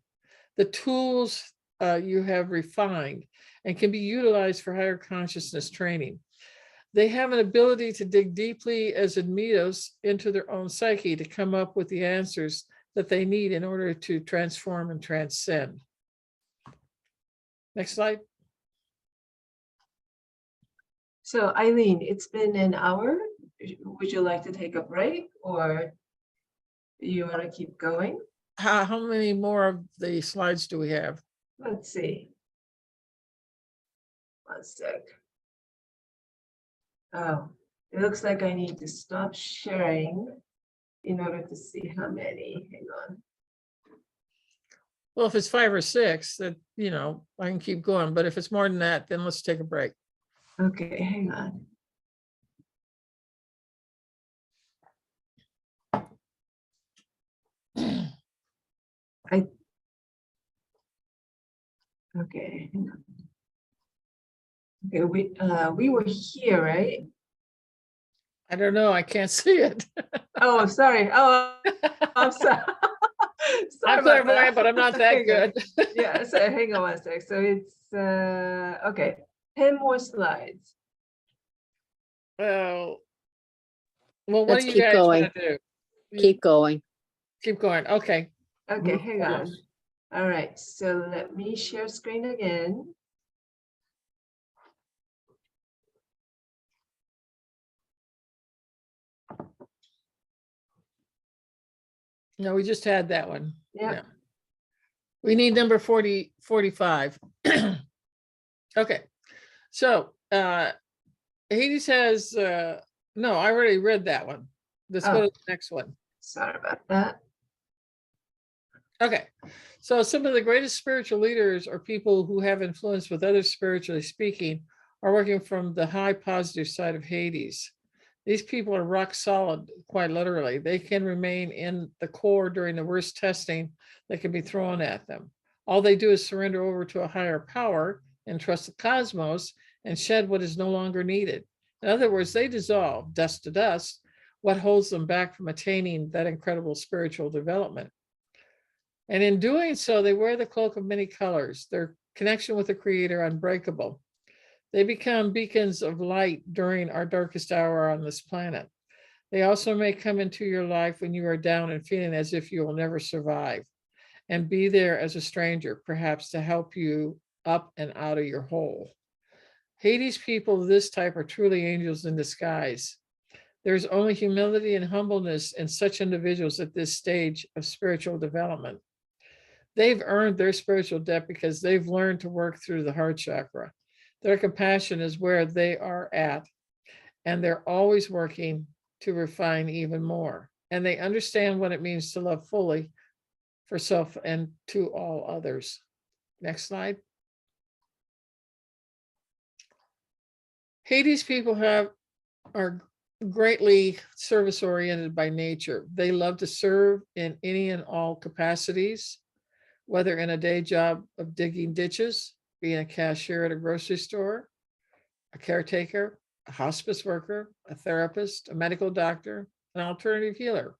The tools you have refined and can be utilized for higher consciousness training. They have an ability to dig deeply as Admetos into their own psyche to come up with the answers that they need in order to transform and transcend. Next slide. So Eileen, it's been an hour. Would you like to take a break, or you want to keep going? How many more of the slides do we have? Let's see. One sec. Oh, it looks like I need to stop sharing in order to see how many. Hang on. Well, if it's 5 or 6, that, you know, I can keep going. But if it's more than that, then let's take a break. Okay, hang on. Okay, hang on. Okay, we were here, right? I don't know. I can't see it. Oh, sorry. Oh, I'm sorry. I'm clairvoyant, but I'm not that good. Yeah, so hang on one sec. So it's okay. 10 more slides. Well, what Let's do you keep guys going. want to do? Keep going. Keep going. Okay. Okay, hang on. All right, so let me share screen again. No, we just had that one. Yeah. We need number 45. Okay. So Hades has no, I already read that one. Let's go to the next one. Sorry about that. Okay. So some of the greatest spiritual leaders or people who have influence with others spiritually speaking are working from the high positive side of Hades. These people are rock solid, quite literally. They can remain in the core during the worst testing that can be thrown at them. All they do is surrender over to a higher power and trust the cosmos and shed what is no longer needed. In other words, they dissolve, dust to dust, what holds them back from attaining that incredible spiritual development. And in doing so, they wear the cloak of many colors, their connection with the Creator unbreakable. They become beacons of light during our darkest hour on this planet. They also may come into your life when you are down and feeling as if you will never survive, and be there as a stranger, perhaps to help you up and out of your hole. Hades people of this type are truly angels in disguise. There's only humility and humbleness in such individuals at this stage of spiritual development. They've earned their spiritual debt because they've learned to work through the heart chakra. Their compassion is where they are at, and they're always working to refine even more. And they understand what it means to love fully for self and to all others. Next slide. Hades people are greatly service oriented by nature. They love to serve in any and all capacities, whether in a day job of digging ditches, being a cashier at a grocery store, a caretaker, a hospice worker, a therapist, a medical doctor, an alternative healer,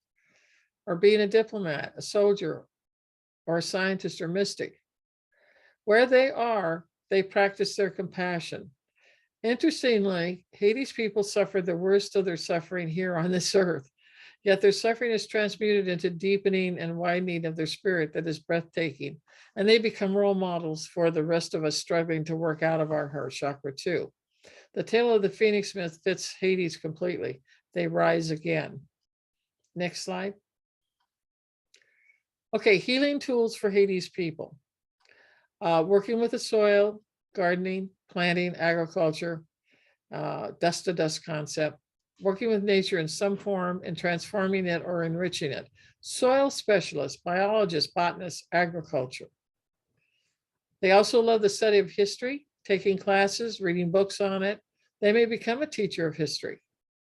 or being a diplomat, a soldier, or a scientist or mystic. Where they are, they practice their compassion. Interestingly, Hades people suffer the worst of their suffering here on this earth, yet their suffering is transmuted into deepening and widening of their spirit that is breathtaking, and they become role models for the rest of us struggling to work out of our heart chakra too. The tale of the Phoenix myth fits Hades completely. They rise again. Next slide. Okay, healing tools for Hades people. Working with the soil, gardening, planting, agriculture, dust to dust concept, working with nature in some form and transforming it or enriching it. Soil specialists, biologists, botanists, agriculture. They also love the study of history, taking classes, reading books on it. They may become a teacher of history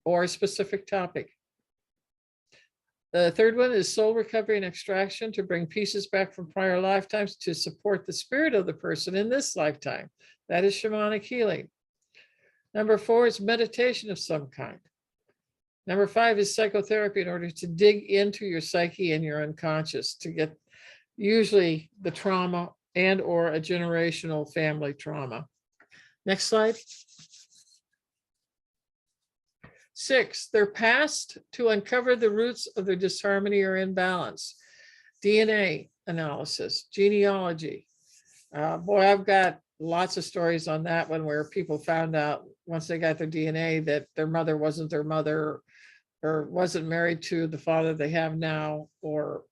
or a specific topic. The third one is soul recovery and extraction, to bring pieces back from prior lifetimes to support the spirit of the person in this lifetime. That is shamanic healing. Number 4 is meditation of some kind. Number 5 is psychotherapy, in order to dig into your psyche and your unconscious to get usually the trauma and or a generational family trauma. Next slide. 6, they're passed to uncover the roots of their disharmony or imbalance. DNA analysis, genealogy. Boy, I've got lots of stories on that one where people found out once they got their DNA that their mother wasn't their mother, or wasn't married to the father they have now, or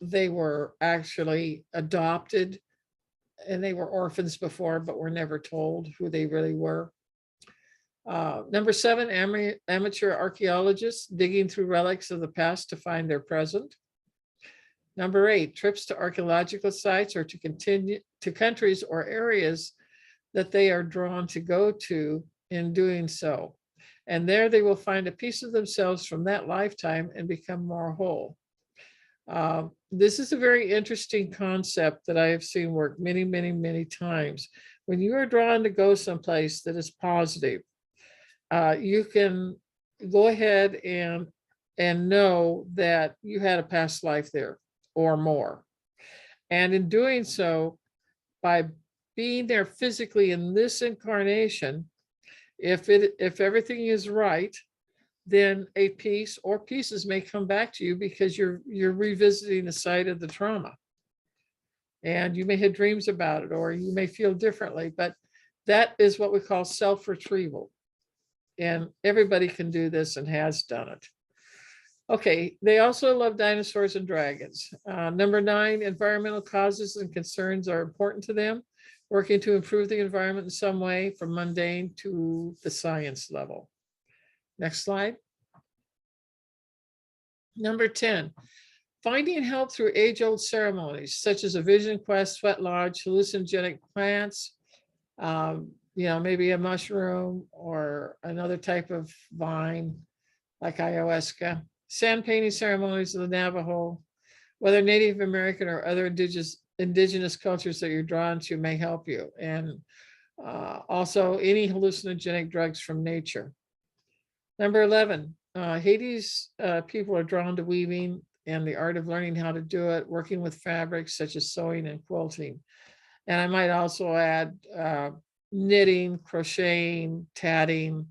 they were actually adopted and they were orphans before, but were never told who they really were. Number 7, amateur archaeologists digging through relics of the past to find their present. Number 8, trips to archaeological sites or to continue to countries or areas that they are drawn to go to in doing so. And there they will find a piece of themselves from that lifetime and become more whole. This is a very interesting concept that I have seen work many, many, many times. When you are drawn to go someplace that is positive, you can go ahead and know that you had a past life there or more. And in doing so, by being there physically in this incarnation, if everything is right, then a piece or pieces may come back to you because you're revisiting the site of the trauma. And you may have dreams about it, or you may feel differently, but that is what we call self-retrieval. And everybody can do this and has done it. Okay, they also love dinosaurs and dragons. Number 9, environmental causes and concerns are important to them, working to improve the environment in some way, from mundane to the science level. Next slide. Number 10, finding help through age-old ceremonies, such as a vision quest, sweat lodge, hallucinogenic plants, maybe a mushroom or another type of vine like ayahuasca, sand painting ceremonies of the Navajo, whether Native American or other indigenous cultures that you're drawn to may help you. And also any hallucinogenic drugs from nature. Number 11, Hades people are drawn to weaving and the art of learning how to do it, working with fabrics such as sewing and quilting. And I might also add knitting, crocheting, tatting,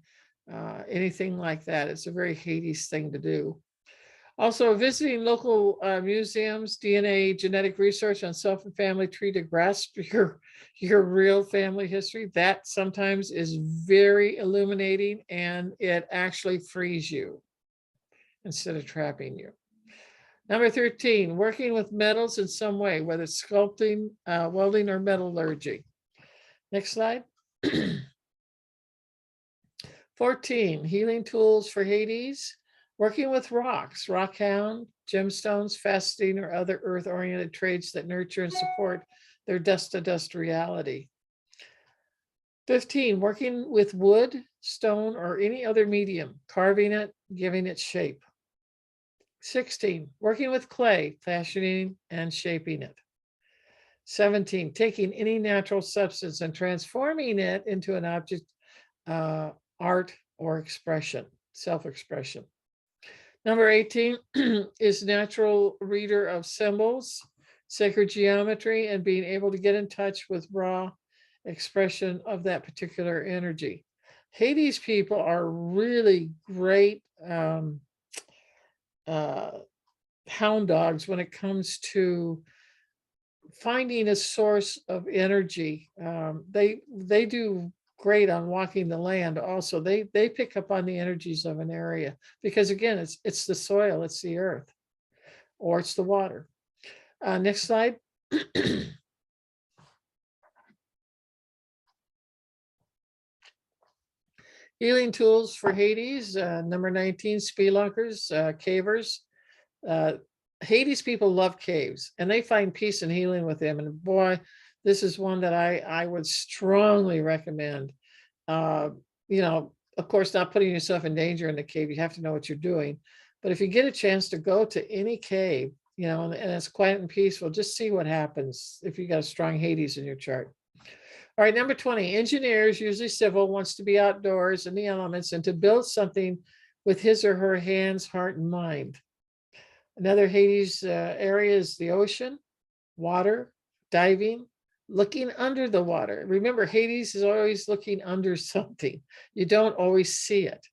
anything like that. It's a very Hades thing to do. Also, visiting local museums, DNA, genetic research on self and family tree to grasp your real family history. That sometimes is very illuminating, and it actually frees you. instead of trapping you. Number 13, working with metals in some way, whether it's sculpting, welding, or metallurgy. Next slide. 14, healing tools for Hades, working with rocks, rock hound, gemstones, faceting, or other earth-oriented traits that nurture and support their dust-to-dust reality. 15, working with wood, stone, or any other medium, carving it, giving it shape. 16, working with clay, fashioning and shaping it. 17, taking any natural substance and transforming it into an object, art or expression, self-expression. Number 18 is natural reader of symbols, sacred geometry, and being able to get in touch with raw expression of that particular energy. Hades people are really great hound dogs when it comes to finding a source of energy. They do great on walking the land. Also, they pick up on the energies of an area because, again, it's the soil, it's the earth, or it's the water. Next slide. Healing tools for Hades. Number 19, spelunkers, cavers. Hades people love caves, and they find peace and healing with them. And boy, this is one that I would strongly recommend. You know, of course, not putting yourself in danger in the cave. You have to know what you're doing. But if you get a chance to go to any cave, you know, and it's quiet and peaceful, just see what happens if you got a strong Hades in your chart. All right, number 20, engineers, usually civil, wants to be outdoors in the elements and to build something with his or her hands, heart, and mind. Another Hades area is the ocean, water, diving, looking under the water. Remember, Hades is always looking under something. You don't always see it.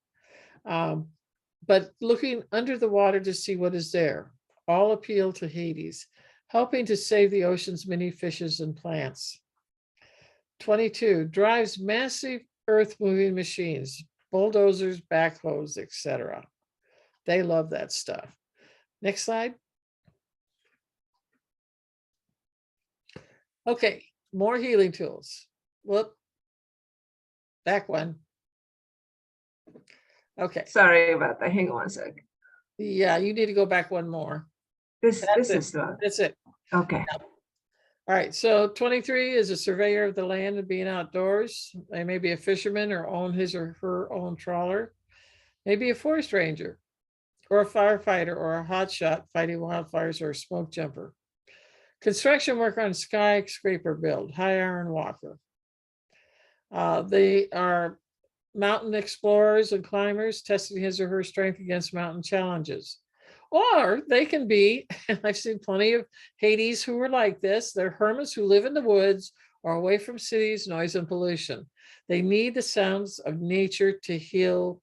But looking under the water to see what is there, all appeal to Hades, helping to save the ocean's many fishes and plants. 22, drives massive earth-moving machines, bulldozers, backhoes, etc. They love that stuff. Next slide. Okay, more healing tools. Whoop. Back one. Okay. Sorry about that. Hang on one sec. Yeah, you need to go back one more. This That's is the, That's it. okay. All right, so 23 is a surveyor of the land and being outdoors. They may be a fisherman or own his or her own trawler. Maybe a forest ranger or a firefighter or a hotshot fighting wildfires or a smoke jumper. Construction worker on skyscraper build, high iron walker. They are mountain explorers and climbers testing his or her strength against mountain challenges. Or they can be, and I've seen plenty of Hades who are like this, they're hermits who live in the woods or away from cities, noise, and pollution. They need the sounds of nature to heal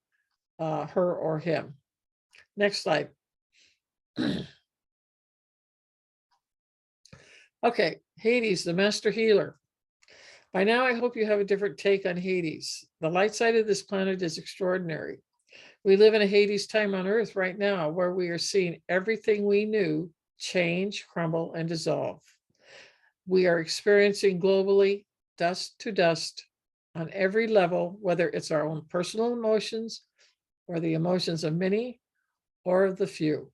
her or him. Next slide. Okay, Hades, the master healer. By now, I hope you have a different take on Hades. The light side of this planet is extraordinary. We live in a Hades time on Earth right now where we are seeing everything we knew change, crumble, and dissolve. We are experiencing globally dust to dust on every level, whether it's our own personal emotions or the emotions of many or of the few.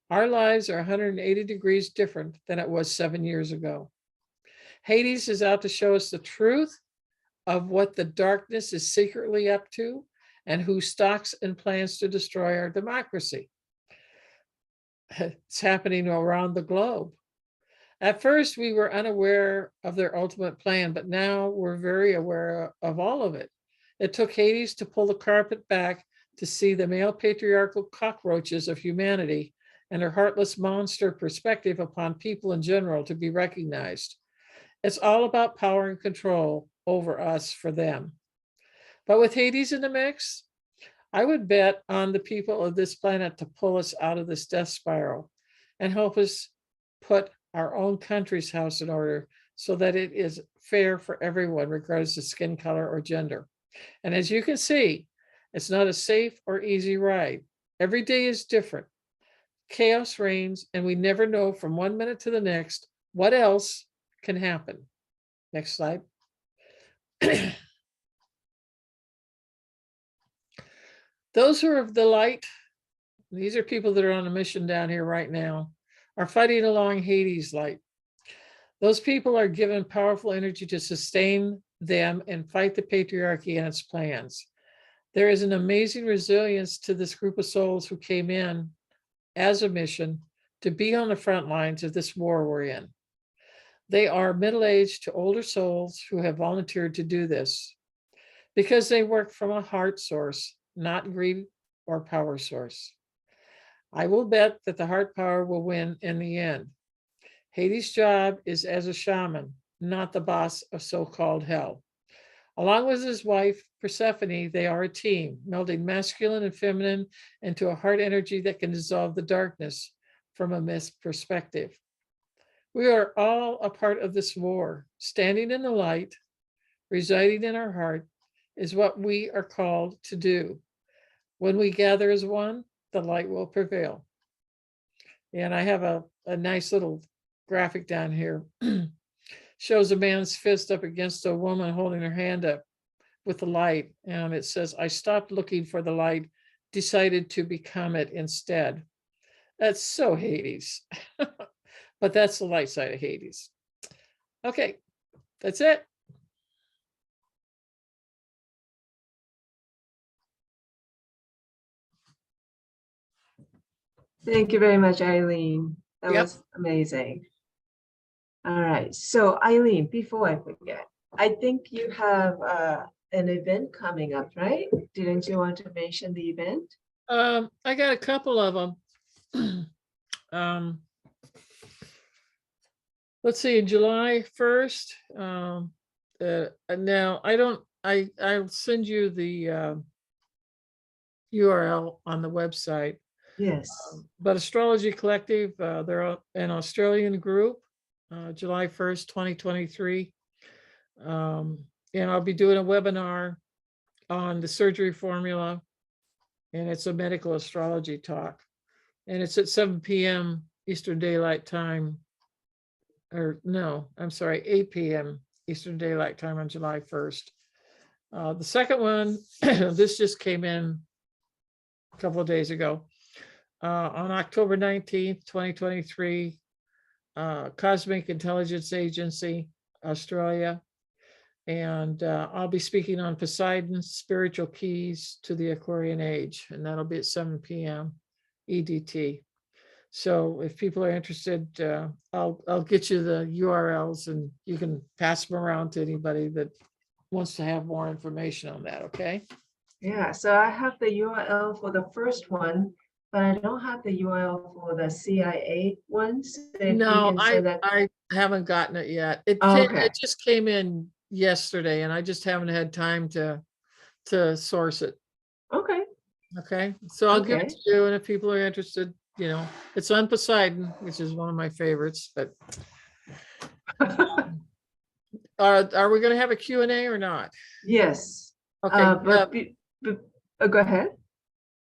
Our lives are 180 degrees different than it was 7 years ago. Hades is out to show us the truth of what the darkness is secretly up to and who stalks and plans to destroy our democracy. It's happening around the globe. At first, we were unaware of their ultimate plan, but now we're very aware of all of it. It took Hades to pull the carpet back to see the male patriarchal cockroaches of humanity and her heartless monster perspective upon people in general to be recognized. It's all about power and control over us for them. But with Hades in the mix, I would bet on the people of this planet to pull us out of this death spiral and help us put our own country's house in order so that it is fair for everyone, regardless of skin color or gender. And as you can see, it's not a safe or easy ride. Every day is different. Chaos reigns, and we never know from one minute to the next what else can happen. Next slide. Those who are of the light, these are people that are on a mission down here right now, are fighting along Hades' light. Those people are given powerful energy to sustain them and fight the patriarchy and its plans. There is an amazing resilience to this group of souls who came in as a mission to be on the front lines of this war we're in. They are middle-aged to older souls who have volunteered to do this because they work from a heart source, not greed or power source. I will bet that the heart power will win in the end. Hades' job is as a shaman, not the boss of so-called hell. Along with his wife, Persephone, they are a team, melding masculine and feminine into a heart energy that can dissolve the darkness from a myth perspective. We are all a part of this war. Standing in the light, residing in our heart, is what we are called to do. When we gather as one, the light will prevail. And I have a nice little graphic down here. Shows a man's fist up against a woman holding her hand up with the light. And it says, I stopped looking for the light, decided to become it instead. That's so Hades. But that's the light side of Hades. Okay, that's it. Thank you very much, Eileen. That Yep. was amazing. All right, so Eileen, before I forget, I think you have an event coming up, right? Didn't you want to mention the event? I got a couple of them. Let's see, July 1st. Now I'll send you the URL on the website. Yes. But Astrology Collective, they're an Australian group, July 1st, 2023. And I'll be doing a webinar on the surgery formula, and it's a medical astrology talk. And it's at 7 p.m. Eastern Daylight Time, or no, I'm sorry, 8 p.m. Eastern Daylight Time on July 1st. The second one, this just came in a couple of days ago. On October 19th, 2023, Cosmic Intelligence Agency, Australia. And I'll be speaking on Poseidon's spiritual keys to the Aquarian age, and that'll be at 7 p.m. EDT. So if people are interested, I'll get you the URLs and you can pass them around to anybody that wants to have more information on that, okay? Yeah, so I have the URL for the first one, but I don't have the URL for the CIA ones. So if you No, can send that. I haven't gotten it yet. Oh, okay. It just came in yesterday and I just haven't had time to source it. Okay. Okay, so I'll give it Okay. to you, and if people are interested, you know, it's on Poseidon, which is one of my favorites, but are we gonna have a Q&A or not? Yes. Okay, Go ahead.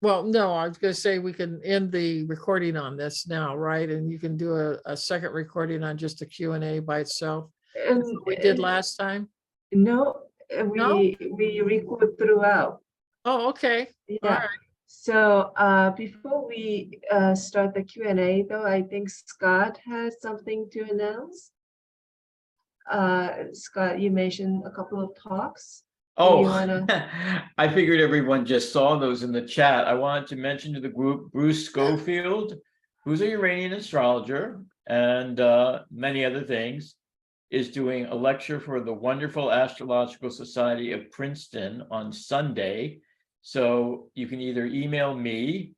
well, no, I was gonna say we can end the recording on this now, right? And you can do a second recording on just a Q&A by itself. And That's what we did last time. no, No? we record throughout. Oh, okay. All Yeah. right. So before we start the Q&A, though, I think Scott has something to announce. Scott, you mentioned a couple of talks. Do you Oh, wanna- I figured everyone just saw those in the chat. I wanted to mention to the group Bruce Schofield, who's a Uranian astrologer and many other things, is doing a lecture for the wonderful Astrological Society of Princeton on Sunday. So you can either email me,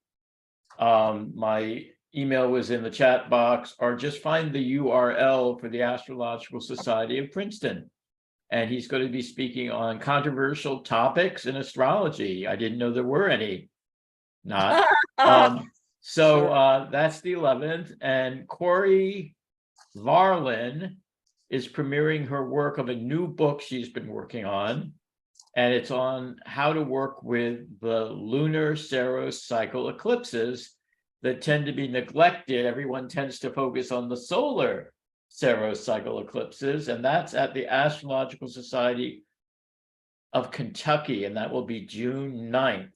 my email was in the chat box, or just find the URL for the Astrological Society of Princeton. And he's going to be speaking on controversial topics in astrology. I didn't know there were any. Not. So that's the 11th. And Corey Varlin is premiering her work of a new book she's been working on. And it's on how to work with the lunar Saros cycle eclipses that tend to be neglected. Everyone tends to focus on the solar Saros cycle eclipses, and that's at the Astrological Society of Kentucky, and that will be June 9th.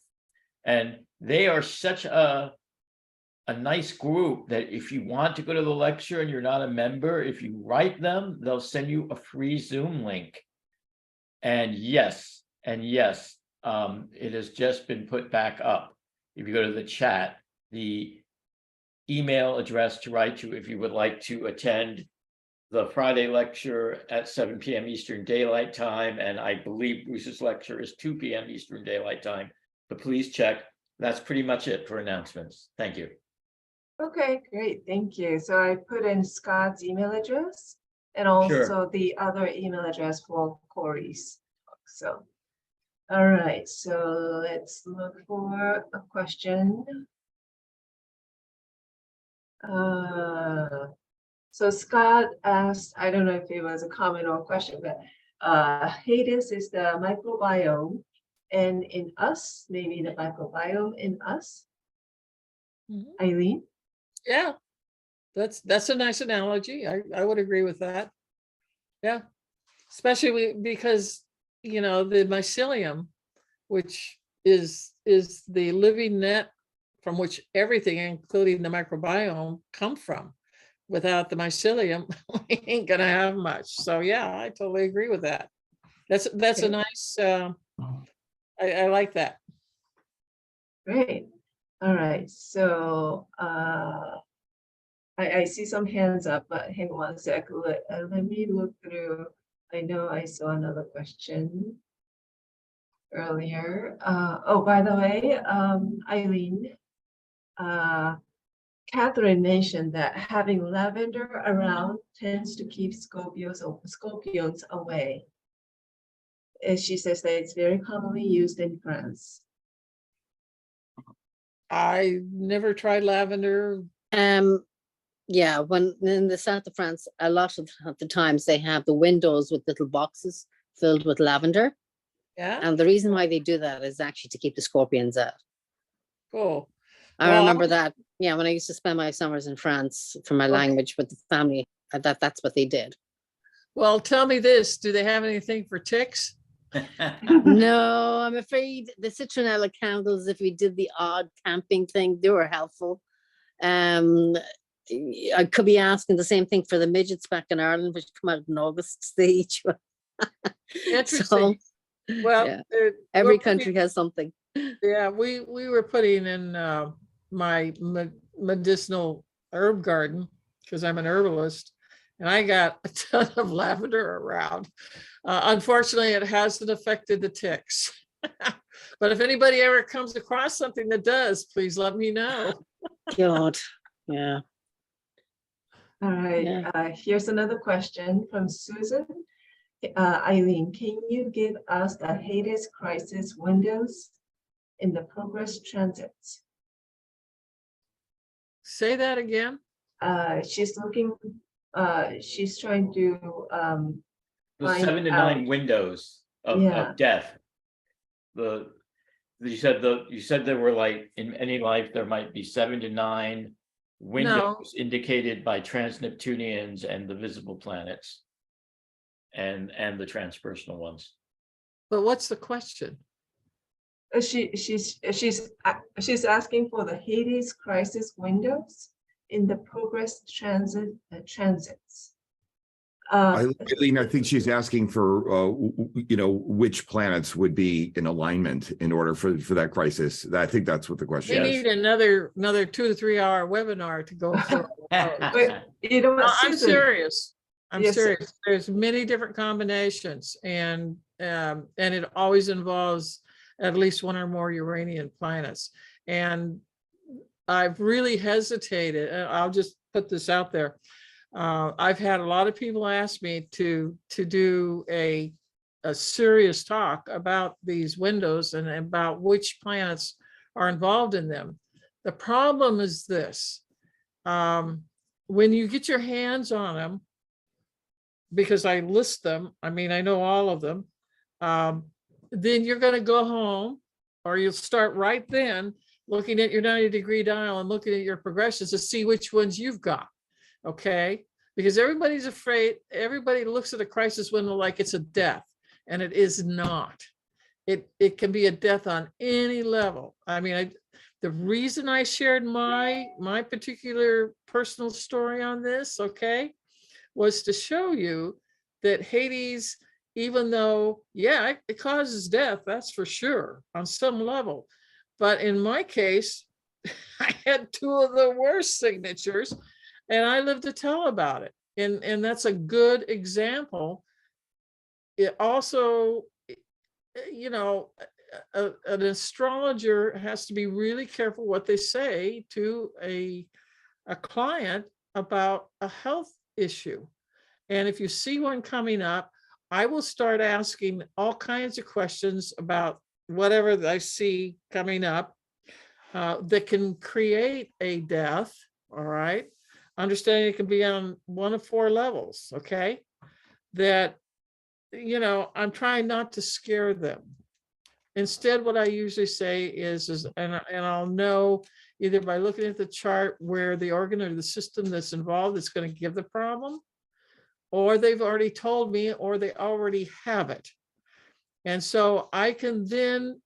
And they are such a nice group that if you want to go to the lecture and you're not a member, if you write them, they'll send you a free Zoom link. And yes, it has just been put back up. If you go to the chat, the email address to write to if you would like to attend the Friday lecture at 7 p.m. Eastern Daylight Time, and I believe Bruce's lecture is 2 p.m. Eastern Daylight Time. But please check. That's pretty much it for announcements. Thank you. Okay, great, thank you. So I put in Scott's email address and also the other email address for Corey's. So, all right, so let's look for a question. So Scott asked, I don't know if it was a comment or a question, but Hades is the microbiome, and in us, maybe the microbiome in us. Eileen? Yeah, that's a nice analogy. I would agree with that. Yeah, especially because, you know, the mycelium, which is the living net from which everything, including the microbiome, come from. Without the mycelium, we ain't gonna have much. So yeah, I totally agree with that. That's a nice, I like that. Great. All right, so I see some hands up, but hang on one sec. Let me look through. I know I saw another question earlier. Oh, by the way, Eileen, Catherine mentioned that having lavender around tends to keep scorpions away. And she says that it's very commonly used in France. I never tried lavender. Yeah, when in the south of France, a lot of the times they have the windows with little boxes filled with lavender. Yeah, And the reason why they do that is actually to keep the scorpions out. cool. I Well, remember that, yeah, when I used to spend my summers in France for my language with the family, that's what they did. Well, tell me this, do they have anything for ticks? No, I'm afraid the citronella candles, if we did the odd camping thing, they were helpful. I could be asking the same thing for the midgets back in Ireland, which come out in August. They each one. Interesting. Well, yeah, we're every putting- country has something. Yeah, we were putting in my medicinal herb garden because I'm an herbalist, and I got a ton of lavender around. Unfortunately, it hasn't affected the ticks. But if anybody ever comes across something that does, please let me know. God, yeah. All right, Yeah. Here's another question from Susan. Eileen, can you give us the Hades crisis windows in the progress transits? Say that again. She's looking, she's trying to The find 7 to 9 out. windows Yeah. of death. You said there were, like, in any life, there might be 7 to 9 windows indicated by trans-Neptunians and the visible planets. And the transpersonal ones. But what's the question? She's asking for the Hades crisis windows in the progress transits. Eileen, I think she's asking for, which planets would be in alignment in order for that crisis. I think that's what the question We is. need another 2 to 3 hour webinar to go through. But you know what, I'm Susan, serious. I'm Yes, sir. serious. There's many different combinations, and it always involves at least one or more Uranian planets. And I've really hesitated, and I'll just put this out there. I've had a lot of people ask me to do a serious talk about these windows and about which planets are involved in them. The problem is this: when you get your hands on them, because I list them, I mean, I know all of them, then you're going to go home, or you'll start right then looking at your 90-degree dial and looking at your progressions to see which ones you've got. Okay. Because everybody's afraid, everybody looks at a crisis window like it's a death, and it is not. It can be a death on any level. I mean, the reason I shared my particular personal story on this, okay, was to show you that Hades, even though, yeah, it causes death, that's for sure, on some level. But in my case, I had two of the worst signatures, and I lived to tell about it. And that's a good example. It also, you know, an astrologer has to be really careful what they say to a client about a health issue. And if you see one coming up, I will start asking all kinds of questions about whatever I see coming up that can create a death. All right. Understanding it can be on one of 4 levels. Okay. That, you know, I'm trying not to scare them. Instead, what I usually say is and I'll know either by looking at the chart where the organ or the system that's involved is going to give the problem, or they've already told me, or they already have it. And so I can then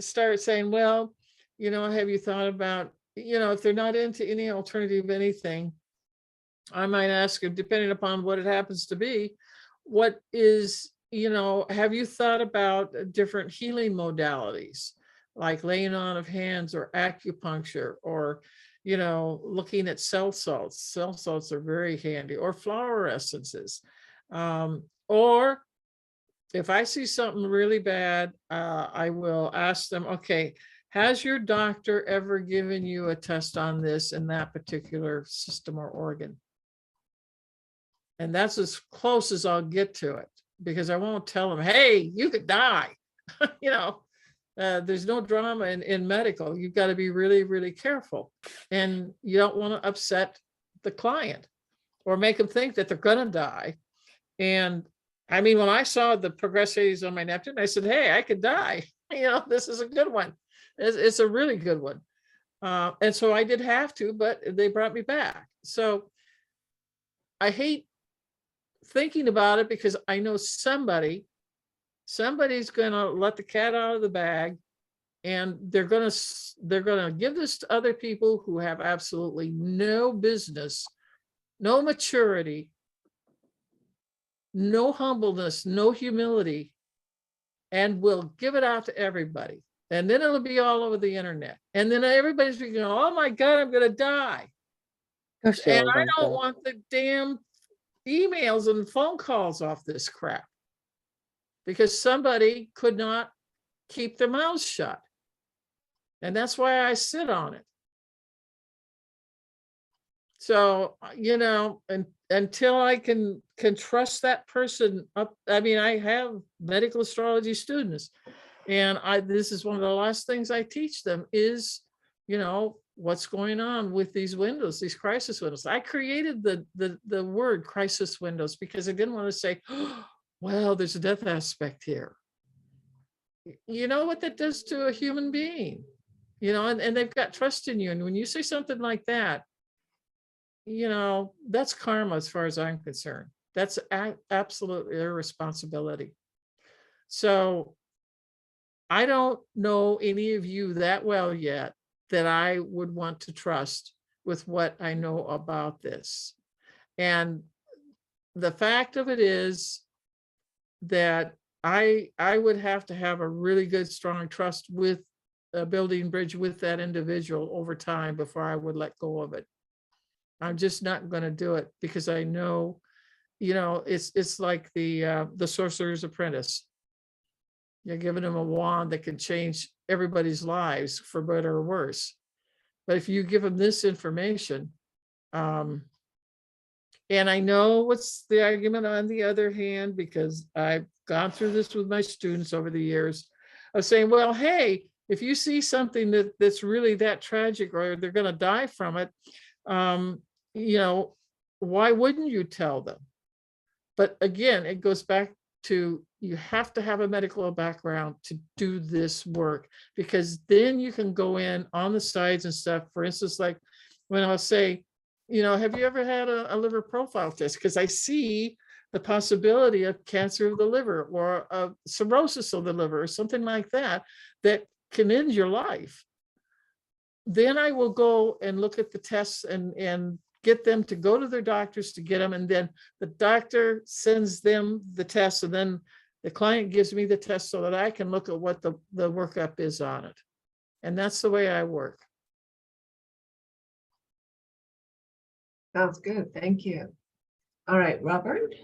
start saying, well, you know, have you thought about, you know, if they're not into any alternative anything, I might ask them, depending upon what it happens to be, what is, you know, have you thought about different healing modalities, like laying on of hands or acupuncture, or, you know, looking at cell salts. Cell salts are very handy, or flower essences. Or if I see something really bad, I will ask them, okay, has your doctor ever given you a test on this in that particular system or organ? And that's as close as I'll get to it, because I won't tell them, hey, you could die. You know, there's no drama in medical. You've got to be really, really careful. And you don't want to upset the client or make them think that they're going to die. And I mean, when I saw the progressives on my Neptune, I said, hey, I could die. You know, this is a good one. It's a really good one. And so I did have to, but they brought me back. So I hate thinking about it, because I know somebody's going to let the cat out of the bag, and they're going to give this to other people who have absolutely no business, no maturity, no humbleness, no humility, and will give it out to everybody. And then it'll be all over the internet. And then everybody's going, oh my God, I'm going to die. And I don't want the damn emails and phone calls off this crap, because somebody could not keep their mouths shut. And that's why I sit on it. So, you know, and until I can trust that person up, I mean, I have medical astrology students, and this is one of the last things I teach them is, you know, what's going on with these windows, these crisis windows. I created the word crisis windows because I didn't want to say, oh, well, there's a death aspect here. You know what that does to a human being, you know, and they've got trust in you. And when you say something like that, you know, that's karma as far as I'm concerned. That's absolute irresponsibility. So I don't know any of you that well yet that I would want to trust with what I know about this. And the fact of it is that I would have to have a really good, strong trust with a building bridge with that individual over time before I would let go of it. I'm just not going to do it, because I know, you know, it's like the Sorcerer's Apprentice. You're giving them a wand that can change everybody's lives for better or worse. But if you give them this information, and I know what's the argument on the other hand, because I've gone through this with my students over the years, of saying, well, hey, if you see something that's really that tragic, or they're going to die from it, you know, why wouldn't you tell them? But again, it goes back you have to have a medical background to do this work, because then you can go in on the sides and stuff. For instance, like when I'll say, have you ever had a liver profile test? Because I see the possibility of cancer of the liver or a cirrhosis of the liver or something like that, that can end your life. Then I will go and look at the tests and get them to go to their doctors to get them. And then the doctor sends them the tests, and then the client gives me the test so that I can look at what the workup is on it. And that's the way I work. Sounds good. Thank you. All right, Robert.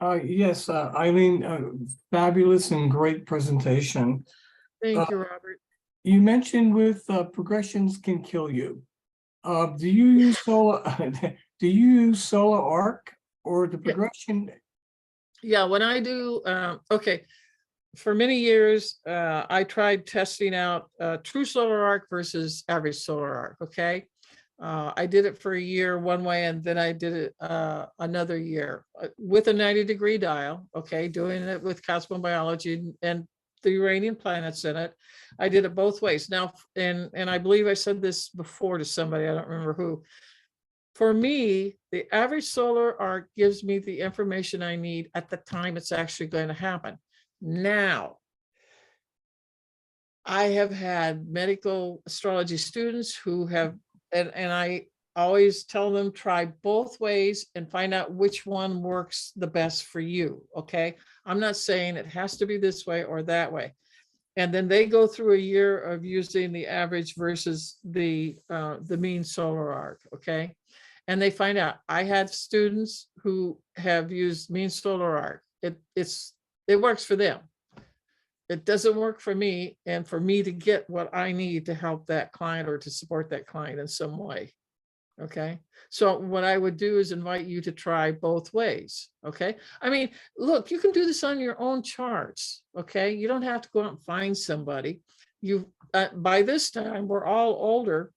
Yes, Eileen, fabulous and great presentation. Thank you, Robert. You mentioned with progressions can kill you. Do you use solar? Do you use solar arc or the progression? Yeah, when I do, okay, for many years, I tried testing out true solar arc versus average solar arc, okay? I did it for a year one way, and then I did it another year with a 90-degree dial, okay, doing it with cosmobiology and the Uranian planets in it. I did it both ways. Now, and I believe I said this before to somebody, I don't remember who. For me, the average solar arc gives me the information I need at the time it's actually going to happen. Now, I have had medical astrology students who have, and I always tell them, try both ways and find out which one works the best for you, okay? I'm not saying it has to be this way or that way. And then they go through a year of using the average versus the mean solar arc, okay? And they find out. I had students who have used mean solar arc. It works for them. It doesn't work for me, and for me to get what I need to help that client or to support that client in some way. Okay, so what I would do is invite you to try both ways. Okay, I mean, look, you can do this on your own charts. Okay, you don't have to go out and find somebody. You by this time we're all older,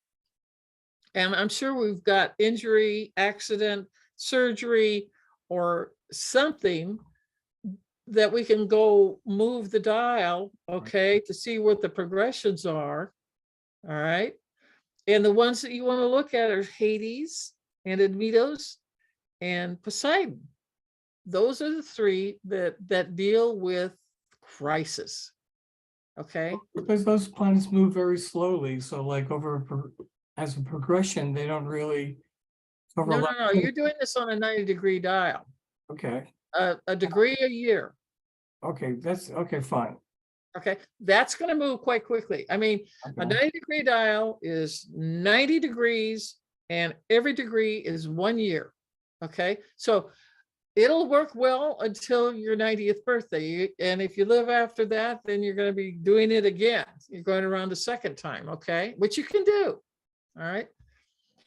and I'm sure we've got injury, accident, surgery, or something that we can go move the dial, okay, to see what the progressions are. All right. And the ones that you want to look at are Hades and Admetos and Poseidon. Those are the three that deal with crisis. Okay. Because those planets move very slowly. So like as a progression, they don't really overlap. No. You're doing this on a 90-degree dial. Okay. A degree a year. Okay. That's okay. Fine. Okay. That's going to move quite quickly. I mean, a 90-degree dial is 90 degrees and every degree is 1 year. Okay. So it'll work well until your 90th birthday. And if you live after that, then you're going to be doing it again. You're going around a second time. Okay. Which you can do. All right.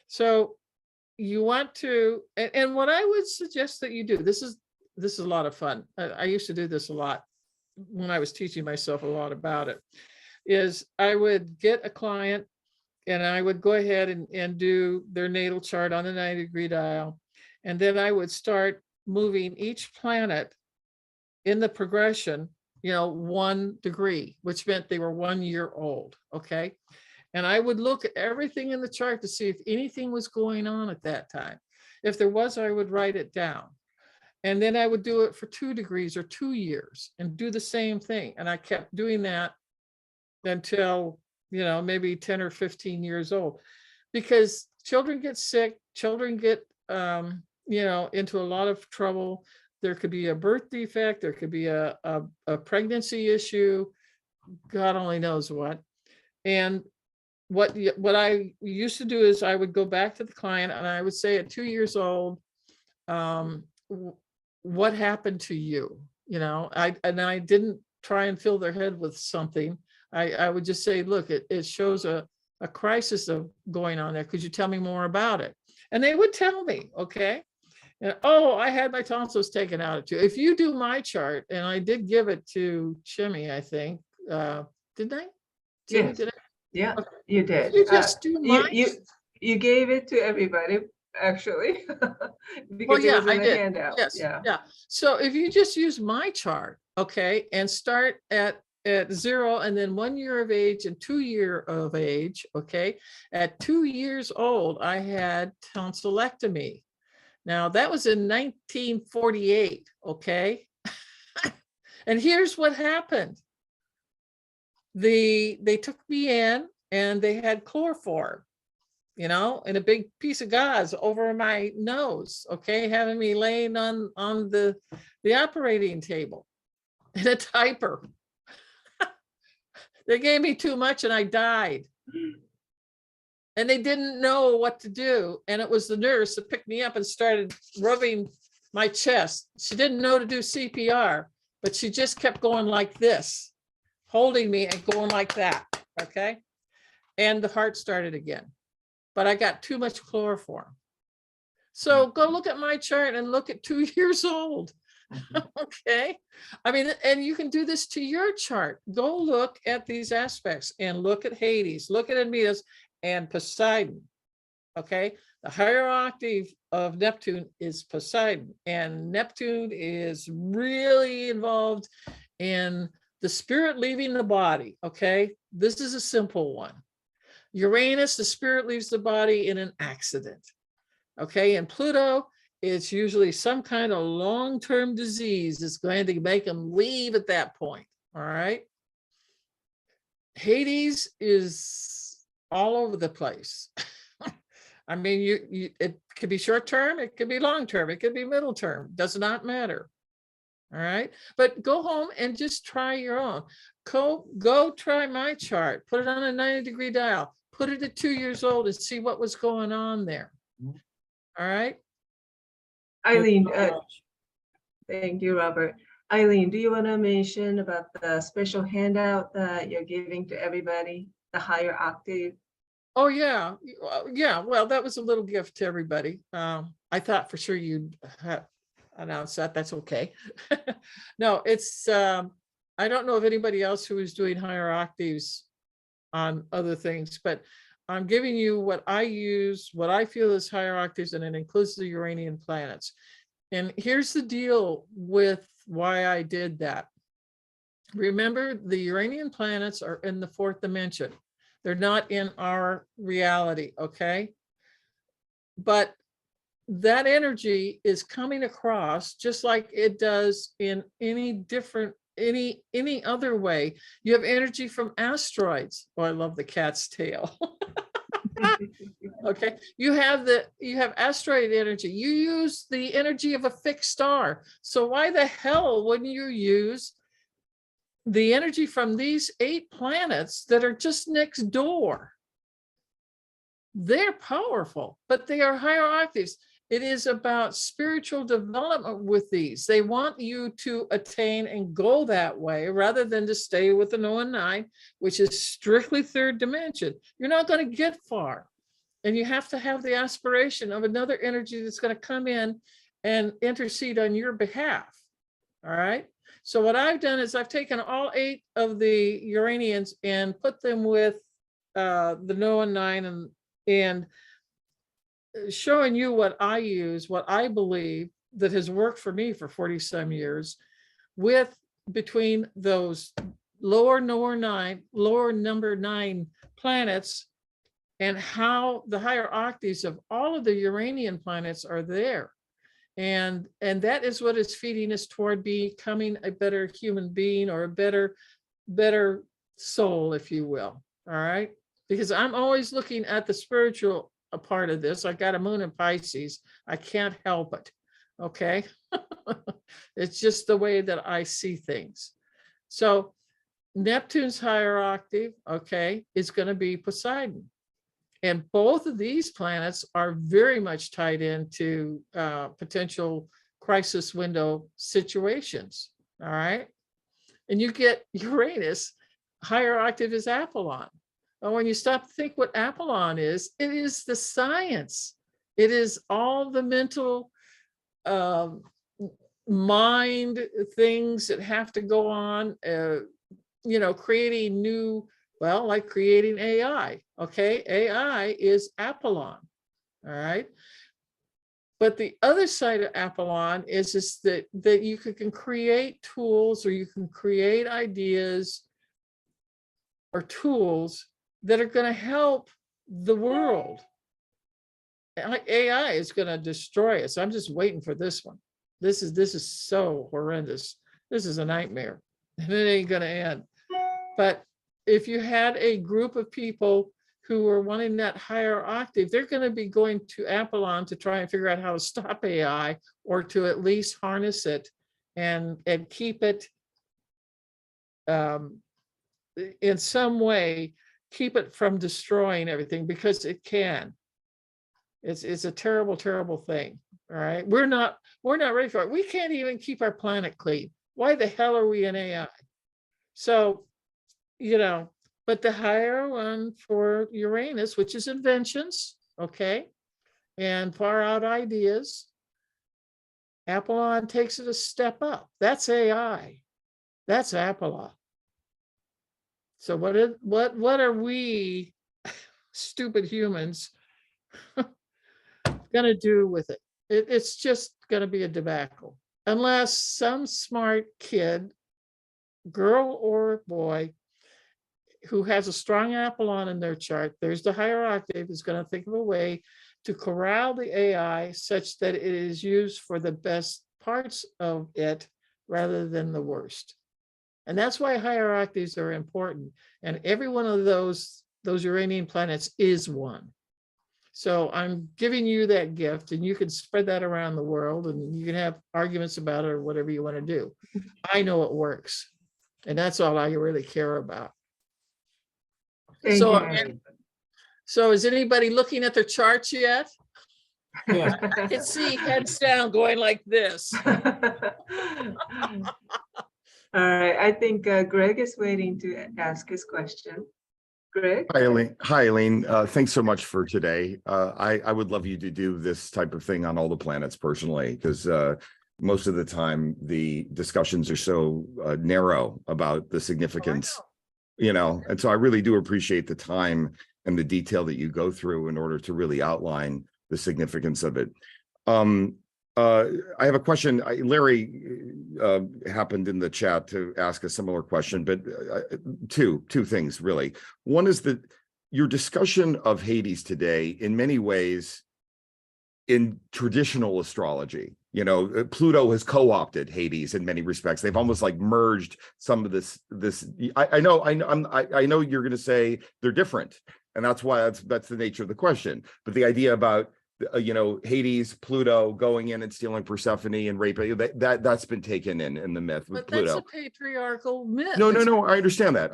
So you want to, and what I would suggest that you do, this is a lot of fun. I used to do this a lot when I was teaching myself a lot about it, is I would get a client and I would go ahead and do their natal chart on the 90-degree dial. And then I would start moving each planet in the progression, 1 degree, which meant they were 1 year old. Okay. And I would look at everything in the chart to see if anything was going on at that time. If there was, I would write it down. And then I would do it for 2 degrees or 2 years and do the same thing. And I kept doing that until, maybe 10 or 15 years old, because children get sick, children get, into a lot of trouble. There could be a birth defect. There could be a pregnancy issue. God only knows what. And what I used to do is I would go back to the client and I would say at 2 years old, what happened to you? I didn't try and fill their head with something. I would just say, look, it shows a crisis of going on there. Could you tell me more about it? And they would tell me, okay. And, I had my tonsils taken out at 2. If you do my chart, and I did give it to Chimmy, I think, didn't I? Yes. Did I? Yeah, Okay. you did. You just do mine. You gave it to everybody, actually. Well, Because it yeah, was I in the did. handout. Yes, Yeah. yeah. So if you just use my chart, okay, and start at 0 and then 1 year of age and 2 year of age, okay. At 2 years old, I had tonsillectomy. Now that was in 1948, okay. And here's what happened. They took me in and they had chloroform, you know, and a big piece of gauze over my nose, okay, having me laying on the operating table in a diaper. They gave me too much and I died. And they didn't know what to do. And it was the nurse that picked me up and started rubbing my chest. She didn't know to do CPR, but she just kept going like this, holding me and going like that, okay? And the heart started again. But I got too much chloroform. So go look at my chart and look at 2 years old. Okay. I mean, and you can do this to your chart. Go look at these aspects and look at Hades, look at Admetus and Poseidon. Okay. The higher octave of Neptune is Poseidon, and Neptune is really involved in the spirit leaving the body. Okay. This is a simple one. Uranus, the spirit leaves the body in an accident. Okay. And Pluto, it's usually some kind of long-term disease that's going to make them leave at that point. All right. Hades is all over the place. I mean, it could be short-term, it could be long-term, it could be middle term, does not matter. All right. But go home and just try your own. Go try my chart, put it on a 90-degree dial, put it at 2 years old and see what was going on there. All right. Eileen, thank you, Robert. Eileen, do you want to mention about the special handout that you're giving to everybody, the higher octave? Oh, yeah. Yeah. Well, that was a little gift to everybody. I thought for sure you'd announce that. That's okay. No, it's, I don't know of anybody else who is doing higher octaves on other things, but I'm giving you what I use, what I feel is higher octaves, and it includes the Uranian planets. And here's the deal with why I did that. Remember, the Uranian planets are in the 4th dimension. They're not in our reality, okay? But that energy is coming across just like it does in any different, any other way. You have energy from asteroids. Oh, I love the cat's tail. Okay, you have asteroid energy. You use the energy of a fixed star. So why the hell wouldn't you use the energy from these 8 planets that are just next door? They're powerful, but they are higher octaves. It is about spiritual development with these. They want you to attain and go that way rather than to stay with the 9, which is strictly 3rd dimension. You're not going to get far. And you have to have the aspiration of another energy that's going to come in and intercede on your behalf. All right. So what I've done is I've taken all 8 of the Uranians and put them with the Noah 9 and showing you what I use, what I believe that has worked for me for 40-some years, with between those lower number 9 planets, and how the higher octaves of all of the Uranian planets are there. And that is what is feeding us toward becoming a better human being, or a better soul, if you will. All right. Because I'm always looking at the spiritual part of this. I got a moon in Pisces. I can't help it. Okay. It's just the way that I see things. So Neptune's higher octave, okay, is going to be Poseidon. And both of these planets are very much tied into potential crisis window situations. All right. And you get Uranus, higher octave is Apollon. Well, when you stop to think what Apollon is, it is the science. It is all the mental mind things that have to go on, creating new, well, like creating AI. Okay. AI is Apollon. All right. But the other side of Apollon is that you can create tools, or you can create ideas or tools that are going to help the world. AI is going to destroy us. I'm just waiting for this one. This is so horrendous. This is a nightmare, and it ain't going to end. But if you had a group of people who are wanting that higher octave, they're going to be going to Apollon to try and figure out how to stop AI, or to at least harness it and keep it in some way, keep it from destroying everything, because it can. It's a terrible, terrible thing. All right. We're not ready for it. We can't even keep our planet clean. Why the hell are we in AI? So, but the higher one for Uranus, which is inventions, okay, and far out ideas, Apollon takes it a step up. That's AI. That's Apollon. So what are we stupid humans gonna do with it? It's just gonna be a debacle, unless some smart kid, girl or boy, who has a strong Apollon in their chart, there's the higher octave, is going to think of a way to corral the AI such that it is used for the best parts of it rather than the worst. And that's why higher octaves are important. And every one of those Uranian planets is one. So I'm giving you that gift, and you can spread that around the world, and you can have arguments about it or whatever you want to do. I know it works, and that's all I really care about. Thank So, you. So is anybody looking at their charts yet? Yeah. I can see heads down going like this. All right, I think Greg is waiting to ask his question. Greg? Hi, Eileen. Hi, Eileen. Thanks so much for today. I would love you to do this type of thing on all the planets personally, because most of the time the discussions are so narrow about the significance, and so I really do appreciate the time and the detail that you go through in order to really outline the significance of it. I have a question. Larry happened in the chat to ask a similar question, but two things really. One is that your discussion of Hades today, in many ways, in traditional astrology, Pluto has co-opted Hades in many respects. They've almost like merged some of this. I know you're going to say they're different, and that's why that's the nature of the question. But the idea about Hades, Pluto going in and stealing Persephone and raping, that's been taken in the myth with But Pluto. that's a patriarchal myth. No. I understand that.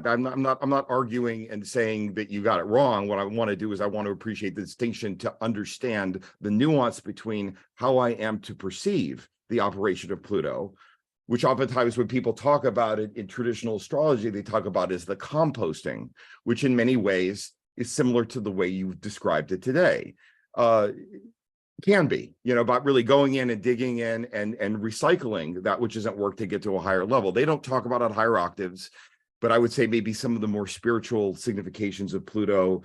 I'm not arguing and saying that you got it wrong. What I want to do is I want to appreciate the distinction to understand the nuance between how I am to perceive the operation of Pluto, which oftentimes when people talk about it in traditional astrology, they talk about as the composting, which in many ways is similar to the way you've described it today. Can be, about really going in and digging in and recycling that which isn't work to get to a higher level. They don't talk about it at higher octaves, but I would say maybe some of the more spiritual significations of Pluto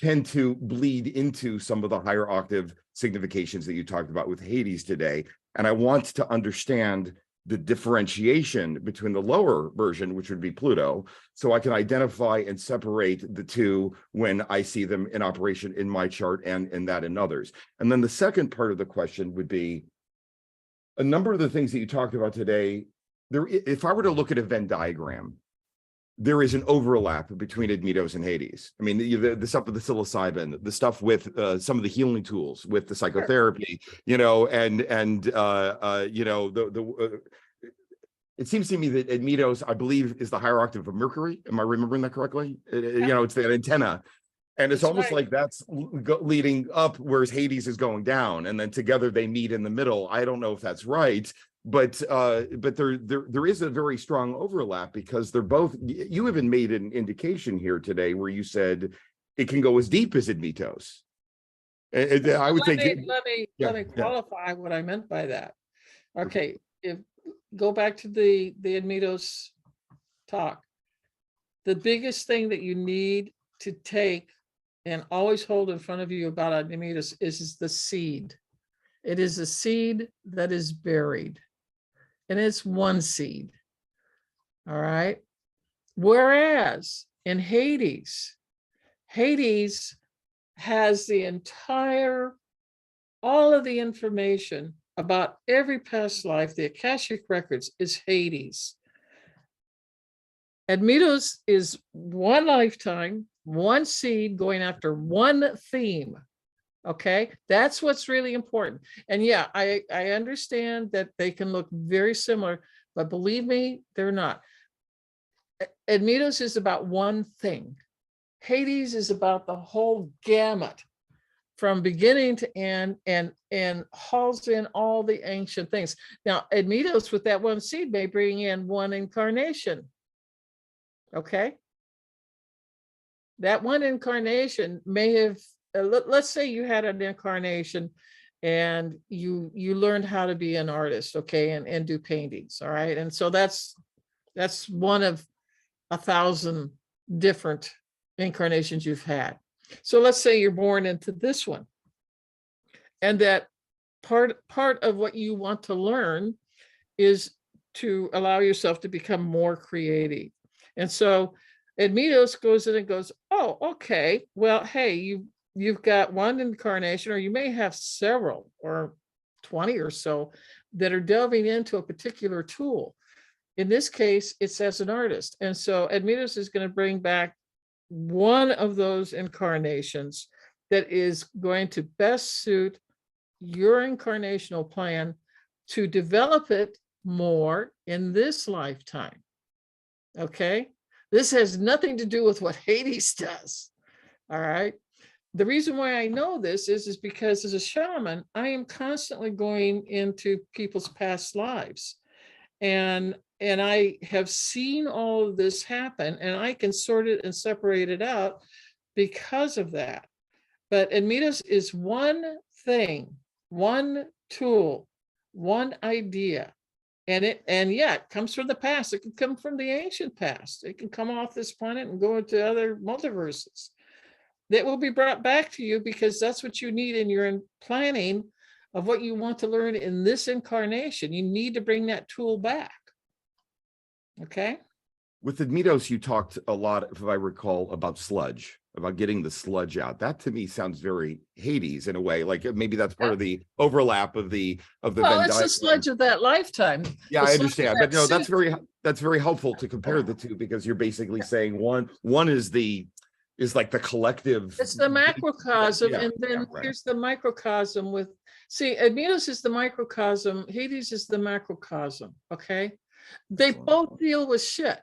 tend to bleed into some of the higher octave significations that you talked about with Hades today. And I want to understand the differentiation between the lower version, which would be Pluto, so I can identify and separate the two when I see them in operation in my chart and in that in others. And then the second part of the question would be a number of the things that you talked about today. If I were to look at a Venn diagram, there is an overlap between Admetos and Hades. I mean, the stuff with the psilocybin, the stuff with some of the healing tools, with the psychotherapy, it seems to me that Admetos, I believe, is the higher octave of Mercury. Am I remembering that correctly? It's that antenna. And it's almost like that's leading up, whereas Hades is going down, and then together they meet in the middle. I don't know if that's right. But there is a very strong overlap, because they're both. You even made an indication here today where you said it can go as deep as Admetos. I would think. Let me qualify what I meant by that. Okay, go back to the Admetos talk. The biggest thing that you need to take and always hold in front of you about Admetus is the seed. It is a seed that is buried, and it's one seed. All right. Whereas in Hades, Hades has the entire, all of the information about every past life. The Akashic records is Hades. Admetus is one lifetime, one seed going after one theme. Okay, that's what's really important. And yeah, I understand that they can look very similar, but believe me, they're not. Admetus is about one thing. Hades is about the whole gamut from beginning to end, and hauls in all the ancient things. Now, Admetus with that one seed may bring in one incarnation. Okay. That one incarnation may have, let's say you had an incarnation and you learned how to be an artist, okay, and do paintings, all right? And so that's one of 1,000 different incarnations you've had. So let's say you're born into this one, and that part of what you want to learn is to allow yourself to become more creative. And so Admetus goes in and goes, oh, okay, well, hey, you've got one incarnation, or you may have several, or 20 or so, that are delving into a particular tool. In this case, it's as an artist. And so Admetus is going to bring back one of those incarnations that is going to best suit your incarnational plan to develop it more in this lifetime. Okay, this has nothing to do with what Hades does. All right. The reason why I know this is because as a shaman, I am constantly going into people's past lives. And I have seen all of this happen, and I can sort it and separate it out because of that. But Admetus is one thing, one tool, one idea. And yeah, it comes from the past. It can come from the ancient past. It can come off this planet and go into other multiverses. That will be brought back to you because that's what you need in your planning of what you want to learn in this incarnation. You need to bring that tool back. Okay. With Admetus, you talked a lot, if I recall, about sludge, about getting the sludge out. That to me sounds very Hades in a way. Like maybe that's part of the overlap of the well, Venn it's the sludge of that lifetime. Yeah, The I sludge understand, of but that no, suit. that's very helpful to compare the two, because you're basically saying one is like the collective. It's the macrocosm, Yeah, and then yeah, right. here's the microcosm with, see, Admetus is the microcosm, Hades is the macrocosm, okay? They Excellent. both deal with shit.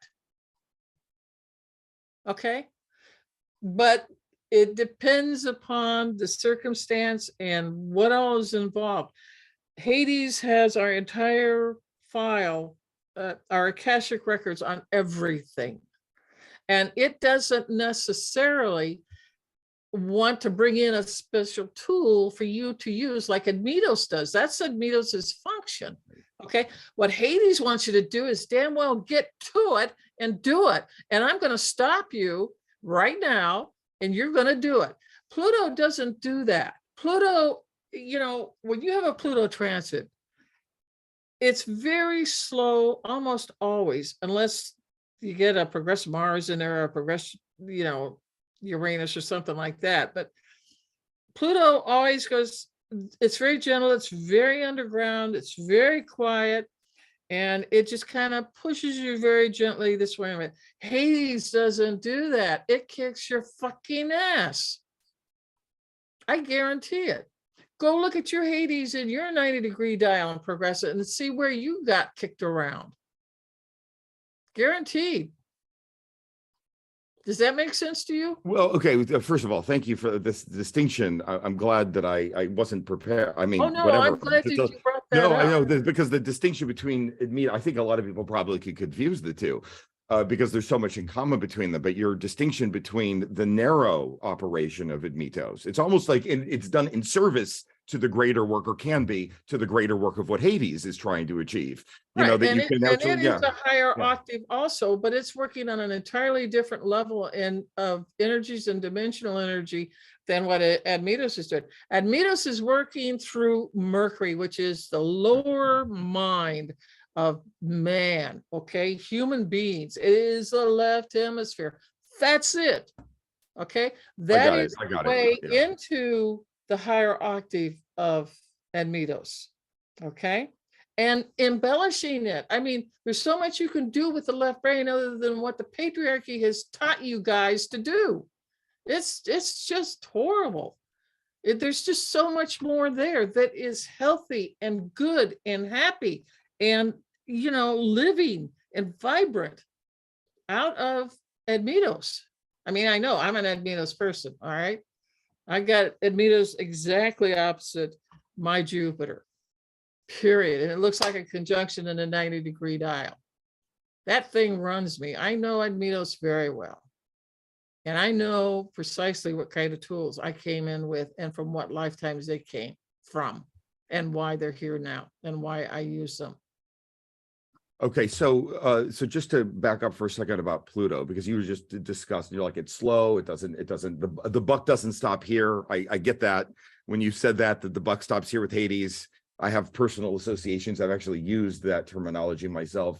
Okay? But it depends upon the circumstance and what all is involved. Hades has our entire file, our Akashic records on everything. And it doesn't necessarily want to bring in a special tool for you to use like Admetus does. That's Admetus's function. Okay. What Hades wants you to do is damn well get to it and do it. And I'm going to stop you right now, and you're going to do it. Pluto doesn't do that. Pluto, you know, when you have a Pluto transit, it's very slow almost always, unless you get a progressive Mars in there, or a progressive, you know, Uranus or something like that. But Pluto always goes, it's very gentle, it's very underground, it's very quiet, and it just kind of pushes you very gently this way. Hades doesn't do that. It kicks your fucking ass. I guarantee it. Go look at your Hades in your 90-degree dial and progress it and see where you got kicked around. Guaranteed. Does that make sense to you? Well, okay. First of all, thank you for this distinction. I'm glad that I wasn't prepared. I mean, Oh no, whatever. I'm glad that you brought that No, up. I know because the distinction between Admetus, I think a lot of people probably could confuse the two because there's so much in common between them. But your distinction between the narrow operation of Admetus, it's almost like it's done in service to the greater work, or can be to the greater work of what Hades is trying to achieve. You know, Right, that and you it, can and actually, it yeah. is a higher yeah. octave also, but it's working on an entirely different level of energies and dimensional energy than what Admetos is doing. Admetos is working through Mercury, which is the lower mind of man, okay? Human beings. It is the left hemisphere. That's it. Okay, that got it, is I got the it, way yeah. into the higher octave of Admetos. Okay, and embellishing it. I mean, there's so much you can do with the left brain other than what the patriarchy has taught you guys to do. It's just horrible. There's just so much more there that is healthy and good and happy and, you know, living and vibrant out of Admetos. I mean, I know I'm an Admetos person, all right? I got Admetos exactly opposite my Jupiter, period. And it looks like a conjunction in a 90-degree dial. That thing runs me. I know Admetos very well. And I know precisely what kind of tools I came in with and from what lifetimes they came from and why they're here now and why I use them. Okay, so so just to back up for a second about Pluto, because you were just discussing, you're like, it's slow, it doesn't, the buck doesn't stop here. I get that. When you said that the buck stops here with Hades, I have personal associations. I've actually used that terminology myself.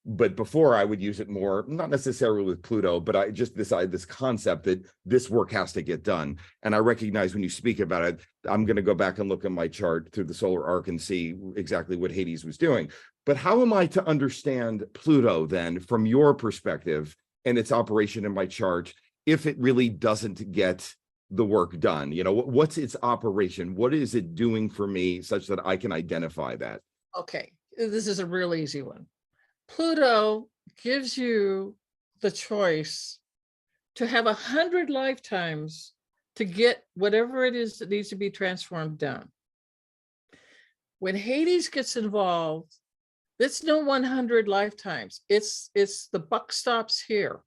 But before, I would use it more, not necessarily with Pluto, but I just decided this concept that this work has to get done. And I recognize when you speak about it, I'm going to go back and look at my chart through the solar arc and see exactly what Hades was doing. But how am I to understand Pluto then from your perspective and its operation in my chart if it really doesn't get the work done? You know, what's its operation? What is it doing for me such that I can identify that? Okay, this is a real easy one. Pluto gives you the choice to have 100 lifetimes to get whatever it is that needs to be transformed done. When Hades gets involved, it's no 100 lifetimes. It's the buck stops here.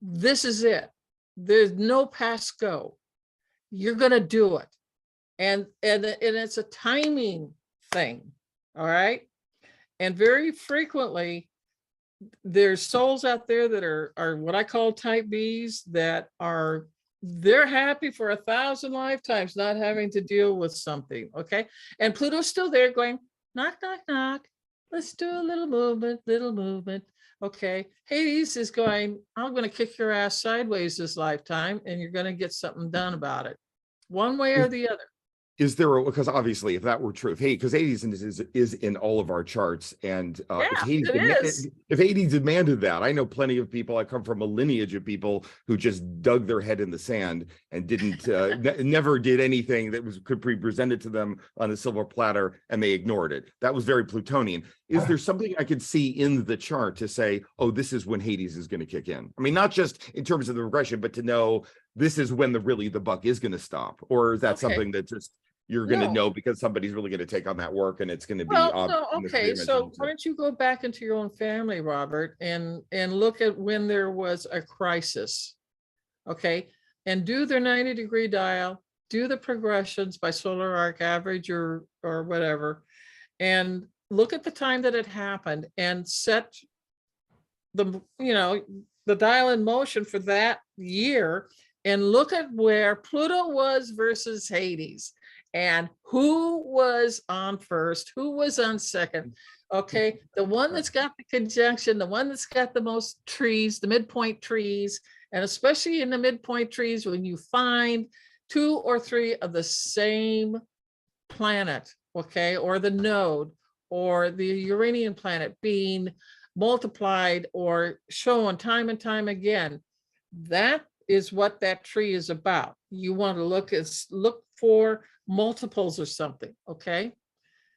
This is it. There's no pass go. You're gonna do it, and it's a timing thing. All right, and very frequently there's souls out there that are what I call type Bs that they're happy for 1,000 lifetimes not having to deal with something. Okay, and Pluto's still there going knock knock knock. Let's do a little movement. Okay, Hades is going, I'm going to kick your ass sideways this lifetime, and you're going to get something done about it, one way or the other. Is there because obviously if that were true, because Hades is in all of our charts, and if Hades demanded that, I know plenty of people. I come from a lineage of people who just dug their head in the sand and didn't never did anything that could be presented to them on a silver platter, and they ignored it. That was very Plutonian. Is there something I could see in the chart to say, oh, this is when Hades is going to kick in? I mean, not just in terms of the regression, but to know this is when the buck is going to stop, or is that something that just you're going to know because somebody's really going to take on that work and it's going to be okay, so why don't you go back into your own family, Robert, and look at when there was a crisis, okay, and do their 90-degree dial, do the progressions by solar arc average or whatever, and look at the time that it happened and set the dial in motion for that year, and look at where Pluto was versus Hades. And who was on first, who was on second? Okay, the one that's got the conjunction, the one that's got the most trees, the midpoint trees, and especially in the midpoint trees, when you find 2 or 3 of the same planet, okay, or the node, or the Uranian planet being multiplied or shown time and time again, that is what that tree is about. You want to look for multiples or something, okay?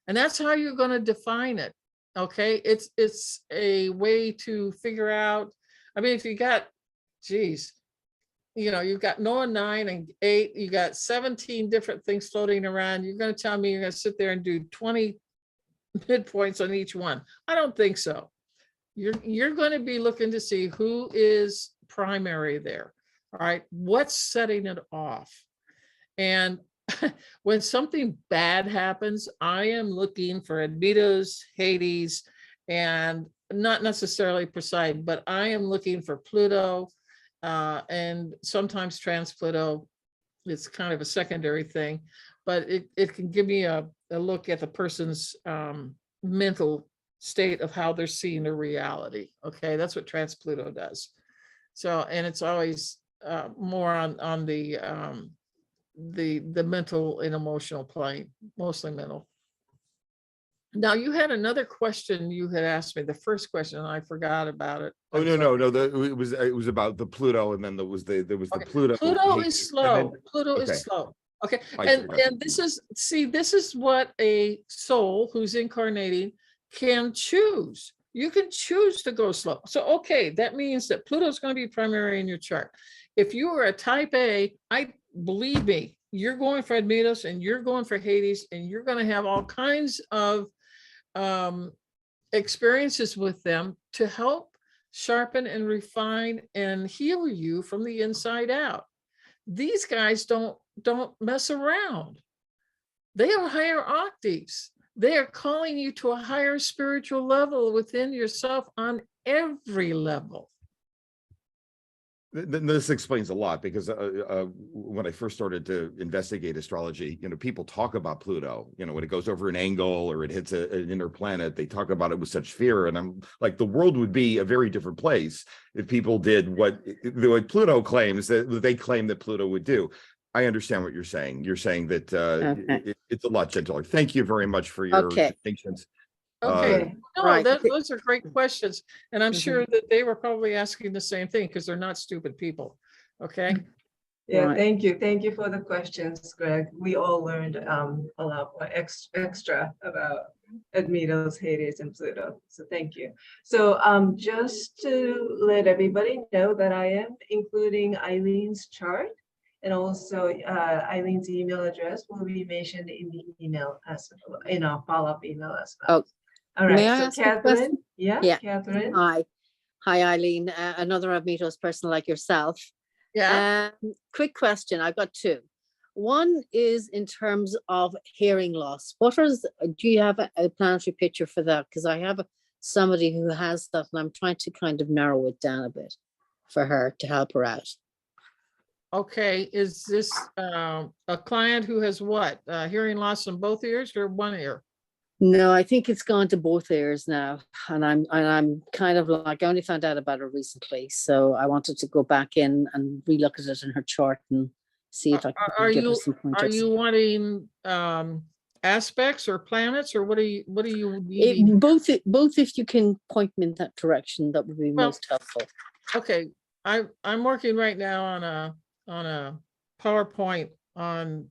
And that's how you're going to define it, okay? It's a way to figure out, I mean, if you got, geez, you've got Noah 9 and 8, you got 17 different things floating around. You're going to tell me you're going to sit there and do 20 midpoints on each one. I don't think so. You're going to be looking to see who is primary there. All right, what's setting it off? And when something bad happens, I am looking for Admetus, Hades, and not necessarily Poseidon, but I am looking for Pluto, and sometimes trans-Pluto. It's kind of a secondary thing, but it can give me a look at the person's mental state of how they're seeing their reality. Okay, that's what trans-Pluto does. So, and it's always more on the mental and emotional plane, mostly mental. Now, you had another question you had asked me, the first question, and I forgot about it. Oh, I'm no, sorry. no, it was about the Pluto, and then there was the Okay. Pluto. Pluto hate- is and slow. then- Pluto okay. is slow. Okay, I and see. this is, see, this is what a soul who's incarnating can choose. You can choose to go slow. So, okay, that means that Pluto is going to be primary in your chart. If you are a type A, I believe me, you're going for Admetus and you're going for Hades, and you're going to have all kinds of experiences with them to help sharpen and refine and heal you from the inside out. These guys don't mess around. They are higher octaves. They are calling you to a higher spiritual level within yourself on every level. This explains a lot, because when I first started to investigate astrology, people talk about Pluto, when it goes over an angle or it hits an inner planet, they talk about it with such fear. And I'm like, the world would be a very different place if people did what Pluto claims that they claim that Pluto would do. I understand what you're saying. You're saying that Okay. it's a lot gentler. Thank you very much for your Okay. distinctions. Okay, no, Right. those are great questions. And I'm sure that they were probably asking the same thing because they're not stupid people. Okay. Yeah, Right. thank you. Thank you for the questions, Greg. We all learned a lot more extra about Admetus, Hades, and Pluto. So thank you. So just to let everybody know that I am including Eileen's chart, and also Eileen's email address will be mentioned in the email as well, in our follow-up email as well. Oh, All may right, I so ask a Catherine, question? yeah, Yeah. Catherine. Hi, Eileen, another Admetus person like yourself. Yeah. Quick question, I've got two. One is in terms of hearing loss. Do you have a planetary picture for that? Because I have somebody who has that, and I'm trying to kind of narrow it down a bit for her to help her out. Okay, is this a client who has what? Hearing loss in both ears or one ear? No, I think it's gone to both ears now, and I'm kind of like, I only found out about it recently, so I wanted to go back in and relook at it in her chart and see if I Are can give her you some pointers. are you wanting aspects or planets, or what are you needing? Both if you can point me in that direction, that would be Well, most helpful. Okay, I'm working right now on a PowerPoint on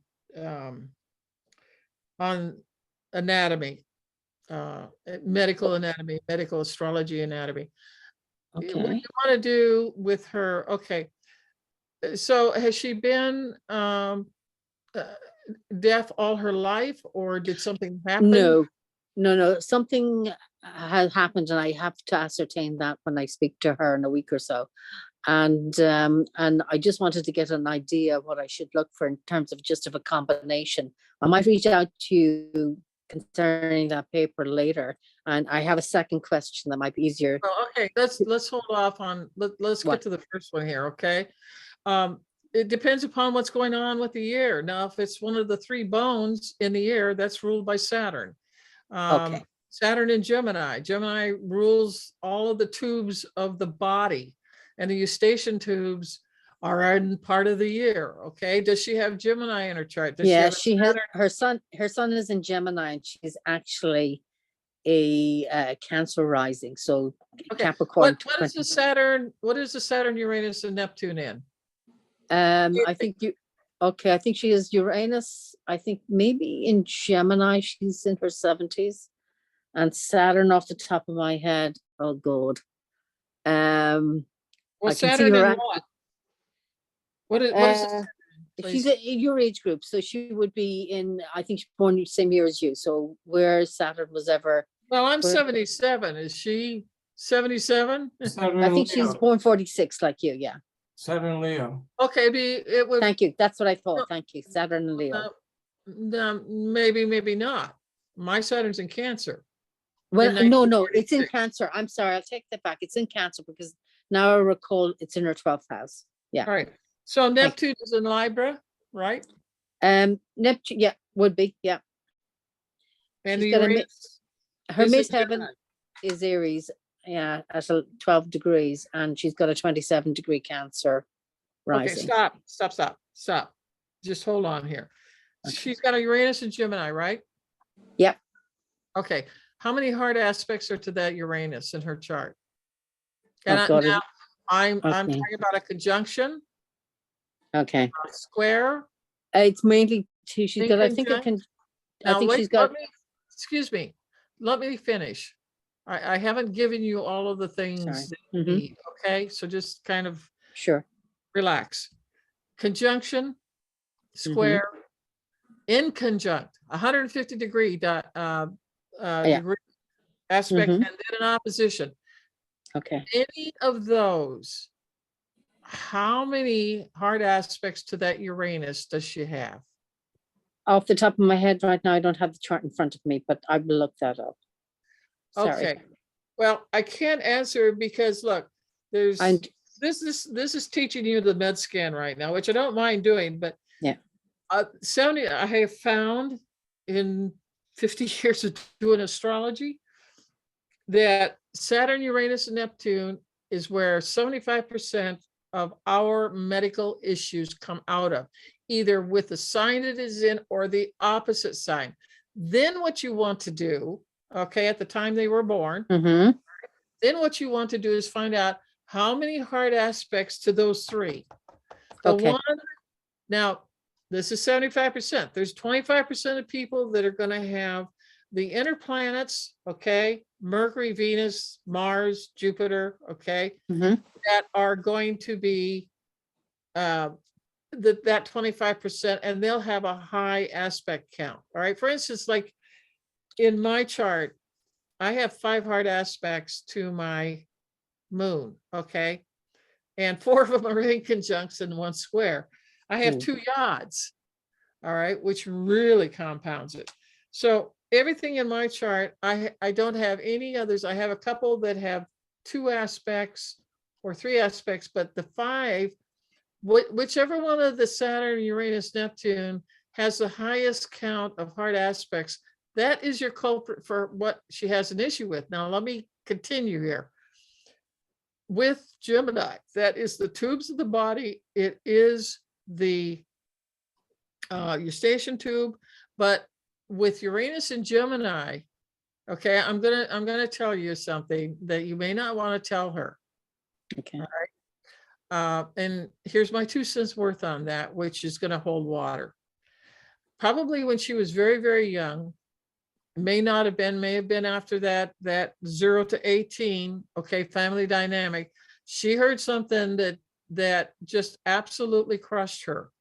anatomy, medical anatomy, medical astrology anatomy. What do Okay. you want to do with her? Okay, so has she been deaf all her life, or did something happen? No, something has happened, and I have to ascertain that when I speak to her in a week or so. And I just wanted to get an idea of what I should look for in terms of just of a combination. I might reach out to you concerning that paper later. And I have a second question that might be easier. Oh, okay, let's hold off on, let's get What? to the first one here, okay? It depends upon what's going on with the ear. Now, if it's one of the three bones in the ear, that's ruled by Saturn. Okay. Saturn in Gemini. Gemini rules all of the tubes of the body, and the eustachian tubes are in part of the year. Okay. Does she have Gemini in her chart? Does Yeah, have she has her son is in Gemini, and she's actually a Cancer rising, so Okay. Capricorn. What is the Saturn? What is the Saturn, Uranus, and Neptune in? I think I think she is Uranus. I think maybe in Gemini, she's in her 70s, and Saturn off the top of my head. Oh God. Well, I can see Saturn her in at- what? What is the Saturn in, she's please? in your age group, so she would be in, I think she's born the same year as you. So where Saturn was ever, Well, I'm where- 77. Is she 77? Saturn I and think she's Leo. born 46 like you. Yeah. Saturn and Leo. Okay, it would. Thank you. That's what I thought. Thank you. Saturn and Leo. Maybe, maybe not. My Saturn's in Cancer. Well, In no, it's in 1946. Cancer. I'm sorry, I'll take that back. It's in Cancer because now I recall it's in her 12th house. Yeah. All right. So Neptune is in Libra, right? Neptune, yeah, would be, yeah. And She's the got a Uranus Her is in midheaven Gemini. is Aries, yeah, at 12 degrees, and she's got a 27-degree Cancer Okay, rising. stop. Just hold on here. She's got a Uranus in Gemini, right? Yep. Okay. How many hard aspects are to that Uranus in her chart? I've And got it. now I'm Okay. talking about a conjunction, Okay. a square. It's mainly two. She's In got, I think it conjunct- can, I Now, think let- she's got, let me- excuse me, let me finish. I haven't given you all of the things sorry. that you Mhm, need, okay? So just kind of Sure. relax. Conjunction, Mm-hmm. square, in conjunct, 150-degree Yeah. degree aspect, Mhm. and then an opposition. Okay. Any of those, how many hard aspects to that Uranus does she have? Off the top of my head right now, I don't have the chart in front of me, but I will look that up. Sorry. Okay. Well, I can't answer because look, there's And this is teaching you the med scan right now, which I don't mind doing, but Yeah. 70 I have found in 50 years of doing astrology that Saturn, Uranus, and Neptune is where 75% of our medical issues come out of, either with the sign it is in or the opposite sign. Then what you want to do, okay, at the time they were born, Mhm. then what you want to do is find out how many hard aspects to those three. The Okay. one, now, this is 75%. There's 25% of people that are going to have the inner planets, okay, Mercury, Venus, Mars, Jupiter, okay, Mhm. that are going to be that 25%, and they'll have a high aspect count. All right. For instance, like in my chart, I have 5 hard aspects to my moon, okay, and 4 of them are in conjuncts and 1 square. I have Mm. 2 yods, all right, which really compounds it. So everything in my chart, I don't have any others. I have a couple that have 2 aspects or 3 aspects, but the 5, whichever one of the Saturn, Uranus, Neptune has the highest count of hard aspects, that is your culprit for what she has an issue with. Now, let me continue here. With Gemini, that is the tubes of the body. It is the eustachian tube, but with Uranus and Gemini, okay, I'm gonna tell you something that you may not want to tell her. Okay. And here's my 2 cents worth on that, which is going to hold water. Probably when she was very, very young, may have been after that 0 to 18, okay, family dynamic. She heard something that just absolutely crushed her,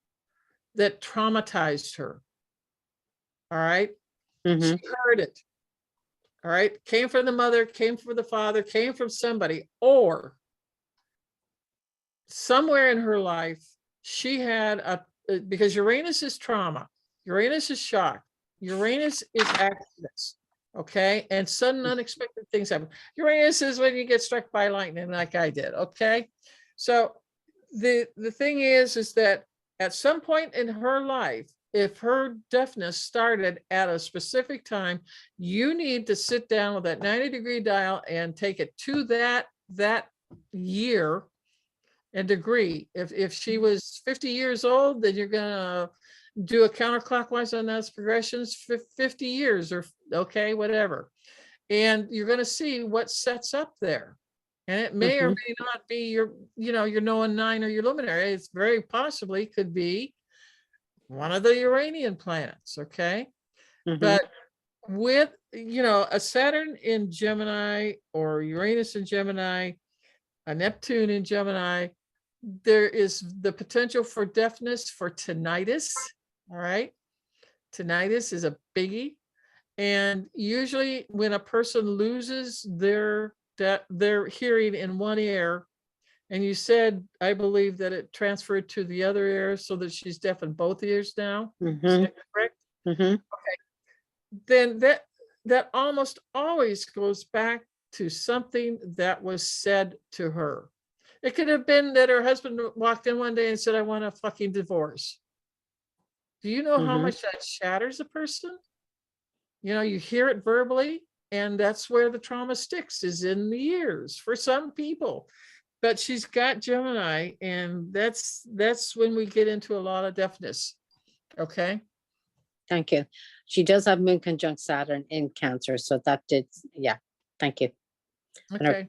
that traumatized her. All right. Mhm. She heard it. All right. Came from the mother, came from the father, came from somebody, or somewhere in her life, she had because Uranus is trauma, Uranus is shock, Uranus is accidents, okay? And sudden unexpected things happen. Uranus is when you get struck by lightning like I did, okay? So the thing is that at some point in her life, if her deafness started at a specific time, you need to sit down with that 90-degree dial and take it to that year and degree. If she was 50 years old, then you're gonna do a counterclockwise on those progressions for 50 years or okay, whatever. And you're gonna see what sets up there. And it may or may not be your Noah 9 or your luminary. It's very possibly could be one of the Uranian planets, okay? Mhm. But with a Saturn in Gemini or Uranus in Gemini, a Neptune in Gemini, there is the potential for deafness, for tinnitus. All right. Tinnitus is a biggie. And usually when a person loses their hearing in one ear, and you said, I believe that it transferred to the other ear so that she's deaf in both ears now. Is Mhm. that correct? Mhm. then that almost always goes back to something that was said to her. It could have been that her husband walked in one day and said, I want a fucking divorce. Do you know how Mhm. much that shatters a person? You know, you hear it verbally, and that's where the trauma sticks, is in the ears for some people. But she's got Gemini, and that's when we get into a lot of deafness. Okay. Thank you. She does have moon conjunct Saturn in Cancer, so that did, yeah. Thank you. Okay.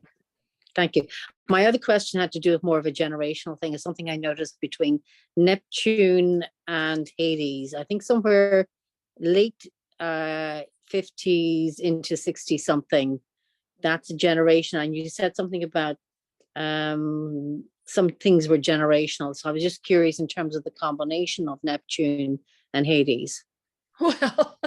Thank you. My other question had to do with more of a generational thing. Is something I noticed between Neptune and Hades. I think somewhere late 50s into 60 something. That's a generation. And you said something about some things were generational. So I was just curious in terms of the combination of Neptune and Hades. Well,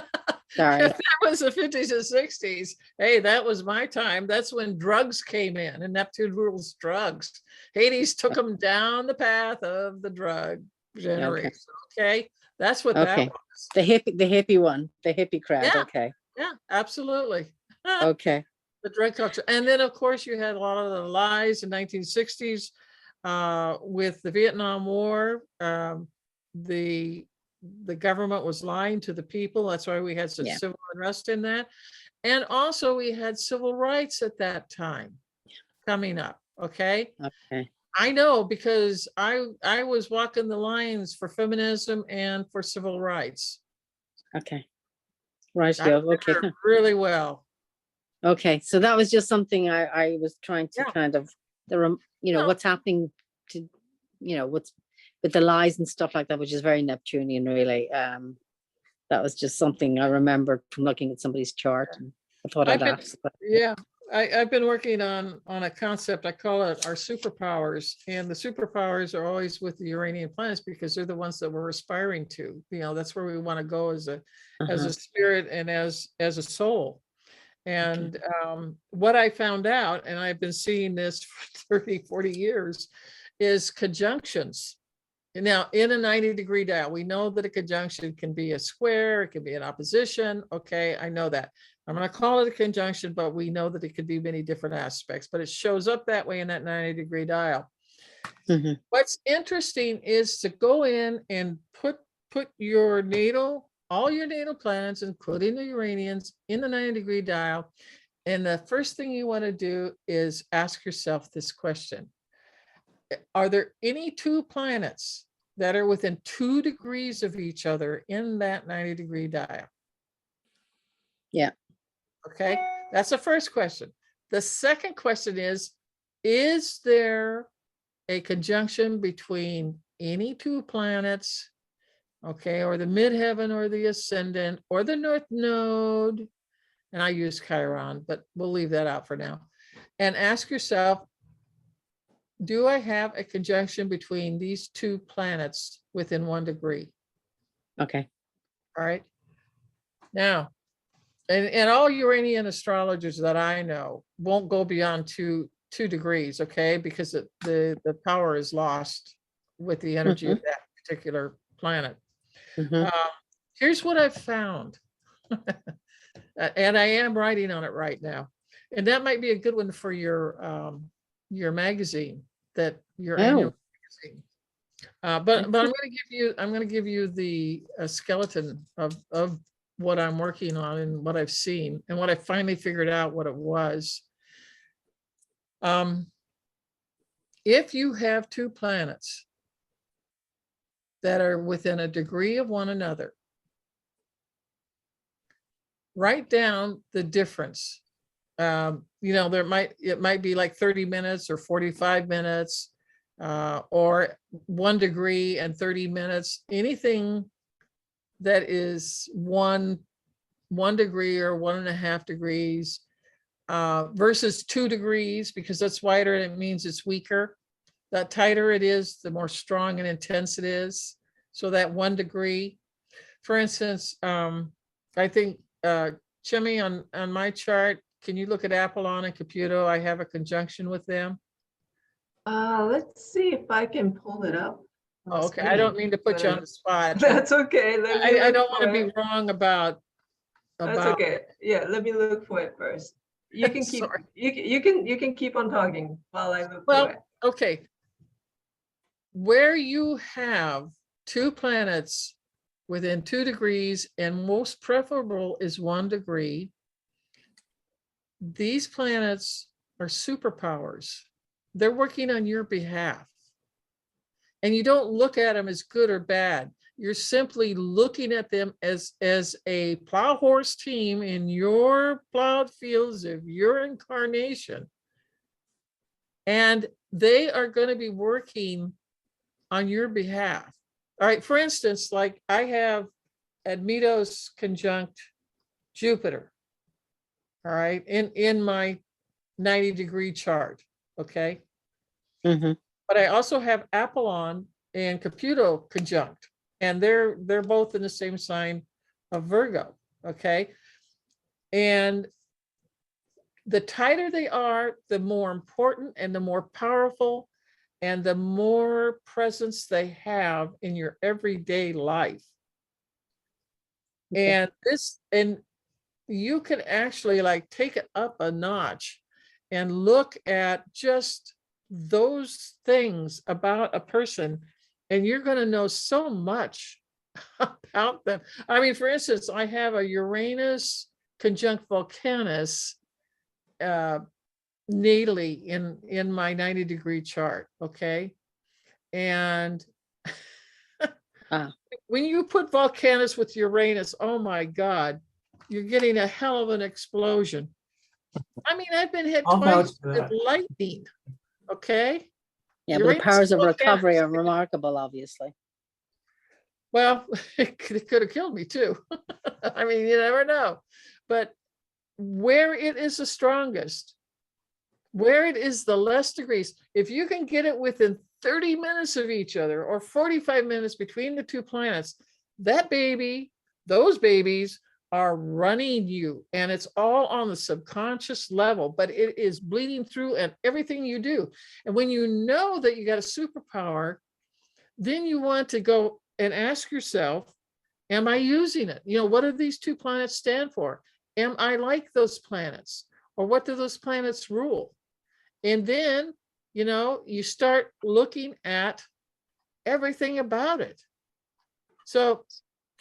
Sorry. if that was the 50s and 60s, hey, that was my time. That's when drugs came in, and Neptune rules drugs. Hades took them down the path of the drug generation. Okay. That's what that Okay. was. The hippie one, the hippie crowd. Yeah. Okay. Yeah, absolutely. Okay. The drug culture. And then, of course, you had a lot of the lies in 1960s with the Vietnam War. The government was lying to the people. That's why we had such Yeah. civil unrest in that. And also we had civil rights at that time coming up. Okay. Okay. I know, because I was walking the lines for feminism and for civil rights. Okay. Right. I Yeah. remember Okay. it really well. Okay. So that was just something I was trying to Yeah. kind of No. what's happening to what's with the lies and stuff like that, which is very Neptunian, really. That was just something I remembered from looking at somebody's chart, and I thought I'd ask. But Yeah, I've been working on a concept. I call it our superpowers, and the superpowers are always with the Uranian planets because they're the ones that we're aspiring to. You know, that's where we want to go as a spirit and as a soul. And what I found out, and I've been seeing this for 30, 40 years, is conjunctions. And now in a 90-degree dial, we know that a conjunction can be a square, it can be an opposition. Okay, I know that. I'm going to call it a conjunction, but we know that it could be many different aspects, but it shows up that way in that 90-degree dial. Mhm. What's interesting is to go in and put your natal, all your natal planets, including the Uranians, in the 90-degree dial. And the first thing you want to do is ask yourself this question. Are there any two planets that are within 2 degrees of each other in that 90-degree dial? Yeah. Okay, that's the first question. The second question is there a conjunction between any two planets, okay, or the midheaven or the ascendant or the north node? And I use Chiron, but we'll leave that out for now. And ask yourself, do I have a conjunction between these two planets within 1 degree? Okay. All right. Now, and all Uranian astrologers that I know won't go beyond two degrees, okay? Because the power is lost with the energy of that particular planet. Here's what I've found. And I am writing on it right now. And that might be a good one for your magazine, that your annual magazine. But I'm going to give you the skeleton of what I'm working on and what I've seen and what I finally figured out what it was. If you have two planets that are within a degree of one another, write down the difference. It might be like 30 minutes or 45 minutes, or 1 degree and 30 minutes, anything that is one degree or 1.5 degrees, versus 2 degrees, because that's wider and it means it's weaker. The tighter it is, the more strong and intense it is. So that 1 degree, for instance, I think Chimmy, on my chart, can you look at Apollon and Caputo? I have a conjunction with them. Let's see if I can pull it up. Oh, okay, I don't mean to put you on the spot. but That's okay. Let me I look don't want to for be it. wrong about. That's okay. Yeah, let me look for it first. You can keep, Sorry. you can keep on talking while I look for Well, it. okay. Where you have two planets within 2 degrees and most preferable is 1 degree, these planets are superpowers. They're working on your behalf. And you don't look at them as good or bad. You're simply looking at them as a plow horse team in your plowed fields of your incarnation. And they are going to be working on your behalf. All right, for instance, like I have Admetos conjunct Jupiter, all right, in my 90-degree chart, okay? Mhm. But I also have Apollon and Caputo conjunct, and they're both in the same sign of Virgo, okay? And the tighter they are, the more important and the more powerful and the more presence they have in your everyday life. Okay. And you can actually like take it up a notch and look at just those things about a person, and you're going to know so much about them. I mean, for instance, I have a Uranus conjunct Volcanus natally in my 90-degree chart, okay? And when you put Volcanus with Uranus, oh my God, you're getting a hell of an explosion. I mean, I've been hit I'll vouch twice for with that. lightning, okay? Yeah, but the Uranus powers of Volcanus. recovery are remarkable, obviously. Well, it could have killed me too. I mean, you never know. But where it is the strongest, where it is the less degrees, if you can get it within 30 minutes of each other or 45 minutes between the two planets, that baby, those babies are running you, and it's all on the subconscious level, but it is bleeding through and everything you do. And when you know that you got a superpower, then you want to go and ask yourself, am I using it? You know, what do these two planets stand for? Am I like those planets? Or what do those planets rule? And then, you know, you start looking at everything about it. So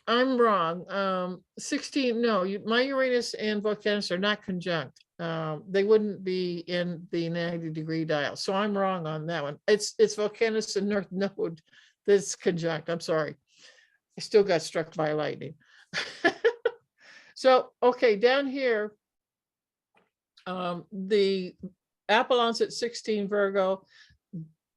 I'm wrong. 16, no, my Uranus and Volcanus are not conjunct. They wouldn't be in the 90-degree dial. So I'm wrong on that one. It's Volcanus and North Node that's conjunct. I'm sorry. I still got struck by lightning. So, okay, down here, the Apollon's at 16 Virgo,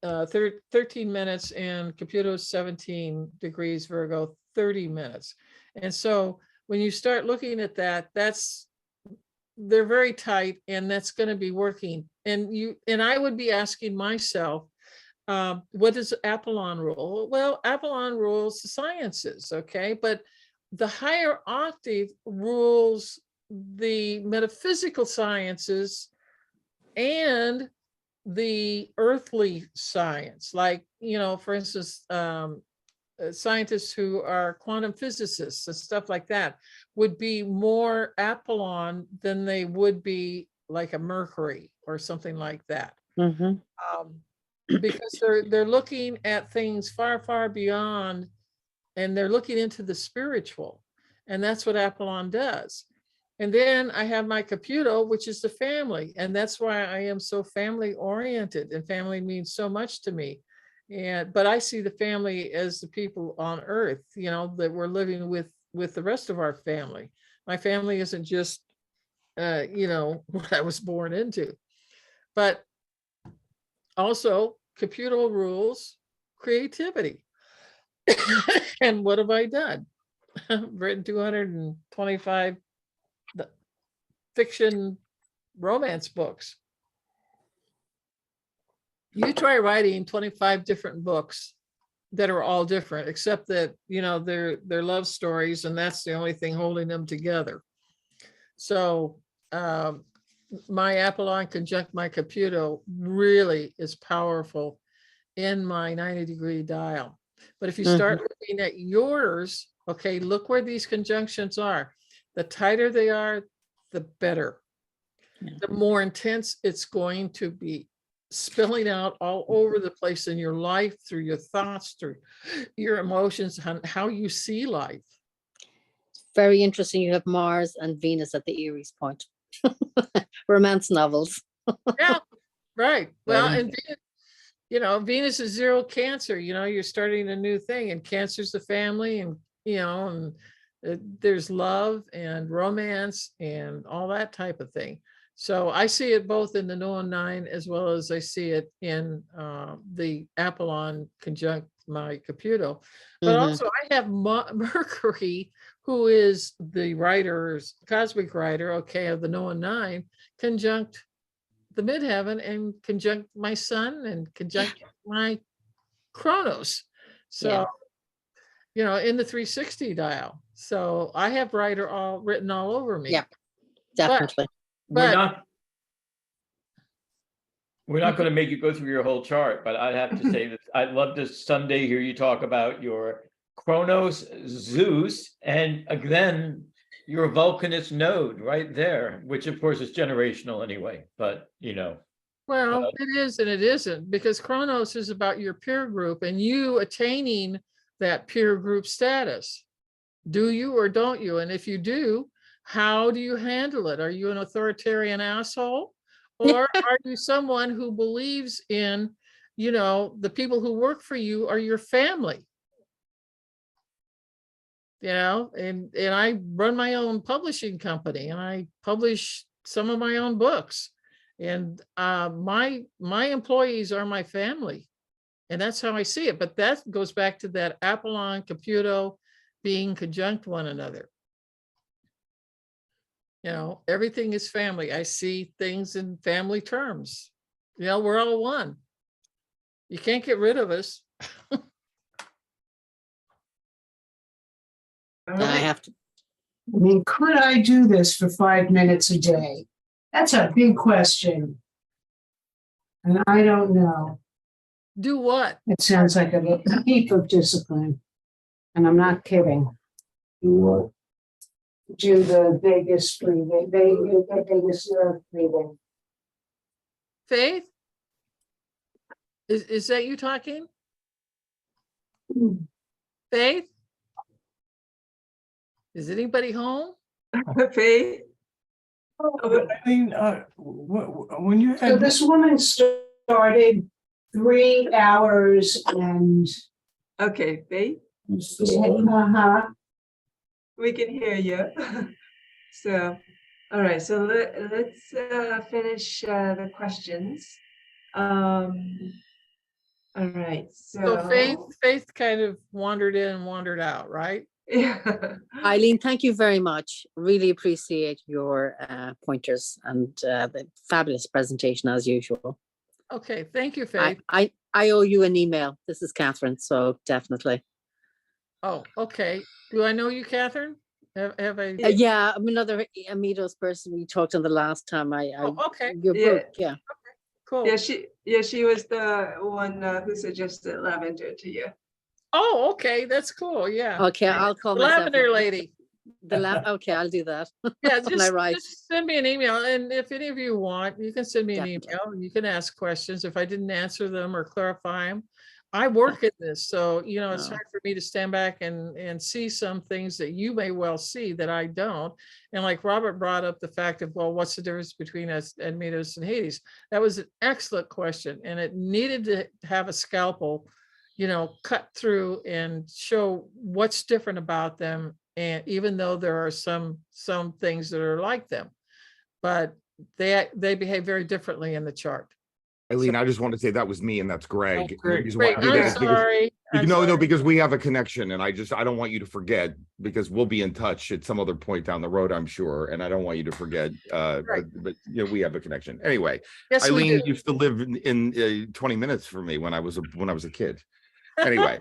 13 minutes, and Caputo's 17 degrees Virgo, 30 minutes. And so when you start looking at that, they're very tight, and that's going to be working. And I would be asking myself, what does Apollon rule? Well, Apollon rules the sciences, okay? But the higher octave rules the metaphysical sciences and the earthly science. Like, you know, for instance, scientists who are quantum physicists and stuff like that would be more Apollon than they would be like a Mercury or something like that. Mhm. Because they're looking at things far, far beyond, and they're looking into the spiritual. And that's what Apollon does. And then I have my Caputo, which is the family. And that's why I am so family oriented, and family means so much to me. But I see the family as the people on earth, you know, that we're living with the rest of our family. My family isn't just, you know, what I was born into. But also, Caputo rules creativity. And what have I done? I've written 225 fiction romance books. You try writing 25 different books that are all different, except that, you know, they're love stories, and that's the only thing holding them together. So my Apollon conjunct my Caputo really is powerful in my 90-degree dial. But if you start looking at yours, okay, look where these conjunctions are. The tighter they are, the better. The more intense it's going to be, spilling out all over the place in your life, through your thoughts, through your emotions, how you see life. Very interesting. You have Mars and Venus at the Aries point. Romance novels. Yeah, right. Well, and Venus, you know, Venus is 0 Cancer, you know, you're starting a new thing, and Cancer's the family, and, you know, and there's love and romance and all that type of thing. So I see it both in the Noah 9 as well as I see it in the Apollon conjunct my Caputo. But also I have Mercury, who is the writer's cosmic writer, okay, of the Noah 9, conjunct the midheaven and conjunct my sun and conjunct my Chronos. So, you know, in the 360 dial. So I have writer written all over me. Yeah, definitely. We're not going to make you go through your whole chart, but I have to say that I'd love to someday hear you talk about your Chronos, Zeus, and then your Vulcanist node right there, which of course is generational anyway, but you know. Well, it is and it isn't, because Chronos is about your peer group and you attaining that peer group status. Do you or don't you? And if you do, how do you handle it? Are you an authoritarian asshole? Or are you someone who believes in, you know, the people who work for you are your family? You know, and I run my own publishing company and I publish some of my own books. And my employees are my family. And that's how I see it. But that goes back to that Apollon, Caputo being conjunct one another. You know, everything is family. I see things in family terms. You know, we're all one. You can't get rid of us. I have to. I mean, could I do this for 5 minutes a day? That's a big question. And I don't know. Do what? It sounds like a heap of discipline. And I'm not kidding. Do the Vegas breathing, Vegas nerve breathing. Faith? Is that you talking? Faith? Is anybody home? Faith? Eileen, when you So had, this woman started 3 hours and. Okay, Faith, Uh-huh. we can hear you. So, all right, so let's finish the questions. All right, So Faith kind of wandered in and wandered out, right? Yeah. Eileen, thank you very much. Really appreciate your pointers and the fabulous presentation as usual. Okay, thank you, Faith. I owe you an email. This is Catherine, so definitely. Oh, okay. Do I know you, Catherine? Have I? Yeah, I'm another Amidos person we talked on the last time. Oh, okay, Your Yeah. book, yeah. cool. Yeah, she was the one who suggested lavender to you. Oh, okay, that's cool, yeah. Okay, I'll call myself Lavender lady. Okay, I'll do that. Yeah, When I write. just send me an email, and if any of you want, you can send me an Definitely. email. You can ask questions if I didn't answer them or clarify them. I work in this, so you know it's Oh. hard for me to stand back and see some things that you may well see that I don't. And like Robert brought up the fact of, well, what's the difference between us and Midos and Hades? That was an excellent question, and it needed to have a scalpel, you know, cut through and show what's different about them. And even though there are some things that are like them, but they behave very differently in the chart. Eileen, I just want to say that was me and that's Greg. The great. reason why- Great, I'm sorry. I'm No, sorry. because we have a connection and I don't want you to forget because we'll be in touch at some other point down the road, I'm sure. And I don't want you to forget, Right. but you know, we have a connection. Anyway, Yes, we Eileen do. used to live in 20 minutes for me when I was a kid. Anyway,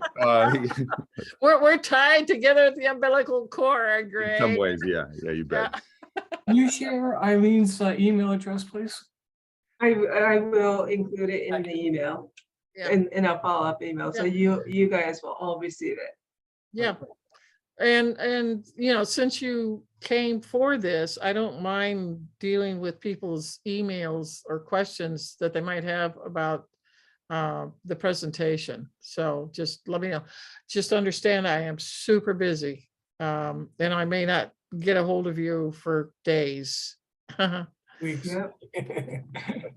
We're tied together at the umbilical cord, in Greg. some ways, yeah, you bet. Yeah. Can you share Eileen's email address, please? I will include it in the email. Yeah. in a follow-up email. So you guys will all receive it. Yeah. And you know, since you came for this, I don't mind dealing with people's emails or questions that they might have about the presentation. So just let me know. Just understand I am super busy. And I may not get a hold of you for days. Weeks. Yep.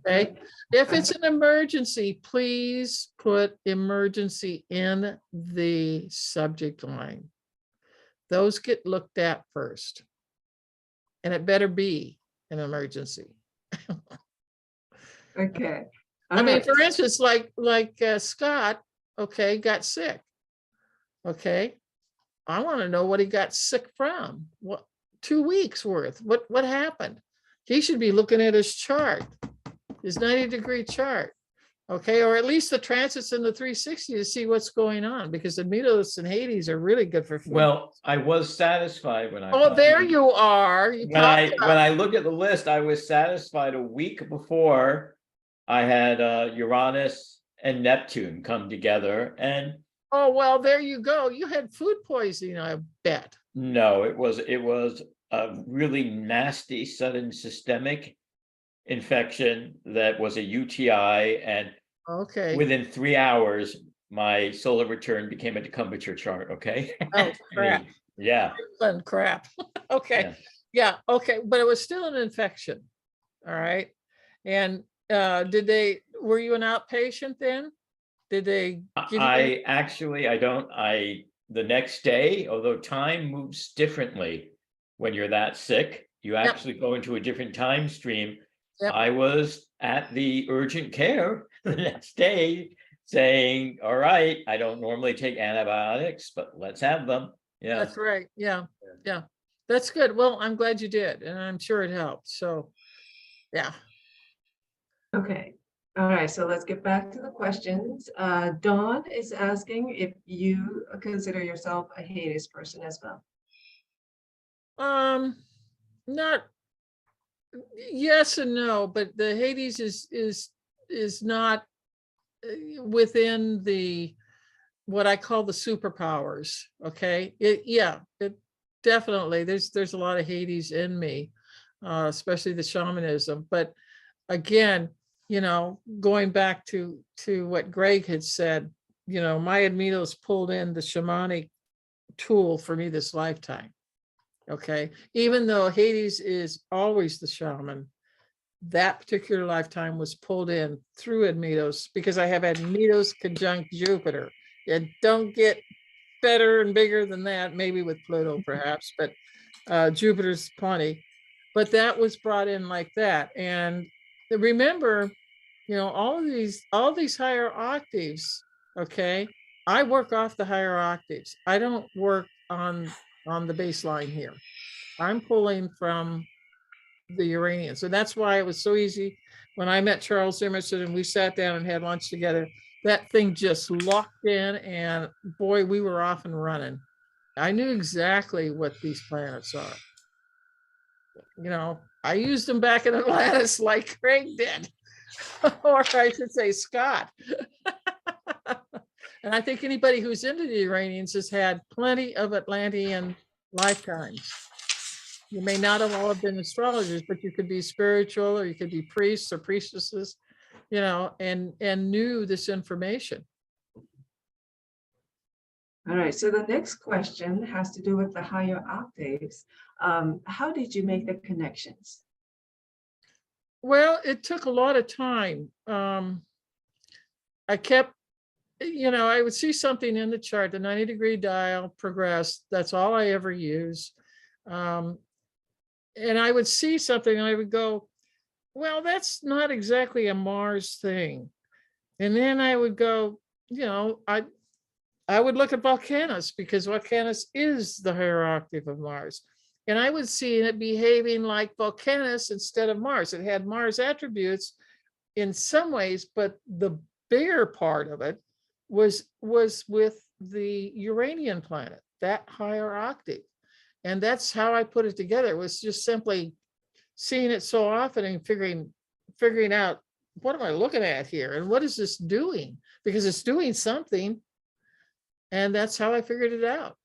Okay, if it's an emergency, please put emergency in the subject line. Those get looked at first. And it better be an emergency. Okay. I All mean, right. for instance, like Scott, okay, got sick. Okay, I want to know what he got sick from. What 2 weeks worth? What happened? He should be looking at his chart, his 90-degree chart. Okay, or at least the transits in the 360 to see what's going on, because the Mitos and Hades are really good for food. Well, I was satisfied when I. Oh, there you are. You When popped up. I look at the list, I was satisfied a week before I had Uranus and Neptune come together, and Oh, well, there you go. You had food poisoning, I bet. no, it was a really nasty sudden systemic infection that was a UTI, and Okay. within 3 hours, my solar return became a decumbiture chart. Okay. Oh, crap. Yeah. Fun crap. Okay. Yeah. Yeah. Okay. But it was still an infection. All right. And were you an outpatient then? Did they give you? The next day, although time moves differently when you're that sick, you actually go into a different time stream. Yep. I was at the urgent care the next day saying, all right, I don't normally take antibiotics, but let's have them. Yeah. That's right. Yeah. Yeah. That's good. Well, I'm glad you did. And I'm sure it helped. So, yeah. Okay. All right. So let's get back to the questions. Dawn is asking if you consider yourself a Hades person as well. Not yes and no, but the Hades is not within the what I call the superpowers. Okay. It definitely there's a lot of Hades in me, especially the shamanism. But again, you know, going back to what Greg had said, you know, my Admitos pulled in the shamanic tool for me this lifetime. Okay. Even though Hades is always the shaman, that particular lifetime was pulled in through Admitos because I have Admitos conjunct Jupiter. It don't get better and bigger than that, maybe with Pluto perhaps, but Jupiter's plenty. But that was brought in like that. And remember, you know, all these higher octaves, okay, I work off the higher octaves. I don't work on the baseline here. I'm pulling from the Uranian. So that's why it was so easy when I met Charles Emerson and we sat down and had lunch together. That thing just locked in, and boy, we were off and running. I knew exactly what these planets are. You know, I used them back in Atlantis like Craig did, or I should say Scott. And I think anybody who's into the Uranians has had plenty of Atlantean lifetimes. You may not have all been astrologers, but you could be spiritual, or you could be priests or priestesses, you know, and knew this information. All right. So the next question has to do with the higher octaves. How did you make the connections? Well, it took a lot of time. I kept, you know, I would see something in the chart, the 90-degree dial progressed. That's all I ever use. And I would see something and I would go, well, that's not exactly a Mars thing. And then I would go, you know, I would look at Volcanus, because Volcanus is the higher octave of Mars. And I would see it behaving like Volcanus instead of Mars. It had Mars attributes in some ways, but the bigger part of it was with the Uranian planet, that higher octave. And that's how I put it together. It was just simply seeing it so often and figuring out what am I looking at here? And what is this doing? Because it's doing something. And that's how I figured it out.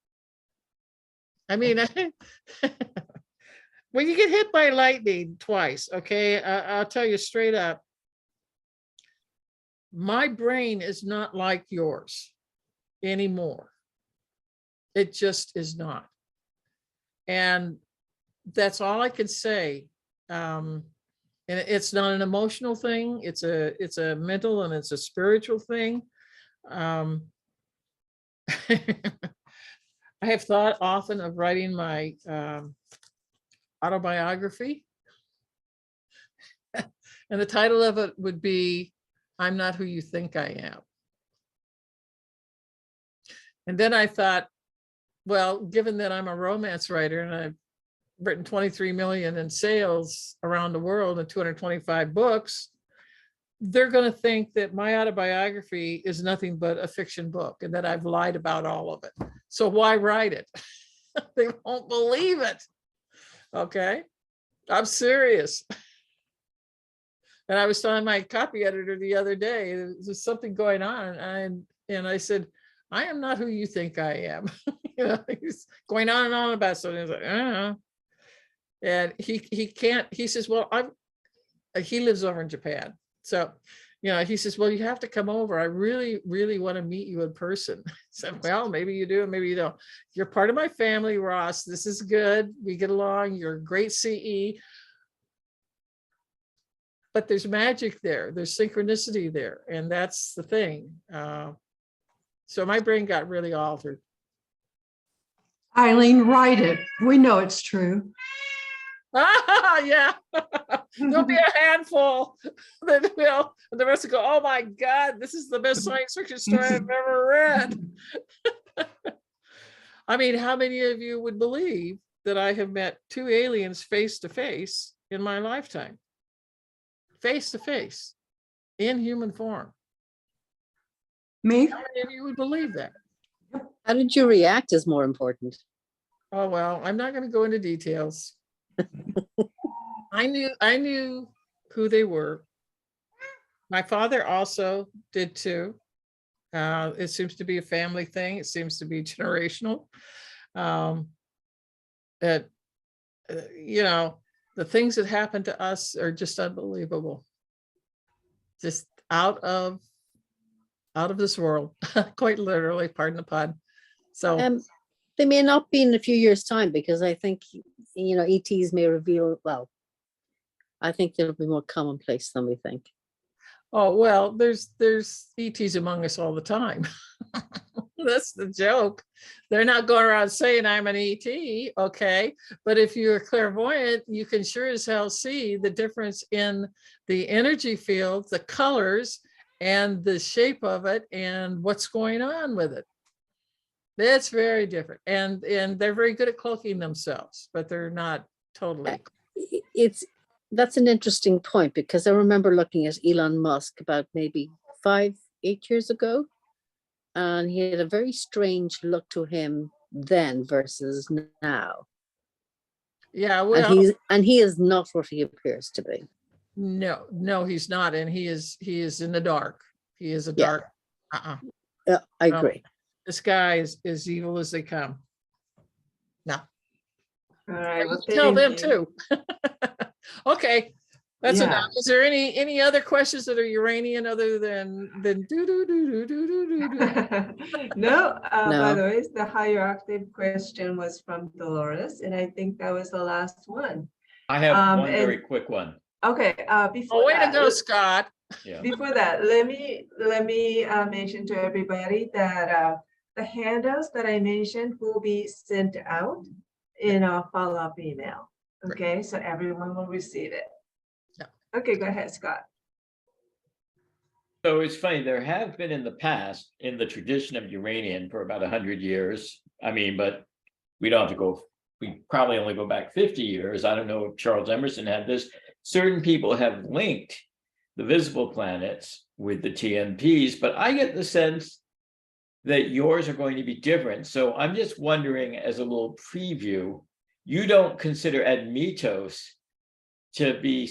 I mean, when you get hit by lightning twice, okay, I'll tell you straight up, my brain is not like yours anymore. It just is not. And that's all I can say. And it's not an emotional thing. It's a mental and it's a spiritual thing. I have thought often of writing my autobiography. And the title of it would be, I'm Not Who You Think I Am. And then I thought, well, given that I'm a romance writer and I've written 23 million in sales around the world and 225 books, they're going to think that my autobiography is nothing but a fiction book and that I've lied about all of it. So why write it? They won't believe it. Okay, I'm serious. And I was telling my copy editor the other day, there's something going on, and I said, I am not who you think I am. You know, he's going on and on about something. He's like, I don't know. And he can't. He says, well, he lives over in Japan, so you know, he says, well, you have to come over. I really, really want to meet you in person. I said, well, maybe you do, and maybe you don't. You're part of my family, Ross. This is good. We get along. You're a great CE. But there's magic there. There's synchronicity there. And that's the thing. So my brain got really altered. Eileen, write it. We know it's true. Ah, yeah. There'll be a handful that will, and the rest will go, oh my God, this is the best science fiction story I've ever read. I mean, how many of you would believe that I have met two aliens face to face in my lifetime? Face to face, in human form. Me? How many of you would believe that? How did you react is more important. Oh, well, I'm not going to go into details. I knew who they were. My father also did too. It seems to be a family thing. It seems to be generational. That you know, the things that happen to us are just unbelievable. Just out of this world, quite literally, pardon the pun. So they may not be in a few years' time, because I think, you know, ETs may reveal, well, I think they'll be more commonplace than we think. oh, well, there's ETs among us all the time. That's the joke. They're not going around saying I'm an ET, okay? But if you're clairvoyant, you can sure as hell see the difference in the energy field, the colors, and the shape of it, and what's going on with it. That's very different. And they're very good at cloaking themselves, but they're not totally. That's an interesting point, because I remember looking at Elon Musk about maybe 5-8 years ago, and he had a very strange look to him then versus now. Yeah, well, and he is not what he appears to be. No, he's not, and he is in the dark. He is a dark. I agree. This guy is evil as they come. No. All right. Well, Tell them thank you. too. Okay, that's Yeah. enough. Is there any other questions that are Uranian other than do? No, by No. the way, the hierarchical question was from Dolores, and I think that was the last one. I have one and- very quick one. Okay, before Oh, way to that, go, Scott. Yeah. before that, let me mention to everybody that the handouts that I mentioned will be sent out in a follow-up email. Okay, so everyone will receive it. Yeah. Okay, go ahead, Scott. So it's funny, there have been in the past, in the tradition of Uranian for about 100 years. I mean, but we don't have to go, we probably only go back 50 years. I don't know if Charles Emerson had this. Certain people have linked the visible planets with the TNPs, but I get the sense that yours are going to be different. So I'm just wondering, as a little preview, you don't consider Admetos to be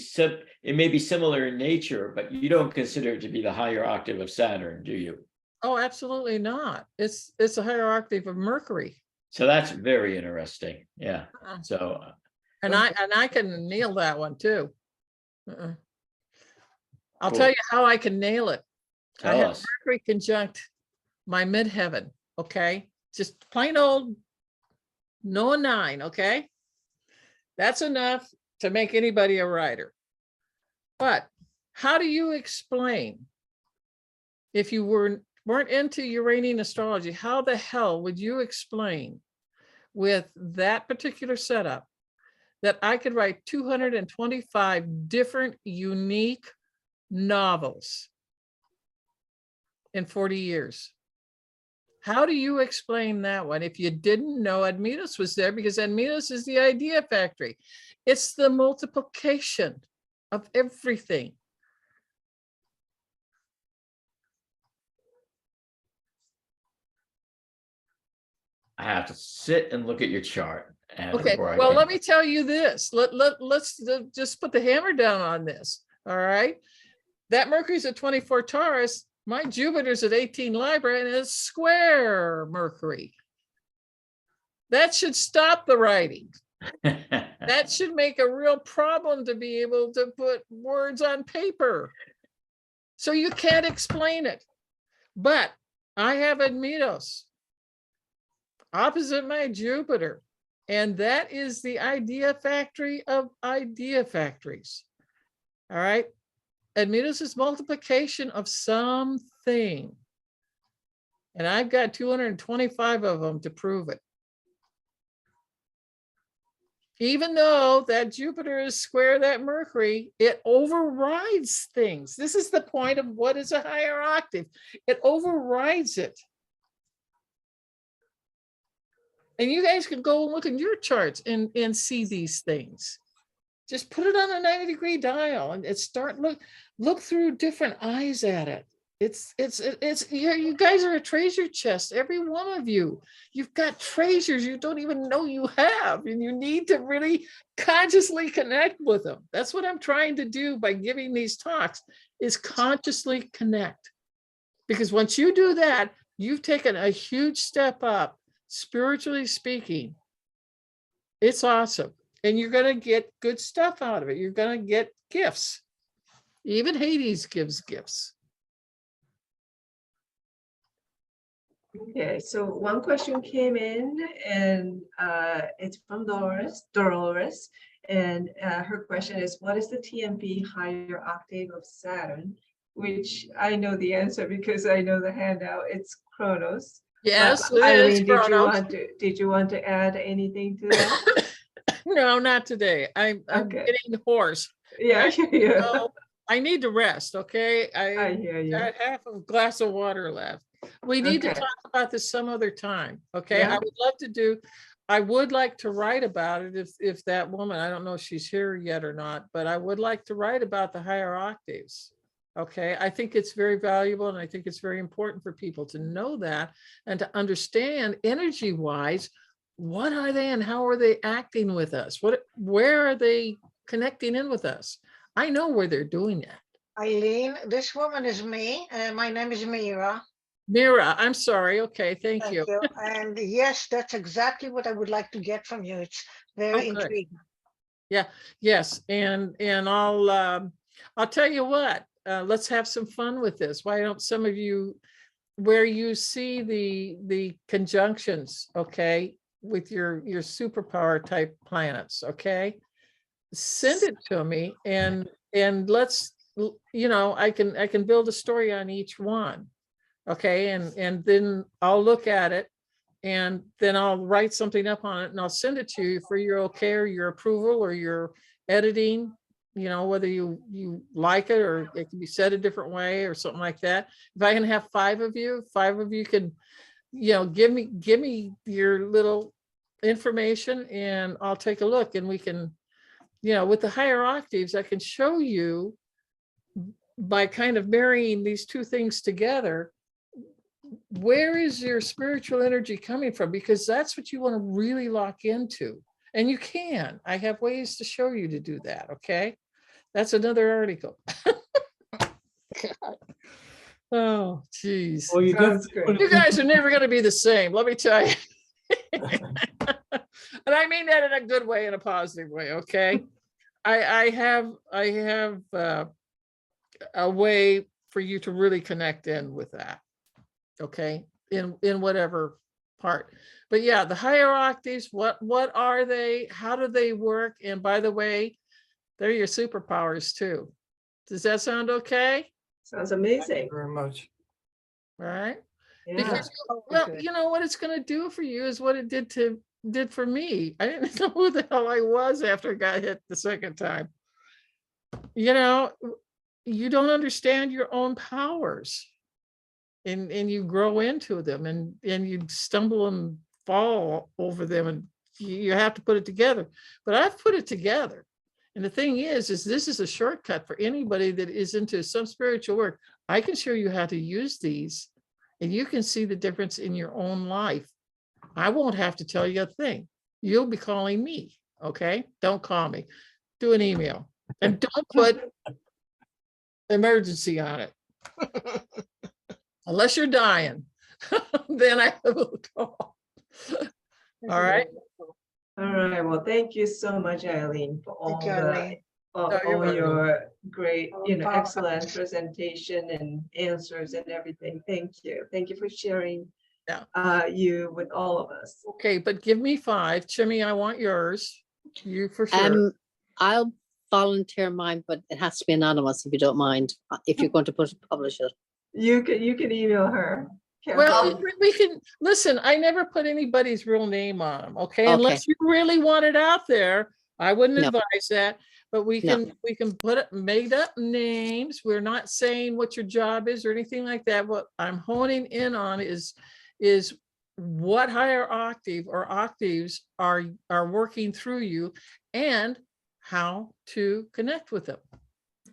it may be similar in nature, but you don't consider it to be the higher octave of Saturn, do you? Oh, absolutely not. It's a higher octave of Mercury. So that's very interesting. Yeah. Uh-uh. So And I can nail that one too. Uh-uh. I'll Cool. tell you how I can nail it. I tell have us. Mercury conjunct my midheaven. Okay, just plain old no 9. Okay, that's enough to make anybody a writer. But how do you explain, if you weren't into Uranian astrology, how the hell would you explain with that particular setup that I could write 225 different unique novels in 40 years? How do you explain that one if you didn't know Admetus was there? Because Admetus is the idea factory. It's the multiplication of everything. I have to sit and look at your chart. And Okay, before I well, can- let me tell you this. Let's just put the hammer down on this. All right. That Mercury's at 24 Taurus. My Jupiter's at 18 Libra and it's square Mercury. That should stop the writing. That should make a real problem to be able to put words on paper. So you can't explain it. But I have Admetus opposite my Jupiter. And that is the idea factory of idea factories. All right. Admetus is multiplication of something. And I've got 225 of them to prove it. Even though that Jupiter is square that Mercury, it overrides things. This is the point of what is a higher octave. It overrides it. And you guys can go and look in your charts and see these things. Just put it on a 90-degree dial and start look through different eyes at it. It's you guys are a treasure chest, every one of you. You've got treasures you don't even know you have, and you need to really consciously connect with them. That's what I'm trying to do by giving these talks, is consciously connect. Because once you do that, you've taken a huge step up, spiritually speaking. It's awesome. And you're going to get good stuff out of it. You're going to get gifts. Even Hades gives gifts. Okay, so one question came in and it's from Dolores. And her question is, what is the TMP higher octave of Saturn? Which I know the answer because I know the handout. It's Chronos. Yes, But, it is Eileen, Chronos. did you want to add anything to that? No, not today. I'm Okay. getting hoarse. Yeah, yeah. So I need to rest, okay? I hear you. got half a glass of water left. We need to Okay. talk about this some other time, okay? Yeah. I would like to write about it if that woman, I don't know if she's here yet or not, but I would like to write about the higher octaves. Okay, I think it's very valuable and I think it's very important for people to know that and to understand energy wise, what are they and how are they acting with us? Where are they connecting in with us? I know where they're doing that. Eileen, this woman is me. My name is Mira. Mira, I'm sorry. Okay, thank you. And yes, that's exactly what I would like to get from you. It's very Oh, good. intriguing. Yeah, yes, and I'll tell you what. Let's have some fun with this. Why don't some of you, where you see the conjunctions, okay, with your superpower type planets, okay, send it to me and let's, I can build a story on each one, okay, and then I'll look at it and then I'll write something up on it and I'll send it to you for your okay or your approval or your editing, whether you like it or it can be said a different way or something like that. If I can have 5 of you can, give me your little information and I'll take a look and we can, with the higher octaves, I can show you by kind of marrying these two things together, where is your spiritual energy coming from? Because that's what you want to really lock into. And you can. I have ways to show you to do that, okay? That's another article. Oh, geez. Well, you Sounds definitely great. You guys are never going to be the same, let me tell you. And I mean that in a good way, in a positive way, okay? I have a way for you to really connect in with that, okay? In whatever part. But yeah, the hierarchies, what are they? How do they work? And by the way, they're your superpowers too. Does that sound okay? Sounds Thank you amazing. very much. All right. Yeah. Because well, you know what it's going to do for you is what it did for me. I didn't know who the hell I was after I got hit the second time. You know, you don't understand your own powers, and you grow into them, and you stumble and fall over them, and you have to put it together. But I've put it together. And the thing is this is a shortcut for anybody that is into some spiritual work. I can show you how to use these, and you can see the difference in your own life. I won't have to tell you a thing. You'll be calling me, okay? Don't call me. Do an email. And don't put emergency on it. Unless you're dying, then I will call. All right. All right. Well, thank you so much, Eileen, for all Thank you, the Eileen. all, No, you're all welcome. your great, Power. excellent presentation and answers and everything. Thank you. Thank you for sharing you with all of us. Okay, but give me 5. Chimmy, I want yours. You for sure. I'll volunteer mine, but it has to be anonymous if you don't mind, if you're going to publish it. You can email her. Well, Kathleen. we can, listen, I never put anybody's real name on them, okay? Okay. Unless you really want it out there, I wouldn't No. advise that. But we No. can put it, made up names. We're not saying what your job is or anything like that. What I'm honing in on is what higher octave or octaves are working through you and how to connect with them.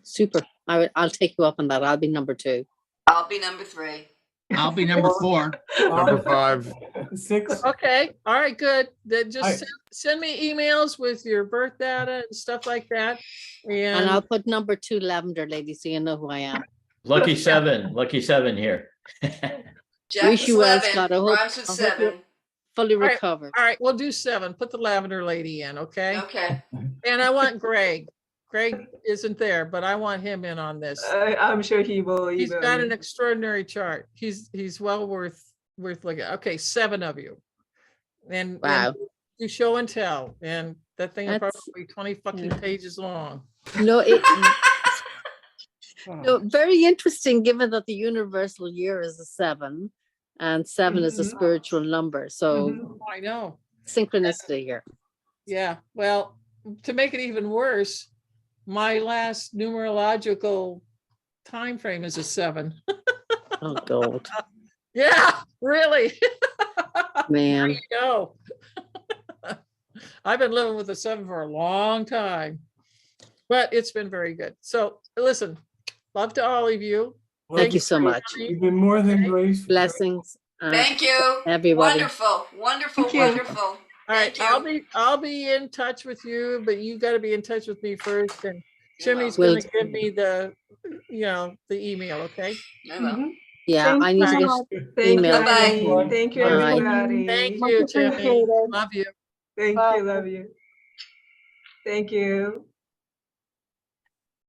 Super. I'll take you up on that. I'll be number 2. I'll be number 3. I'll be number 4. Number 5. 6. Okay, all right, good. Then I- just send me emails with your birth data and stuff like that. And I'll And put number 2 Lavender Lady so you know who I am. Lucky 7 here. Jeff Wish is you well, 11, Scott. I hope- rhymes with I hope you're- 7. Fully right. recovered. all right, we'll do 7. Put the lavender lady in, okay? Okay. And I want Greg. Greg isn't there, but I want him in on this. I'm sure he will He's email got you. an extraordinary chart. He's well worth looking at. Okay, 7 of you. And Wow. you show and tell, and that thing is That's- probably 20 fucking pages long. No, no, very interesting given that the universal year is a 7 and 7 is a Mhm. spiritual number. So Mhm. I know. synchronicity here. Yeah, well, to make it even worse, my last numerological time frame is a 7. Oh God, Yeah, really. man. There you go. I've been living with a 7 for a long time, but it's been very good. So listen, love to all of you. Thank you so for much. coming. You've been more than graceful. Blessings. Thank you. Everybody. Wonderful, wonderful, Thank you. wonderful. All right, Thank you. I'll be in touch with you, but you got to be in touch with me first. And Jimmy's Will going to give me the email. Okay. I will. Mhm. Yeah, Thank I you need to so get much. Thank Email. you, Bye-bye. Eileen. Thank you, All right. everybody. Thank Much you, Jimmy. appreciated. Love you. Thank Bye. you. Love you. Thank you.